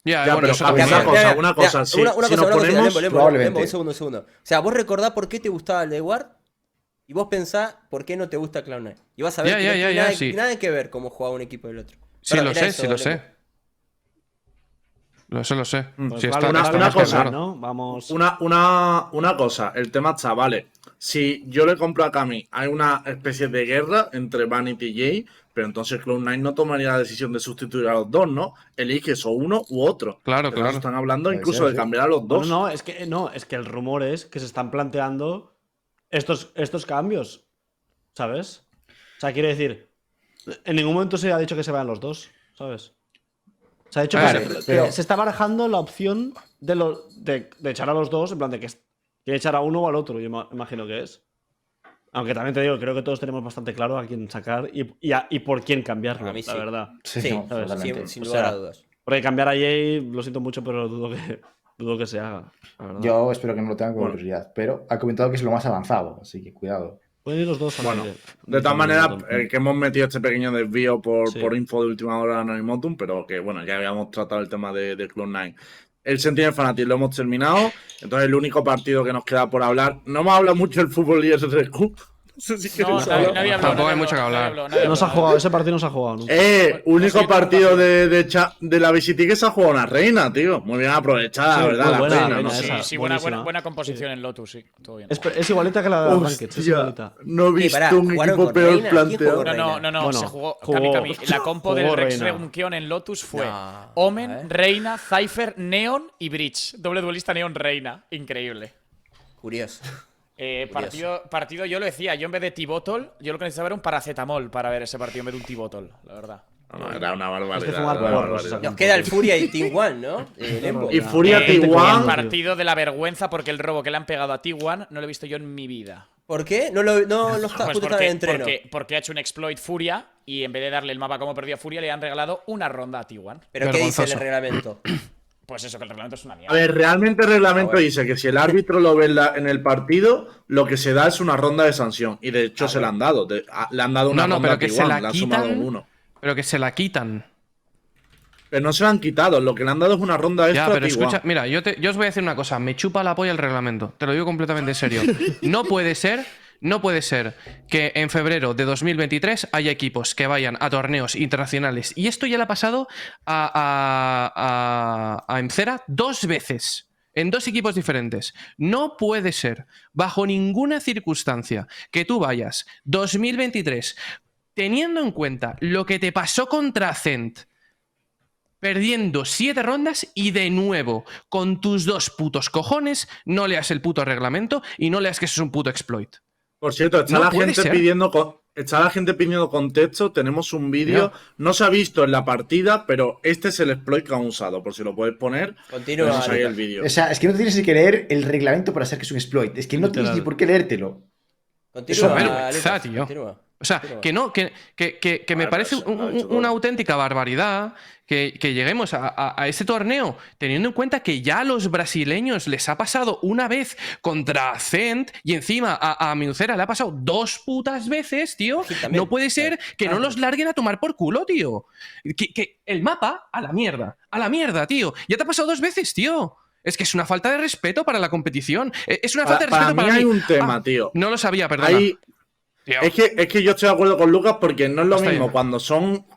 Ya, Ya, bueno, pero eso cambia también. una cosa, si nos Lembo, ponemos- probablemente. un segundo. O sea, vos recordás por qué te gustaba el de Ward y vos pensás por qué no te gusta Cloud9. Y vas a ver Ya, que ya, no tiene ya, nada, sí. nada que ver cómo jugaba un equipo del otro. Sí, Perdón, lo era sé, eso, sí, lo Lembo. sé. Lo sé. Pues Sí, vale, está, vale, está una más que cosa, claro. ¿no? Vamos. Una cosa, el tema está, vale. Si yo le compro a Kami, hay una especie de guerra entre Vanity y Jay, pero entonces Cloud9 no tomaría la decisión de sustituir a los dos, ¿no? Eliges o uno u otro. Claro, Pero claro. están hablando Puede incluso ser, de sí. cambiar a los dos. No, es que el rumor es que se están planteando estos cambios, ¿sabes? O sea, quiere decir, en ningún momento se ha dicho que se vayan los dos, ¿sabes? Se ha dicho Vale, que pero- se está barajando la opción de echar a los dos, en plan de que echar a uno o al otro, yo imagino que es. Aunque también te digo, creo que todos tenemos bastante claro a quién sacar y por quién cambiarlo, A mí la sí. verdad. Sí, no, ¿sabes? totalmente. sin O lugar sea, a dudas. Porque cambiar a Jay, lo siento mucho, pero dudo que se haga, la verdad. Yo espero que no lo tengan como Bueno. prioridad, pero ha comentado que es lo más avanzado, así que cuidado. Pueden ir los dos a Bueno, Madrid. De todas maneras, Anonimotum. que hemos metido este pequeño desvío Sí. por info de última hora de Anonimotum, pero que bueno, ya habíamos tratado el tema de Cloud9. El Sentinel Fanatic lo hemos terminado, entonces el único partido que nos queda por hablar, no me habla mucho el fútbol y el SRQ. No sé si No, queréis nadie, hablar. nadie habló, Tampoco nadie hay mucho que habló, hablar. nadie habló, nadie No se ha habló. jugado, ese partido no se ha jugado nunca. Único sí, partido de la VCT que se ha jugado una reina, tío. Muy bien aprovechada, Sí, ¿verdad? muy La buena reina, la no reina sé. esa. Sí, buenísima. buena composición en Lotus, sí. Todo bien. Es igualita que la de Ranked, es Hostia, igualita. no he visto pará, un ¿jugaron equipo con peor reina? ¿Quién planteado. jugó? No, Bueno, se jugó, jugó- Kami. La compo del jugó Rex Reina. Regunkion en Lotus fue No, a Omen, ver. Reina, Cypher, Neon y Breach. Doble duelista Neon Reina. Increíble. Curioso. Partido, yo lo decía, yo en vez de T-Bottle, yo lo que necesitaba era un paracetamol para ver ese partido en vez de un T-Bottle, la verdad. No, era una Es barbaridad. de fumar era una porros, barbaridad. esa Nos queda el Furia y Team One, ¿no? Lembo. Y Furia gente T1. con- El partido de la vergüenza porque el robo que le han pegado a T1 no lo he visto yo en mi vida. ¿Por qué? No está Pues justo en el entreno. porque ha hecho un exploit Furia y en vez de darle el mapa como perdió a Furia le han regalado una ronda a T1. ¿Pero qué dice el Vergonzoso. reglamento? Pues eso, que el reglamento es una A mierda. ver, realmente el reglamento bueno. dice que si el árbitro lo ve en el partido, lo que se da es una ronda de sanción. Y de hecho se la han dado. Le han dado una No, ronda pero a que T1, se la le han sumado quitan. uno. Pero que se la quitan. Pero no se la han quitado, lo que le han dado es una ronda extra Ya, pero a T1. escucha, mira, yo os voy a decir una cosa. Me chupa la polla el reglamento. Te lo digo completamente en serio. No puede ser que en febrero de 2023 haya equipos que vayan a torneos internacionales. Y esto ya le ha pasado a Emcera 2 veces. En 2 equipos diferentes. No puede ser, bajo ninguna circunstancia, que tú vayas 2023 teniendo en cuenta lo que te pasó contra Cent, perdiendo 7 rondas y de nuevo, con tus 2 putos cojones, no leas el puto reglamento y no leas que eso es un puto exploit. Por cierto, está, No la puede gente ser. está la gente pidiendo contexto. Tenemos un vídeo. Ya. No se ha visto en la partida, pero este es el exploit que han usado. Por si lo podéis poner. Continúa, Tenemos ahí Lucas. el vídeo. O sea, es que no tienes ni que leer el reglamento para saber que es un exploit. Es que no tienes Literal. ni por qué leértelo. Continúa, Eso es vergüenza, Lucas, tío. continúa. O sea, Continúa. que no, que me Vale, parece pues, lo ha hecho todo. una auténtica barbaridad que lleguemos a ese torneo teniendo en cuenta que ya a los brasileños les ha pasado una vez contra Cent y encima a Miucera le ha pasado 2 putas veces, tío. Aquí también. No puede ser que no los larguen a tomar por culo, tío. Que el mapa a la mierda, tío. Ya te ha pasado 2 veces, tío. Es que es una falta de respeto para la competición. Es una falta de Para respeto mí para hay mí. un tema, Ah, tío. No lo sabía, perdona. Tío. Es que yo estoy de acuerdo con Lucas porque no es lo Está mismo bien.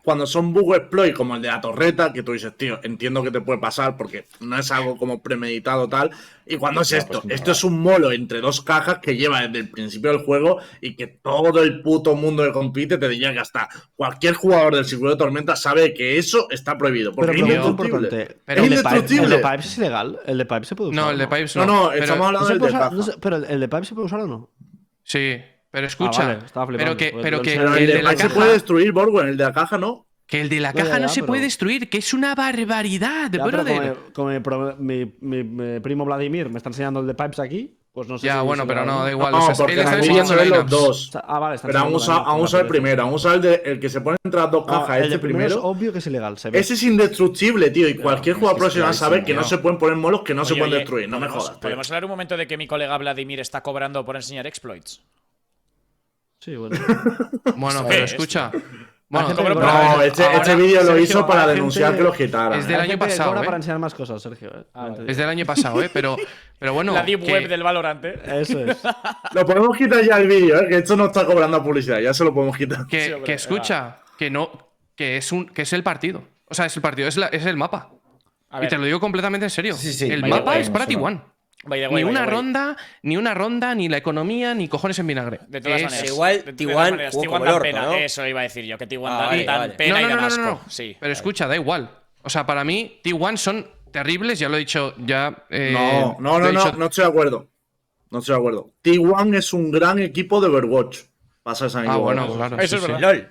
cuando son bug exploit como el de la torreta, que tú dices, tío, entiendo que te puede pasar porque no es algo como premeditado tal. Y cuando es No, esto, pues no. esto es un molo entre 2 cajas que lleva desde el principio del juego y que todo el puto mundo que compite te diría que hasta cualquier jugador del circuito de tormenta sabe que eso está prohibido. Porque Pero es pregunta indestructible. importante. Pero- ¿El Es de Pipes indestructible. es ilegal? ¿El de Pipes se puede usar? No, o el de Pipes No, no. no, Pero- estamos hablando ¿No se del puede de usar? caja. No sé, ¿pero el de Pipes se puede usar o no? Sí, pero escucha. vale, estaba flipando. pero que, Pues pero lo que, sé. Pero que el de la Pipe se caja, puede destruir, Borgo, el de la caja no. que el de la Ya, caja ya, no ya, se puede pero- destruir, que es una barbaridad, Ya, pero brother. como mi primo Vladimir me está enseñando el de Pipes aquí, pues no sé Ya, si bueno, es pero ilegal no, o da igual. No, o sea, porque él en está el vídeo enseñando se ven los lineups. dos. O sea, vale, está Pero han enseñando usado, la han neta, usado el la primero, han usado el que se pone entre las 2 pereza. cajas, El este de primero es primero. obvio que es ilegal, se ve. Ese es indestructible, tío. Y cualquier es jugador que es profesional sabe que no clarísimo. se pueden poner molos que no se Oye, pueden oye, destruir. No me ¿podemos- jodas, tío. ¿Podemos hablar un momento de que mi colega Vladimir está cobrando por enseñar exploits? Sí, bueno. Bueno, Esto pero es, escucha. Hay Bueno, gente que ¿cómo cobra- No, este ahora, vídeo lo Sergio, hizo para hay denunciar gente- que lo quitaran. Es del Hay año gente que pasado, cobra ¿eh? para enseñar más cosas, Sergio. es del año pasado, pero bueno. La deep que- web del Valorant, ¿eh? Eso es. Lo podemos quitar ya el vídeo, que esto no está cobrando publicidad, ya se lo podemos quitar. Que, Sí, hombre, que escucha, que no, que es el partido. O sea, es el partido, es el mapa. A Y ver, te lo digo completamente en serio. Sí, sí, el vaya mapa guay, es para eso no. T1. by the way, Ni by una the way. ronda, ni la economía, ni cojones en vinagre. De todas Es- maneras. Pero igual de T1 todas maneras, jugó T1 como dan el orto, pena. ¿no? Eso iba a decir yo, que T1 Ah, dan, vale, dan vale. pena y dan asco. no. Sí. Pero escucha, da igual. O sea, para mí, T1 son terribles, ya lo he dicho, ya. No estoy de acuerdo. No estoy de acuerdo. T1 es un gran equipo de Overwatch. Pasa esa Bueno, claro. Eso sí, es sí. verdad. LOL.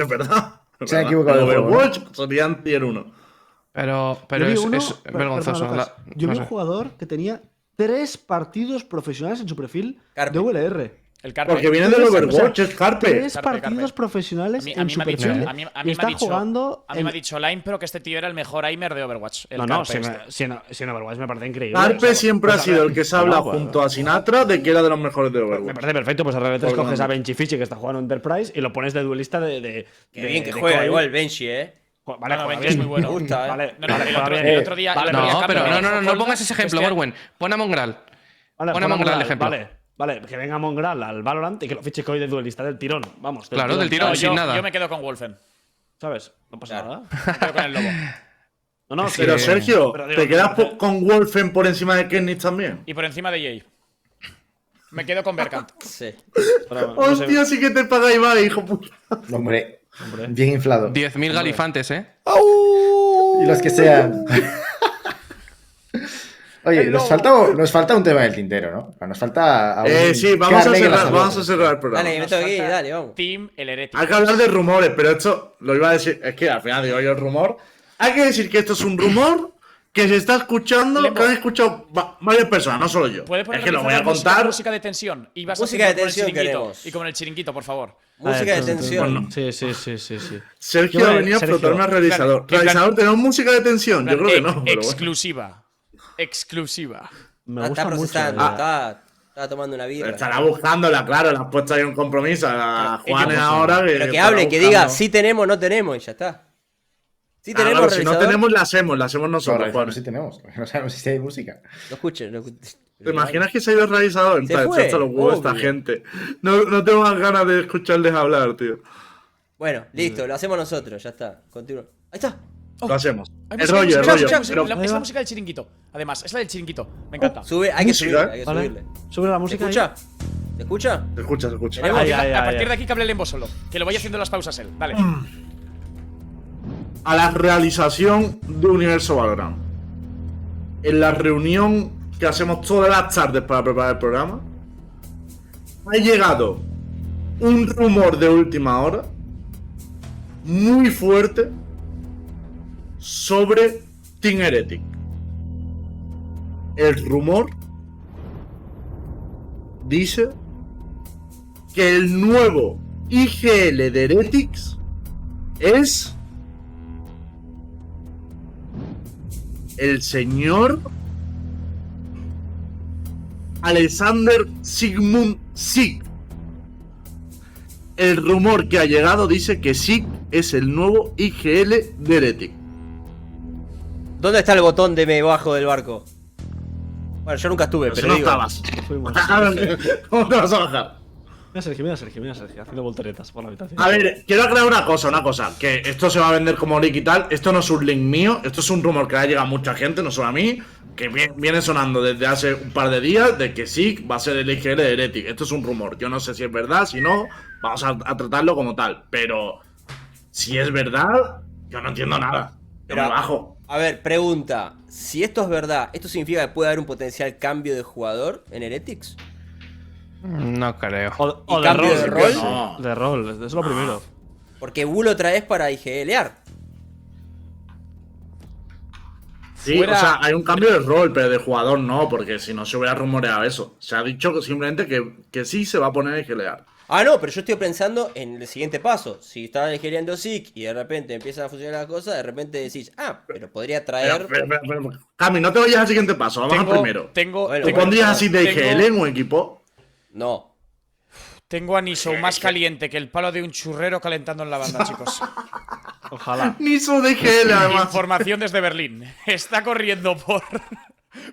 Es verdad. Se han equivocado de juego, ¿no? Overwatch serían tier 1. Pero Yo vi es, uno- es perdona, vergonzoso. Lucas. Yo no vi sé. un jugador que tenía 3 partidos profesionales en su perfil Carpe. de VLR. El Carpe. Porque vienen del Overwatch, es Carpe. 3 Carpe, partidos Carpe. profesionales A en mí su me ha dicho, perfil. a mí y me ha está dicho, jugando. a mí me ha dicho Lime, pero que este tío era el mejor aimer de Overwatch. El No, Carpe este. si en Overwatch me parece increíble. Carpe O sea, siempre pues ha sido el que se habla no, pues, junto a Sinatra de que era de los mejores de Me Overwatch. parece perfecto, pues al revés Por coges a grande. Benchi Fichi que está jugando Enterprise y lo pones de duelista Qué bien que juega igual Benji, Vale, No, juega Benji es bien. muy bueno. Me gusta, Vale, No, no, vale, el juega otro, bien. el otro día. Vale, el otro día No, Carpe pero me no dijo, pongas ese ejemplo, es que- Borwen. Pon a Mongral. Vale, Pon a Mongral de ejemplo. Vale, que venga Mongral al Valorant y que lo fiche hoy de duelista del tirón. Vamos, Claro, del tirón. No, sin nada. yo me quedo con Wolfen. ¿Sabes? No pasa Claro. nada. Me quedo con el lobo. No, no, Pero sí, Sergio, pero digo, ¿te quedas pero- con Wolfen por encima de Kenny también? Y por encima de Jay. Me quedo con Berkant. Sí. pero no sé. Hostia, sí que te pagáis mal, hijo puta. Hombre, bien inflado. 10.000 galifantes, ¿eh? Y los que sean. Oye, nos falta un tema del tintero, ¿no? Nos falta. Sí, vamos a carne que la cerrar, salud. vamos a cerrar el programa. Dale, me tengo que ir, dale, vamos. Team el herético. Hay que hablar de rumores, pero esto lo iba a decir. Es que al final digo yo el rumor. Hay que decir que esto es un rumor que se está escuchando, Lembo. que han escuchado varias personas, no solo yo. ¿Puedes poner Es que lo voy a contar. música de tensión? Y vas Música de haciendo con el tensión chiringuito. queremos. Y con el chiringuito, por favor. Música de Entonces, tensión. bueno. Sí. Sergio Yo, ha venido a Sergio, flotarme al realizador. en plan- Realizador, ¿tenemos música de tensión? Yo creo que no. Pero bueno. Exclusiva. Exclusiva. Me Está gusta mucho. procesando, ¿verdad? está tomando una birra. Estará buscándola, claro, le has puesto ahí un compromiso a Juanes ahora. Pero que estará hable, que buscando. diga, sí tenemos, no tenemos, y ya está. Sí Ah, tenemos claro, si no realizador. tenemos, la hacemos No, nosotros, realizador Juanes. sí tenemos. No sabemos si hay música. No escuchen, no escuchen. ¿Te imaginas que se ha ido el realizador? Se Entonces, fue, esto los huevos esta obvio. gente. No tengo más ganas de escucharles hablar, tío. Bueno, listo, lo hacemos nosotros, ya está. Continúa. Ahí está. Lo hacemos. Hay El música, rollo, el música, rollo. música, música, Pero- es la música del chiringuito. Además, es la del chiringuito. Me encanta. Sube, hay que Música, subirle, hay que Vale. subirle. Sube la ¿Se música. ahí. escucha? ¿Se escucha? Se escucha, se escucha. Vale, Ay, a partir, ay, a ay, partir ay. de aquí que hable Lembo solo. Que lo vaya haciendo las pausas él. Dale. A la realización de Universo Valorant. En la reunión que hacemos todas las tardes para preparar el programa, ha llegado un rumor de última hora muy fuerte sobre Team Heretic. El rumor dice que el nuevo IGL de Heretics es el señor Alexander Sigmund Sig. El rumor que ha llegado dice que Sig es el nuevo IGL de Heretic. ¿Dónde está el botón de me bajo del barco? Bueno, yo nunca estuve, Pero si pero no digo. estabas. Fuimos. ¿Cómo te vas a bajar? Mira Sergio, haciendo volteretas por la habitación. A ver, quiero aclarar una cosa, que esto se va a vender como leak y tal, esto no es un link mío, esto es un rumor que le ha llegado a mucha gente, no solo a mí, que viene sonando desde hace un par de días de que sí va a ser el IGL de Heretic, esto es un rumor, yo no sé si es verdad, si no, vamos a tratarlo como tal, pero si es verdad, yo no entiendo nada, yo Pero- me bajo. A ver, pregunta. Si esto es verdad, ¿esto significa que puede haber un potencial cambio de jugador en Heretics? No creo. O ¿Y cambio de rol? No. De rol, eso es lo primero. Porque Bull otra vez para IGLear. Sí, Fuera- o sea, hay un cambio de rol, pero de jugador no, porque si no se hubiera rumoreado eso. Se ha dicho simplemente que sí se va a poner a IGLear. Ah, no, pero yo estoy pensando en el siguiente paso. Si están IGLeando SIC y de repente empiezan a funcionar las cosas, de repente decís, pero podría traer. Pero, Cami, no te vayas al siguiente paso, vamos al primero. Bueno, ¿Tú pondrías así de tengo- IGL en un equipo? No. Tengo a Niso más caliente que el palo de un churrero calentando en la banda, chicos. Ojalá. Niso de GL, además. Información desde Berlín. Está corriendo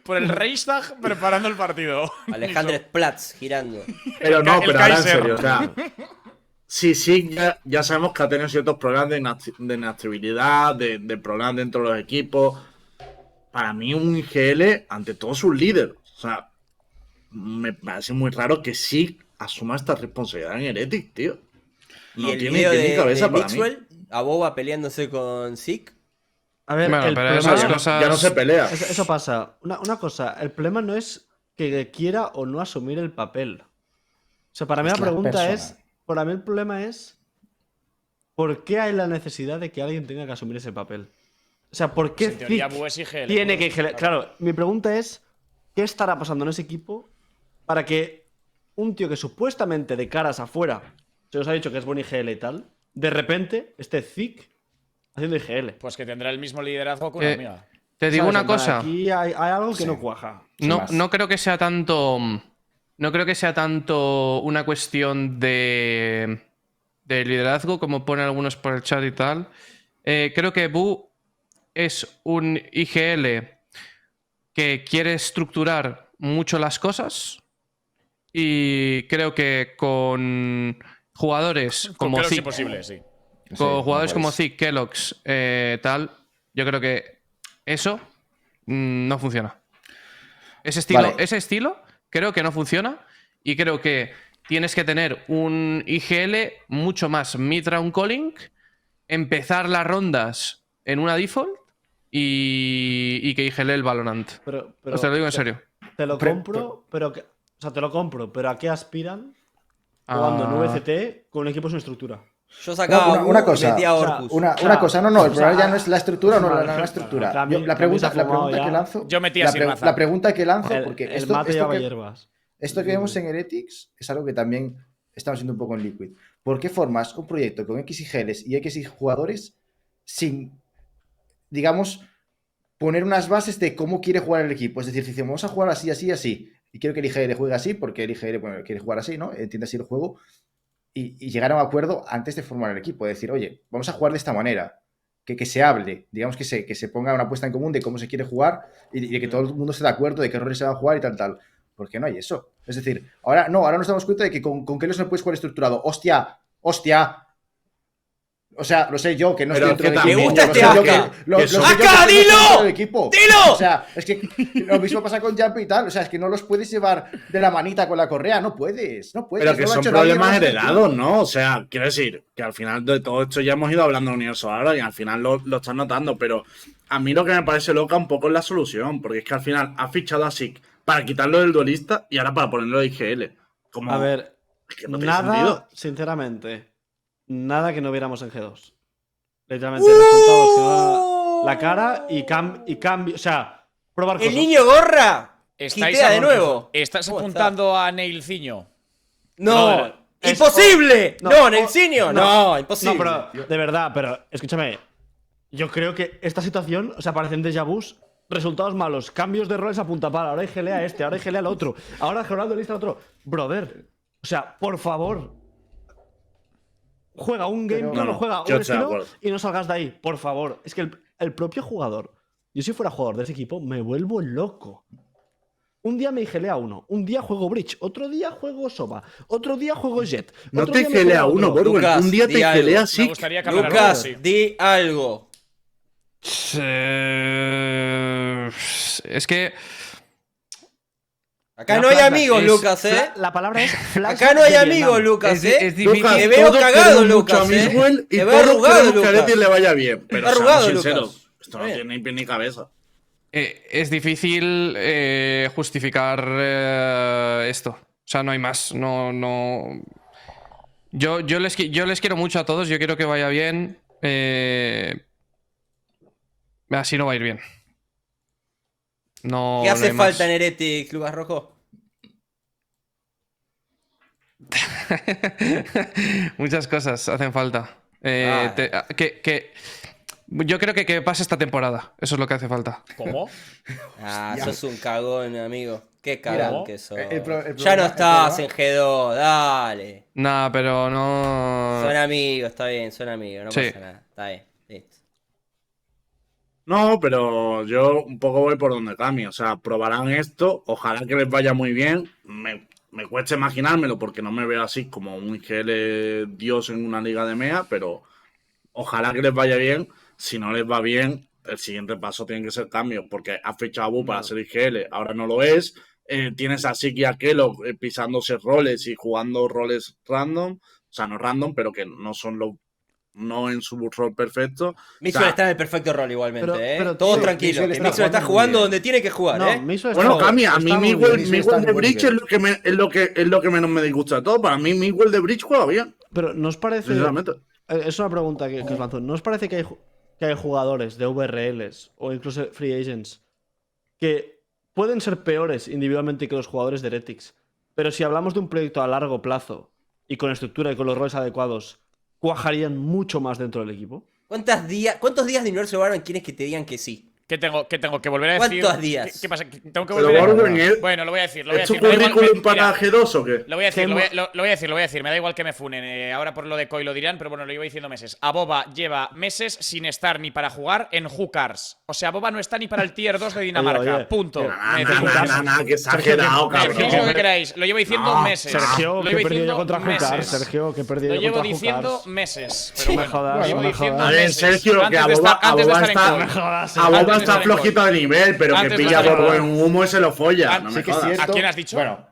por el Reichstag preparando el partido. Alejandro Splatz girando. Pero no, El pero ahora en Kaiser. serio, o sea. Sí, ya sabemos que ha tenido ciertos problemas de inactividad, de problemas dentro de los equipos. Para mí, un IGL, ante todo, es un líder. O sea, me parece muy raro que sí asuma esta responsabilidad en Heretic, tío. Y No el tiene video pie ni de cabeza para mí. Mixwell, a Boba peleándose con Zeke. A ver, Bueno, el pero problema- esas cosas. Ya no se pelea. Eso pasa. Una cosa, el problema no es que quiera o no asumir el papel. O sea, para mí Es la la pregunta persona. es. Para mí el problema es. ¿Por qué hay la necesidad de que alguien tenga que asumir ese papel? O sea, ¿por qué En teoría, Zeke Bu es IGL. tiene que IGL? Claro, mi pregunta es: ¿qué estará pasando en ese equipo para que un tío que supuestamente de caras afuera se os ha dicho que es buen IGL y tal, de repente esté Zeke haciendo IGL? Pues que tendrá el mismo liderazgo que una Eh, amiga. Te digo ¿Sabes? una En plan, cosa. Aquí hay algo que Sí. no cuaja. Sin No, más. no creo que sea tanto. No creo que sea tanto una cuestión de liderazgo, como ponen algunos por el chat y tal. Creo que Bu es un IGL que quiere estructurar mucho las cosas. Y creo que con jugadores como Creo que es Zeke, imposible, sí. con Sí, jugadores no como puedes. Zeke, Kellogg's, tal, yo creo que eso no funciona. Vale. Ese estilo creo que no funciona y creo que tienes que tener un IGL mucho más mid-round calling, empezar las rondas en una default y que IGL el Valorant. Pero, Os te lo digo en serio. Te lo Pre- compro, pero o sea, te lo compro, pero ¿a qué aspiran Ah, jugando en VCT con un equipo sin estructura? Yo sacaba una a Bu y cosa. metía a O sea, Orcus. Una O sea, cosa, no, el o sea, problema ya no es la estructura o no vale, la claro, estructura. Cami- Yo, la Cami se pregunta, ha fumado que ya. lanzo. Yo metí a Sirmaza. La pregunta que lanzo, El, porque el mate llevaba hierbas. esto que vemos en Heretics es algo que también estamos viendo un poco en Liquid. ¿Por qué formas un proyecto con X IGLs y X jugadores sin, digamos, poner unas bases de cómo quiere jugar el equipo? Es decir, si decimos, vamos a jugar así, así, así, y quiero que el IGL juegue así, porque el IGL bueno, quiere jugar así, ¿no? Entiende así el juego, y llegar a un acuerdo antes de formar el equipo. Decir, oye, vamos a jugar de esta manera. Que se hable, digamos que se ponga una apuesta en común de cómo se quiere jugar y de que todo el mundo esté de acuerdo de qué roles se van a jugar y tal. ¿Por qué no hay eso? Es decir, ahora nos damos cuenta de que con Kelos no puedes jugar estructurado. ¡Hostia! O sea, lo sé yo, que no Pero estoy dentro que del también- equipo. ¿Te gusta Lo sé este yo Aka? lo Que sé yo son- que ¡Aka, no estoy dilo! dentro del equipo. ¡Dilo! O sea, es que lo mismo pasa con Jump y tal. O sea, es que no los puedes llevar de la manita con la correa. No puedes. Pero no que lo ha son hecho nadie, problemas no lo ha hecho heredados, tú. ¿no? O sea, quiero decir que al final de todo esto ya hemos ido hablando de universo ahora y al final lo estás notando, pero a mí lo que me parece loca un poco es la solución, porque es que al final ha fichado a Zeke para quitarlo del duelista y ahora para ponerlo de IGL. Como, A ver, es que no tiene sentido. nada, sinceramente, nada que no viéramos en G2. Literalmente, resultados que no la cara y cambio. O sea, probar ¡El cosas. niño gorra! ¿Estáis Gitea de nuevo. ¿Estás ¿Cómo apuntando a Neilciño? No, es- ¡imposible! no, No, Nelsinho. No, imposible. No, pero de verdad, pero escúchame. Yo creo que esta situación, o sea, parecen déjà vus, resultados malos, cambios de roles a punta pala. Ahora hay gelea a este, ahora hay gelea al otro, ahora Geraldo lista al otro. Brother, o sea, por favor. Juega un game Pero- plan No, o juega yo un estoy de estilo acuerdo. y no salgas de ahí, por favor. Es que el propio jugador, yo si fuera jugador de ese equipo, me vuelvo loco. Un día me gelea uno, un día juego Bridge, otro día juego Soba, otro día juego Jet. No otro te día me gelea otro. uno, Borwell. Lucas, Un día di te algo. gelea Me Zeke. gustaría que hablara Lucas, sí. di algo. Es que Acá La no hay planta amigos, es Lucas, La palabra es flash. Acá no hay de amigos, Vietnam. Lucas, es difícil. Lucas, Te veo todos cagado, queremos mucho Lucas, a Mixwell y Te veo todos arrugado, queremos que a Lucas. Leti le vaya bien. Pero Está seamos arrugado, sinceros, Lucas. esto no Bien. tiene ni pie ni cabeza. Es difícil justificar esto. O sea, no hay más. No. Yo les quiero mucho a todos. Yo quiero que vaya bien. Así no va a ir bien. No. ¿Qué no hace hay más. falta en Heretics, Lucas Rojo? Muchas cosas hacen falta. Ah. Yo creo que pase esta temporada. Eso es lo que hace falta. ¿Cómo? Ah, sos un cagón, amigo. Qué cagón Mira, que sos. el Ya no problema- estás el en G2, dale. Nah, pero no. Son amigos, está bien, son amigos, no Sí. pasa nada. Está bien, listo. No, pero yo un poco voy por donde Cami. O sea, probarán esto. Ojalá que les vaya muy bien. Me cuesta imaginármelo porque no me veo así como un IGL dios en una liga de MEA, pero ojalá que les vaya bien. Si no les va bien, el siguiente paso tiene que ser cambios, porque has fichado a Bu para ser IGL, ahora no lo es. Tienes a Siki y a Kelo pisándose roles y jugando roles random. O sea, no random, pero que no son los. No en su rol perfecto. Mixwell O sea, está en el perfecto rol igualmente, pero, Todos tío, tranquilos. Mixwell Que está Mixwell está jugando jugando muy donde tiene que jugar, No, Mixwell Bueno, está- Cami, a mí está muy Miguel, bien. Miguel está de muy Bridge bien. es lo que menos me disgusta de todo. Para mí, Miguel de Bridge juega bien, Pero ¿no os parece? sinceramente. Es una pregunta que os lanzo. ¿No os parece que hay jugadores de VRLs o incluso free agents que pueden ser peores individualmente que los jugadores de Heretics? Pero si hablamos de un proyecto a largo plazo y con estructura y con los roles adecuados, cuajarían mucho más dentro del equipo. ¿Cuántos días de Universo Valorant quieres que te digan que sí? ¿Qué tengo que volver a decir? ¿Cuántos días? ¿Qué pasa? ¿Tengo que Pero volver a Borgen, ¿eh? Bueno, lo voy a decir, lo voy a ¿Es su decir. me da igual, currículum mira, para G2 o qué? Lo voy a decir, Que lo voy a decir. Me da igual que me funen. Ahora por lo de Koi lo dirán, pero bueno, lo llevo diciendo meses. A Boba lleva meses sin estar ni para jugar en Hookars. O sea, Boba no está ni para el tier 2 de Dinamarca. Oye, Punto. Nah, Me nah, decís- nah, nah, nah, que exagerado, me decís lo que cabrón. queráis. Lo llevo diciendo No, meses. Sergio, lo que he llevo perdido yo diciendo contra meses. Hookars. Sergio, que he perdido Lo yo llevo contra diciendo Hookars. meses. Pero No me bueno, jodas, lo llevo no me diciendo jodas. A ver, meses. Sergio, que Antes de estar en Boba Koi. está Antes Boba de está estar en flojito de nivel, pero que Antes de pilla a estar en Borgen en humo y se lo folla. No Sí me Sí que es jodas. cierto. ¿A quién has dicho? Bueno,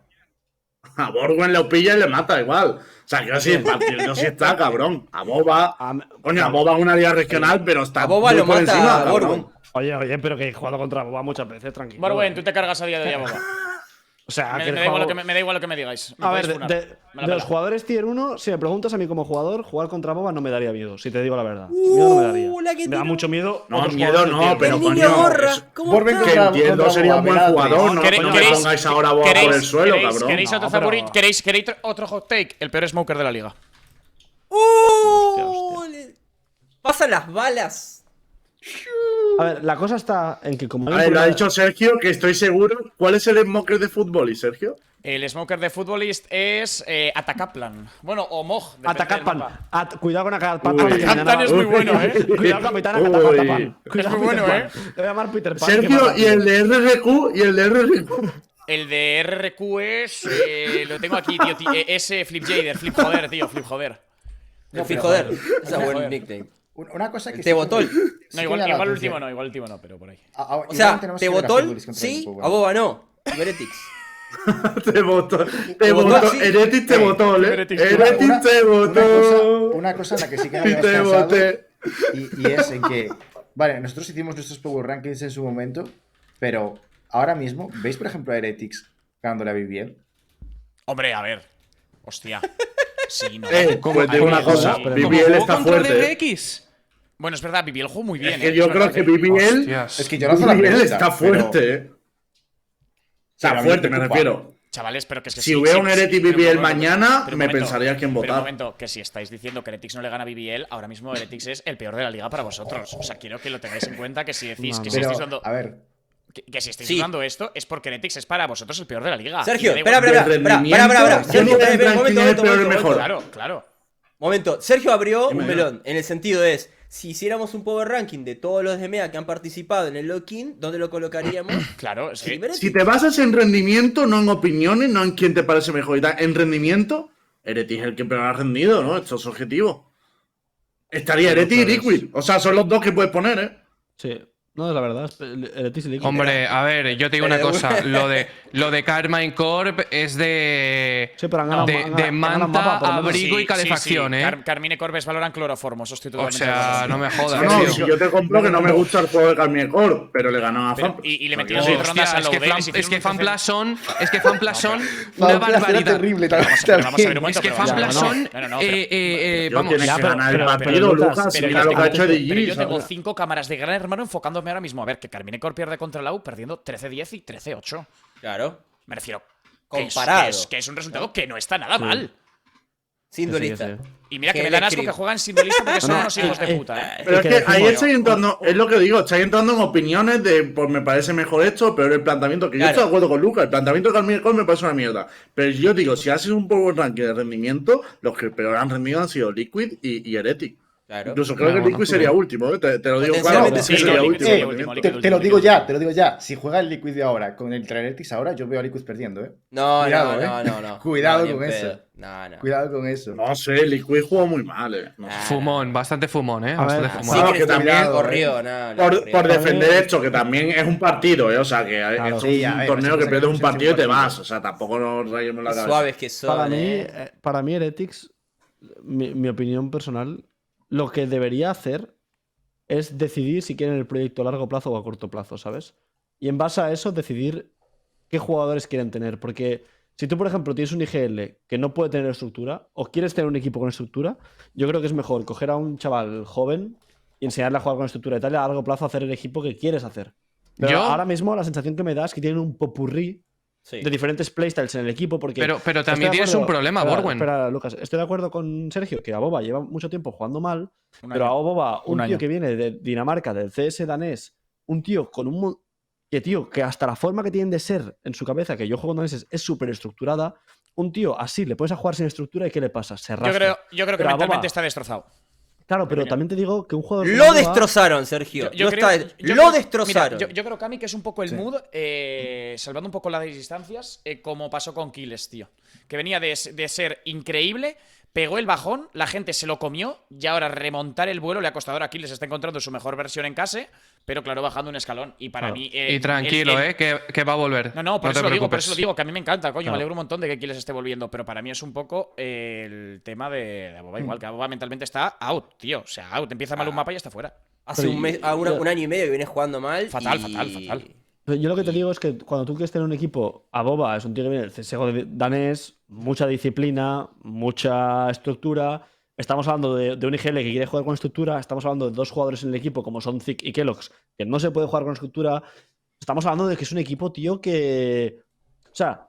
A Borgen lo pilla y le mata igual. O sea, que así, partido sí está, cabrón. A Boba. Coño, a Boba es una liga regional, pero está A Boba muy lo por mata encima, a cabrón. Borwen. Oye, pero que he jugado contra Boba muchas veces, tranquilo. Borwen, tú te cargas a día de hoy a Boba. O sea, Me que el da igual juego- me da igual lo que me digáis. Me A podéis ver, funar. de Me la los pela. jugadores tier 1, si me preguntas a mí como jugador, jugar contra Boba no me daría miedo, si te digo la verdad. Miedo no me daría. la que Me da tiró. mucho miedo. No, otros miedo jugadores no, del tier pero El 1. niño coño, gorra. es- ¿Cómo Borben está? Que contra- entiendo contra sería un Boba, buen Beatriz. jugador, no ¿Queréis- coño me pongáis ahora a Boba por el suelo, cabrón. ¿Queréis otro No, pero- favorito? ¿Queréis otro hot take? El peor smoker de la liga. Le pasan las balas. A ver, la cosa está en que como... A ver, lo ha dicho Sergio, que estoy seguro. ¿Cuál es el smoker de fútbol, y Sergio? El smoker de Futbolist es Atacaplan. Bueno, o Mog. depende del Atacar mapa. Cuidado con Atacar Uy. Captain es muy bueno, ¿eh? Cuidado, capitán, Uy. Atacar. Es muy bueno, ¿eh? Le voy a llamar Peter Pan. que Sergio, más y el rápido. de RRQ, y el de RRQ. El de RRQ es. Lo tengo aquí, tío. Es Flip Jader. Flip joder, tío. Flip joder. No, fijo, joder. Ese es Joder. buen nickname. una cosa que. Te botó el- No, igual el último no, igual el último no, pero por ahí. O sea, te votó sí, a Boba no. Heretics. Te votó. Te votó, sí. Heretic te votó, ¿eh? Heretic. Heretic te votó. Una cosa en la que sí que no Y habíamos te pensado, voté. y es en que, vale, nosotros hicimos nuestros Power Rankings en su momento, pero ahora mismo, ¿veis por ejemplo a Heretics ganándole a BBL? Hombre, a ver. Hostia. Sí, no. Pues te digo una cosa, Sí. ¿Cómo BBL jugó está contra fuerte. DRX? Bueno, es verdad, BBL jugó muy bien. Es que yo creo que BBL Hostias. Es que yo lanzo la BBL pregunta, está fuerte, ¿eh? O sea, pero a mí fuerte me me preocupa. refiero. Chavales, pero que es que Si hubiera un Heretic pero BBL un momento, mañana, pero un me momento, pensaría quién Pero votar. un momento, que si estáis diciendo que Heretics no le gana a BBL, ahora mismo Heretics es el peor de la liga para vosotros. O sea, quiero que lo tengáis en cuenta, que si decís No, que no. si Pero, estáis dando. a ver, Que si estáis Sí. dudando esto es porque Heretics es para vosotros el peor de la liga. Sergio, Y me da espera, igual. espera. De rendimiento, yo Sergio, no espera, entro en quién es el peor o el momento. mejor. Claro, claro. Momento, Sergio abrió Dime, un melón. En el sentido es, si hiciéramos un power ranking de todos los de MEA que han participado en el lock-in, ¿dónde lo colocaríamos? Claro, es que. Heretics. Si te basas en rendimiento, no en opiniones, no en quién te parece mejor y tal, en rendimiento, Heretic es el que peor ha rendido, ¿no? Esto es objetivo. Estaría Heretic y Liquid. O sea, son los dos que puedes poner, ¿eh? Sí. No, es la verdad. Heretics y Liquid. Hombre, a ver, yo te digo una cosa. Lo de Carmine Corp es de. Sí, pero han ganado- de, han de ganado manta, mapa, por lo menos. abrigo y Sí, calefacción, sí, sí. ¿eh? Carmine Corbes valoran cloroformo, eso estoy O totalmente de sea, acuerdo. no me jodas, No, tío. si yo te compro que no me gusta el juego de Carmine Core, pero le ganó a Pero- Fan. y le O sea, metieron que- seis rondas a es que Loudel, Flan- les hicieron es que un Fanplas tercer- son. Es que Fanplas son una Fanplas era barbaridad. terrible Pero vamos a ver un también. momento, Es que pero vamos a ver, Fanplas no, son. no, no, pero- Vamos. tienes ya, que pero- ganar el pero- partido, pero, Lucas. Pero Mira yo lo que ha hecho pero DG. yo tengo ¿sabes? 5 cámaras de Gran Hermano enfocándome ahora mismo a ver que Carmine Corp pierde contra la U perdiendo 13-10 y 13-8. Claro. Me refiero. Comparado. Que es un resultado que no está nada mal. Sin Que sí, que duelista. sí. Y mira que Que me dan el asco que script. juegan sin duelista porque son No, unos hijos de puta, Pero es que que ahí decimos- estáis entrando, es lo que digo, estáis entrando en opiniones de, pues me parece mejor esto, pero el planteamiento, que yo Claro. estoy de acuerdo con Lucas, el planteamiento de Carmine Cole me parece una mierda. Pero yo digo, si haces un poco ranking de rendimiento, los que peor han rendido han sido Liquid y Heretic. Claro. Incluso creo que bueno, Liquid sería último, te lo digo claro, Potencialmente Liquid sí, sería Liquid último. sería en último, rendimiento. Liquid Te lo último, digo Liquid ya, último. te lo digo ya. Si juega el Liquid de ahora con el Heretics ahora, yo veo a Liquid perdiendo, ¿eh? No, Cuidado, no. Cuidado No, ni con en eso. pedo. No. Cuidado con eso. No sé, Liquid jugó muy mal, no sé. Fumón, bastante fumón, A bastante ver, fumón. Vamos, Secret que también- también corrió, no. Por Para defender mí- esto, que también es un partido, o sea, que Claro. es Sí, a un ver, torneo siempre que pierdes un siempre partido y te un vas, partido. o sea, tampoco nos rayemos la cabeza. Suaves que son. Para mí Heretics, mi opinión personal, lo que debería hacer es decidir si quieren el proyecto a largo plazo o a corto plazo, ¿sabes? Y en base a eso decidir qué jugadores quieren tener. Porque si tú, por ejemplo, tienes un IGL que no puede tener estructura o quieres tener un equipo con estructura, yo creo que es mejor coger a un chaval joven y enseñarle a jugar con estructura y tal, y a largo plazo hacer el equipo que quieres hacer. Pero Yo- ahora mismo la sensación que me da es que tienen un popurrí Sí. de diferentes playstyles en el equipo. Porque Pero estoy también de tienes acuerdo- un problema, espera, Borwen. Espera, Lucas, estoy de acuerdo con Sergio que Aboba lleva mucho tiempo jugando mal, pero año. Aboba, un Un tío año. que viene de Dinamarca, del CS danés, un tío con que hasta la forma que tienen de ser en su cabeza, que yo juego en daneses, es súper estructurada. Un tío así, le puedes a jugar sin estructura y ¿qué le pasa? Se rasca. Yo creo que Pero a mentalmente Boba- está destrozado. Claro, pero opinión. también te digo que un jugador como Lo Aboba- destrozaron, Sergio. Yo No creo- está- yo lo creo- destrozaron. Mira, yo creo, Cami, que es un poco el Sí. mood, salvando un poco las distancias, como pasó con Killes, tío. Que venía de ser increíble, pegó el bajón, la gente se lo comió y ahora remontar el vuelo le ha costado. Ahora Killes está encontrando su mejor versión en casa, pero claro, bajando un escalón. Y para Claro. mí. Y tranquilo, que va a volver. No, por te eso lo digo, por preocupes. eso lo digo, que a mí me encanta, coño, Claro. me alegro un montón de que Killes esté volviendo, pero para mí es un poco el tema de Aboba igual, que Aboba mentalmente está out, tío, o sea, out, empieza mal un mapa y está fuera. Hace Pero un, mes, un año y medio que viene jugando mal. Fatal, y- fatal. Pero yo lo que te digo es que cuando tú quieres tener un equipo, Aboba es un tío que viene del CSGO danés, mucha disciplina, mucha estructura. Estamos hablando de un IGL que quiere jugar con estructura. Estamos hablando de dos jugadores en el equipo como son Zik y Kellogg's, que no se puede jugar con estructura. Estamos hablando de que es un equipo, tío, que. O sea,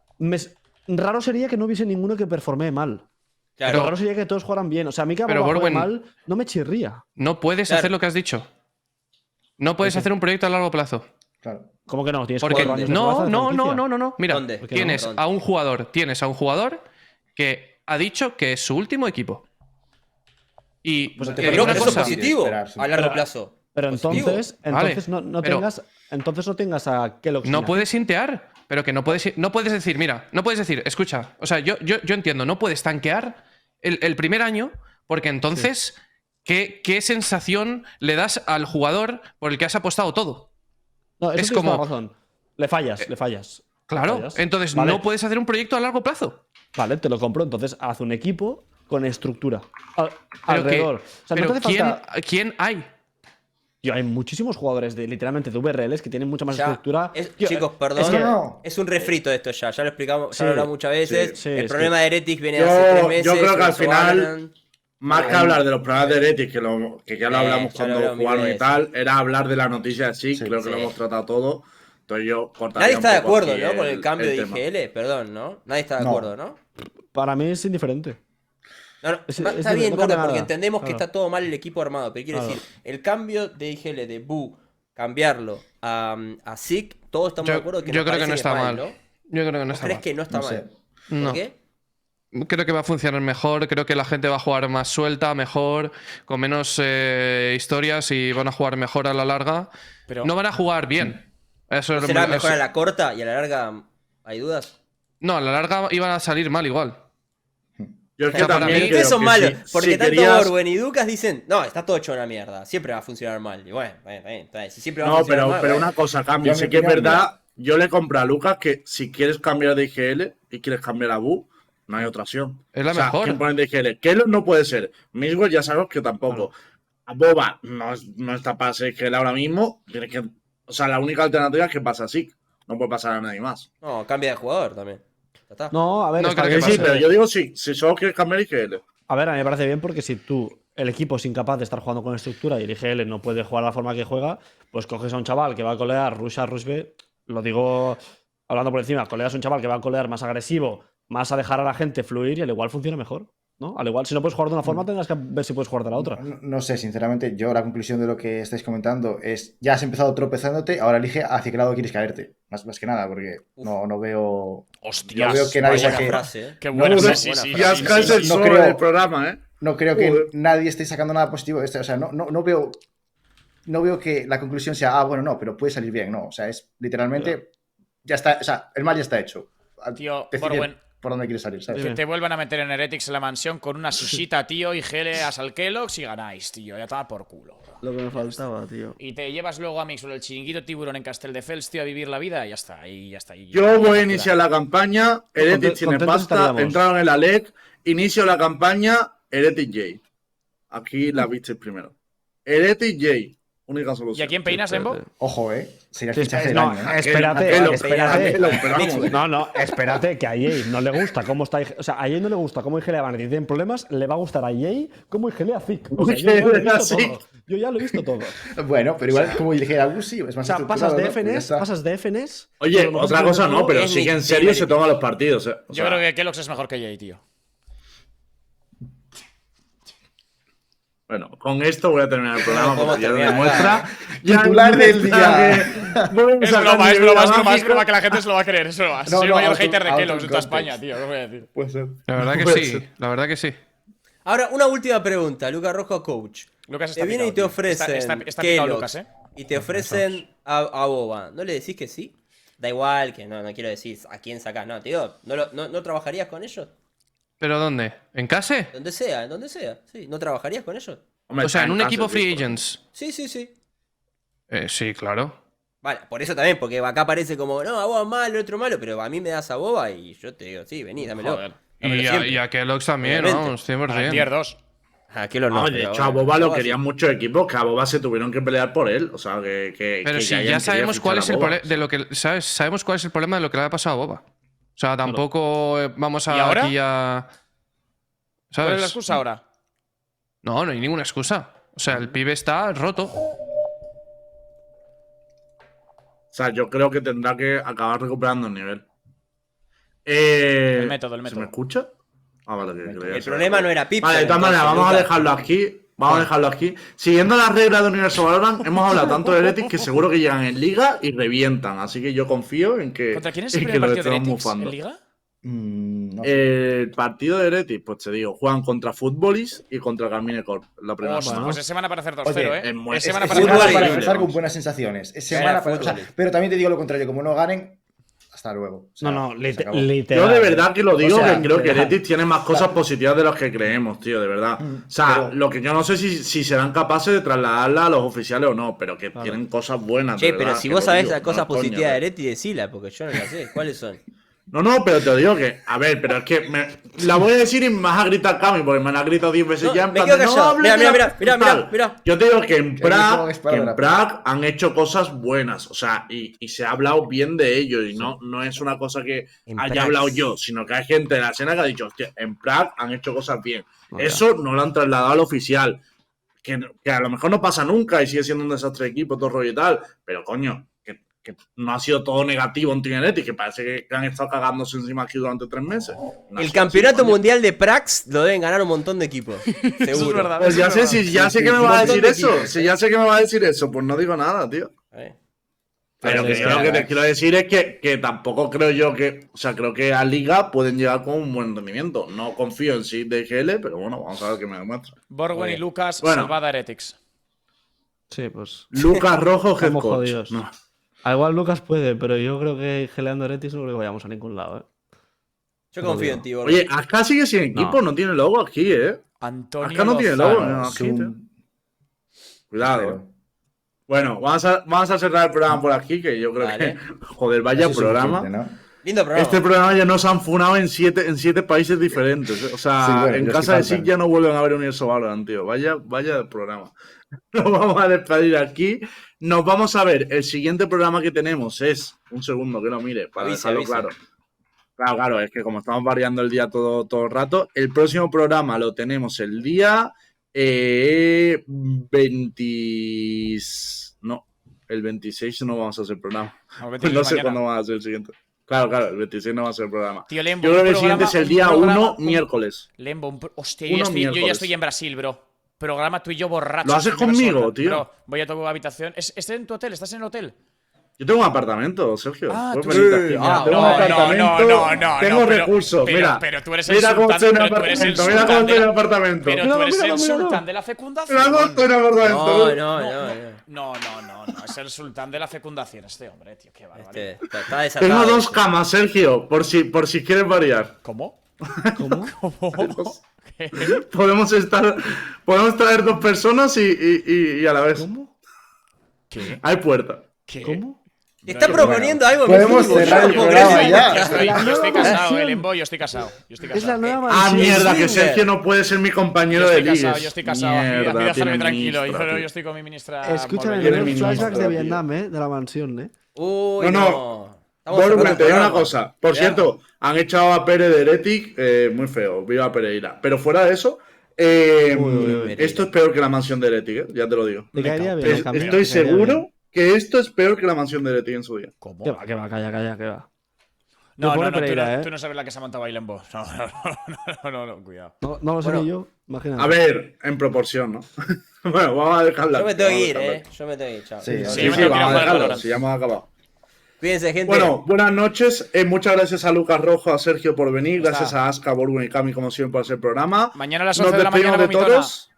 raro sería que no hubiese ninguno que performe mal. Claro. Pero raro sería que todos jugaran bien. O sea, a mí que Pero, Aboba juegue Borwen- mal no me chirría. No puedes Claro. hacer lo que has dicho. No puedes hacer un proyecto a largo plazo. Claro. ¿Cómo que no? Tienes Porque 4 años de plaza no. de franquicia. Mira, ¿Dónde? ¿Por qué tienes no? a un jugador que ha dicho que es su último equipo. Y Pues te te digo Pero una eso es cosa, positivo Esperar, sí. a largo Pero- plazo. Pero Positivo. entonces Vale, no pero- tengas a Kellogg's. no ni a puedes intear, pero que no puedes decir, mira, no puedes decir, escucha, o sea, yo entiendo, no puedes tanquear el primer año, porque entonces, ¿qué sensación le das al jugador por el que has apostado todo? No, eso Es tienes toda como- la razón. Le fallas. Claro, Fallas. entonces Vale. no puedes hacer un proyecto a largo plazo. Vale, te lo compro. Entonces haz un equipo con estructura. Pero Alrededor. O sea, pero no te hace ¿quién, falta. ¿quién hay? Tío, hay muchísimos jugadores literalmente de VRLs que tienen mucha más Ya, estructura. es- Tío, chicos, es perdón. que- No. Es un refrito esto ya lo explicamos, Sí, ya lo hablamos muchas veces. sí, el es problema que- de Heretics viene Yo- hace 3 meses. yo creo que con al eso final- Valorant. Más que hablar de los problemas de Heretic, que ya lo hablamos ya lo cuando hablamos mil jugaron y veces. tal, era hablar de la noticia de SIG, Sí, creo que lo sí. hemos tratado todo. Entonces yo cortaría Nadie un está de poco acuerdo, aquí ¿no? Con el cambio de tema. IGL, perdón, ¿no? Nadie está de No. acuerdo, ¿no? Para mí es indiferente. No, Es está de- bien, no Boca, cambia porque nada. entendemos que Claro. está todo mal el equipo armado, pero quiero Claro. decir, el cambio de IGL de Bu, cambiarlo a SIG, todos estamos de acuerdo que yo nos creo que parece no está mal. ¿no? Yo creo que no ¿Vos está crees mal. que no está No sé. mal? No. ¿Por qué? Creo que va a funcionar mejor, creo que la gente va a jugar más suelta, mejor, con menos historias y van a jugar mejor a la larga. Pero- No van a jugar bien. Eso es- ¿Será mejor eso- a la corta y a la larga hay dudas? No, a la larga iban a salir mal igual. Yo es que O sea, para también mí- creo Ustedes son que malos, si- porque si tanto querías- Borwen y Ducas dicen, no, está todo hecho una mierda, siempre va a funcionar mal. Y bueno, está bien, si siempre va a No, funcionar pero, mal, pero bueno. una cosa, cambio. Yo Sí me que es opinión, verdad, yo le compré a Lucas que si quieres cambiar de IGL y quieres cambiar a Bu, no hay otra opción. Es la o sea, mejor. ¿quién pone de IGL? Kelo no puede ser. Miswell ya sabemos que tampoco. A Boba no está para ser IGL ahora mismo. Tienes que, o sea, la única alternativa es que pasa así. No puede pasar a nadie más. No, cambia de jugador también. Ya está. No, a ver, No está creo bien. que Sí, pase. pero yo digo sí, si solo quieres cambiar IGL. A ver, a mí me parece bien porque si el equipo es incapaz de estar jugando con estructura y el IGL no puede jugar de la forma que juega, pues coges a un chaval que va a colear rush A, rush B. Lo digo hablando por encima, coleas a un chaval que va a colear más agresivo, más a dejar a la gente fluir y al igual funciona mejor. ¿no? Al igual, si no puedes jugar de una forma, tendrás que ver si puedes jugar de la otra. No sé, sinceramente, yo la conclusión de lo que estáis comentando es, ya has empezado tropezándote, ahora elige hacia qué lado quieres caerte. Más que nada, porque no veo... Hostias. No veo que nadie Buena saque... frase, ¿eh? Qué bueno, No, sí, sí. Ya sí, es sí, el sí. no sol creo- del programa, ¿eh? No creo que Joder. nadie esté sacando nada positivo de esto. O sea, no veo que la conclusión sea, bueno, no, pero puede salir bien. No, o sea, es literalmente, ya está, o sea, el mal ya está hecho. Tío, Decide Borwen, por dónde quieres salir, ¿sabes? que te vuelvan a meter en Heretics en la mansión con una susita, tío, y geleas al Kellogg's y ganáis, tío. Ya toma por culo. Lo que me faltaba, tío. Y te llevas luego a Mix o el chiringuito tiburón en Casteldefels, tío, a vivir la vida y ya está. Y ya está. Yo voy a iniciar la campaña, Heretic tiene contentos pasta, estaríamos. entraron en la LEC, inicio la campaña, Heretic J. Aquí la visteis primero. Heretic J, única solución. ¿Y a quién peinas, Embo? Ojo, sería el Sí, fichaje del no, año, ¿eh? espérate, Aquelo, espérate. aquelo, pero vamos. No, espérate, que a EA no le gusta cómo está. O sea, a EA no le gusta cómo Igelea Vanity tiene problemas, le va a gustar a EA cómo Igelea Zik. O sea, yo ya lo he visto Zik. todo. Yo ya lo he visto todo. Bueno, pero igual, como dije, Agusi, es O más sea, pasas estructurado, de ¿no? Pues ya FNES, está. pasas de FNES. Oye, pero lo otra mejor cosa de no, todo pero es sí mi que en serio primer se toman los partidos. O Yo sea, creo que Kellogg's es mejor que Jay, tío. Bueno, con esto voy a terminar el programa ¿Cómo porque ya terminar? demuestra. Titular del día. Es broma, es broma, que la gente se lo va a creer, es broma. No, Soy el no, mayor out of- hater de out of Kellogg's de toda context. España, tío. ¿Qué os voy a decir? Puede ser. La verdad que Puede sí, ser. la verdad que sí. Ahora, una última pregunta, Lucas Rojo, coach. Lucas está Te vienen y picado, te tío. ofrecen Está picado Kellogg's Lucas, y te ofrecen a Boba. ¿No le decís que sí? Da igual, que no quiero decir a quién sacás. No, tío, ¿no trabajarías con ellos? ¿Pero dónde? ¿En Case? Donde sea. Sí, ¿no trabajarías con ellos? Hombre, O sea, está en un casa, equipo tío, free pero- agents. Sí. Sí, claro. Vale, por eso también, porque acá parece como, no, a Boba malo, el otro malo, pero a mí me das a Boba y yo te digo, sí, vení, dámelo. Joder. Dámelo Y siempre. a Kellogg's también, Obviamente. vamos, Para el 100%. tier 2. Aquí lo no. No, de pero hecho, a bueno, Boba lo sí. querían muchos equipos, que a Boba se tuvieron que pelear por él. O sea, que Pero que si hayan ya querido sabemos cuál es fichar el a Boba. problema de lo que. ¿Sabes? Sabemos cuál es el problema de lo que le ha pasado a Boba. O sea, tampoco vamos ¿Y a ahora? aquí a. ¿Cuál ¿Sabes? es la excusa ahora? No, no hay ninguna excusa. O sea, el pibe está roto. O sea, yo creo que tendrá que acabar recuperando el nivel. El método. ¿Se me escucha? Ah, vale, que creía El que se problema me- no era Pip. Vale, de todas maneras, vamos a dejarlo aquí. Vamos a dejarlo aquí. Siguiendo las reglas de Universo Valorant, hemos hablado tanto de Heretics que seguro que llegan en Liga y revientan. Así que yo confío en que, ¿Contra quién es el en que primer lo partido de estemos Heretics mufando. en Liga? No sé. El partido de Heretics, pues te digo, juegan contra Footballis y contra Carmine Corp. La primera Hostia, semana. pues es semana para hacer 2-0, Oye, ¿eh? es muy- Es semana es para Es hacer semana fútbol para increíble, empezar con vamos. buenas sensaciones. Es Vaya semana para, fútbol. pero también te digo lo contrario, como no ganen, hasta luego. O sea, No, se acabó. literal. Yo de verdad que lo digo, O sea, que creo que literal. Heretics tiene más cosas positivas de las que creemos, tío, de verdad. O sea, pero- lo que yo no sé si serán capaces de trasladarla a los oficiales o no, pero que tienen cosas buenas. de Che, pero verdad, si que vos lo sabés digo, las cosas no es coña, positivas de pero- Ereti, decila, porque yo no las sé. ¿Cuáles son? No, pero te digo que, a ver, pero es que la voy a decir y me vas a gritar Cami, porque me la has gritado 10 veces No, ya en me plan quedo de, callado. hable Mira, de la- mira, mira, tal. mira, mira. Yo te digo que en Que no tengo espada de la Prague han hecho cosas buenas, o sea, y se ha hablado bien de ellos, y no es una cosa que En haya Prague. hablado yo, sino que hay gente de la escena que ha dicho, hostia, en Prague han hecho cosas bien. Vaya. Eso no lo han trasladado al oficial, que a lo mejor no pasa nunca y sigue siendo un desastre de equipo, todo rollo y tal, pero coño, que no ha sido todo negativo en Team Heretics, que parece que han estado cagándose encima aquí durante 3 meses. No El es campeonato así, coño. mundial de Prax lo deben ganar un montón de equipos. Seguro. Eso es verdad. Pues ya sé, ya sé que me va a decir eso. equipos. Si ya sé que me va a decir eso, pues no digo nada, tío. Eh. Pero que es yo que- lo que te quiero decir es que tampoco creo yo que. O sea, creo que a Liga pueden llegar con un buen rendimiento. No confío en sí de GL, pero bueno, vamos a ver qué me demuestra. Borwen y Lucas, Bueno. salvada Heretics. Sí, pues. Lucas Rojo, head Estamos coach. jodidos. No. Al igual Lucas puede, pero yo creo que geleando Heretics no creo que vayamos a ningún lado, ¿eh? Yo confío en ti, Borja. Oye, Aska sigue sin equipo, no tiene logo aquí, Antonio Aska no tiene Lozano. logo, no, Es aquí, tío. un- Cuidado. Pero- Bueno, vamos a cerrar el programa por aquí, que yo creo Vale. que. Joder, vaya eso es programa. suficiente, ¿no? Lindo programa. Este programa ya nos han funado en 7 países diferentes. O sea, Sí, bueno, en los casa que de faltan. SIG ya no vuelven a ver Universo Valorant, tío. Vaya programa. Nos vamos a despedir aquí. Nos vamos a ver. El siguiente programa que tenemos es. Un segundo que lo mire, para Avisa, dejarlo avisa. claro. Claro, es que como estamos variando el día todo el rato, el próximo programa lo tenemos el día 20. No, el 26 no vamos a hacer programa. No, 26 No sé mañana. cuándo va a ser el siguiente. Claro, el 26 no va a ser el programa. Tío, Lembo, Yo creo un que el siguiente es el día programa- 1, miércoles. Lembo, hostia, Uno yo ya miércoles. estoy en Brasil, bro. Programa tú y yo borrachos. ¿Lo haces sin que me conmigo, sueltan. tío? Bro, voy a tu habitación. ¿Estás en tu hotel? ¿Estás en el hotel? Yo tengo un apartamento, Sergio. Ah, Puedes tú venirte sí. aquí. Ah, Mira, tengo un no, apartamento. no, tengo pero- recursos. Mira, pero tú eres el mira cómo sultán, estoy en el pero tú eres el apartamento. Mira cómo sultán estoy en el de la- apartamento. Pero tú Míralo, eres el míralo, míralo. sultán de la fecundación. Mira cómo estoy en el apartamento. No, es el sultán de la fecundación este hombre, tío, qué barbaridad. Está desatado. Tengo 2 este. camas, Sergio, por si quieres variar. ¿Cómo? ¿Cómo? ¿Cómo? ¿Qué? Podemos traer 2 personas y a la vez. ¿Cómo? ¿Qué? Hay puerta. ¿Qué? ¿Cómo? Está proponiendo algo. podemos mismo, cerrar el yo, programa pobrecito. ya. Yo estoy La nueva casado, mansión. Lembo, yo estoy casado. Es la nueva Ah, mansión. mierda, que Swinger. Sergio no puede ser mi compañero Yo de estoy casado, ligues. yo estoy casado. Mierda, a mí déjame tiene tranquilo. ministra, Yo tío. estoy con mi ministra. Escúchame, Morbella. Tiene veo ministra, flashbacks de tío. Vietnam, de la mansión, Uy, No, no. no. Estamos Bueno, sacando te digo una programa. cosa. Por Ya. cierto, han echado a Pérez de Heretic, muy feo. Viva Pereira. Pero fuera de eso, uy. esto es peor que la mansión de Heretic, ya te lo digo. Te caería bien. Es- Camilo, estoy te caería seguro bien. que esto es peor que la mansión de Heretic en su día. ¿Cómo? Que va, calla, que va. No, Me pone tú, Pereira, tú no sabes la que se ha montado ahí Lembo. No, cuidado. No lo sé Bueno. ni yo, imagínate. A ver, en proporción, ¿no? Bueno, vamos a dejarla. Yo me tengo que vamos a ir, dejarla. Yo me tengo que ir, chao. Sí, Sí, yo me tengo que ir a vamos a jugar al dejarlo. Valorant. Si ya hemos acabado. Cuídense, gente. Bueno, buenas noches. Muchas gracias a Lucas Rojo, a Sergio por venir. Ya Gracias está. a Aska, Borgun y Cami, como siempre, por hacer el programa. Mañana a las Nos 11 de la despedimos mañana, de vomitona. todos.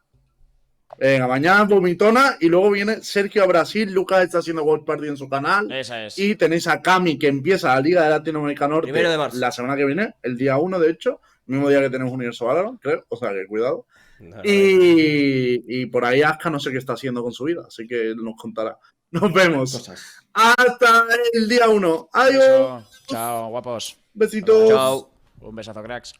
Venga, mañana vomitona. Y luego viene Sergio a Brasil. Lucas está haciendo World Party en su canal. Esa es. Y tenéis a Cami, que empieza la Liga de Latinoamérica Norte 1 de marzo. la semana que viene, el día 1, de hecho. Mismo día que tenemos Universo Valorant, creo. O sea que cuidado. No, no, Y por ahí Aska no sé qué está haciendo con su vida. Así que él nos contará. Nos vemos. Cosas. Hasta el día 1. Adiós. Eso. Chao, guapos. Besitos. Chao. Un besazo, cracks.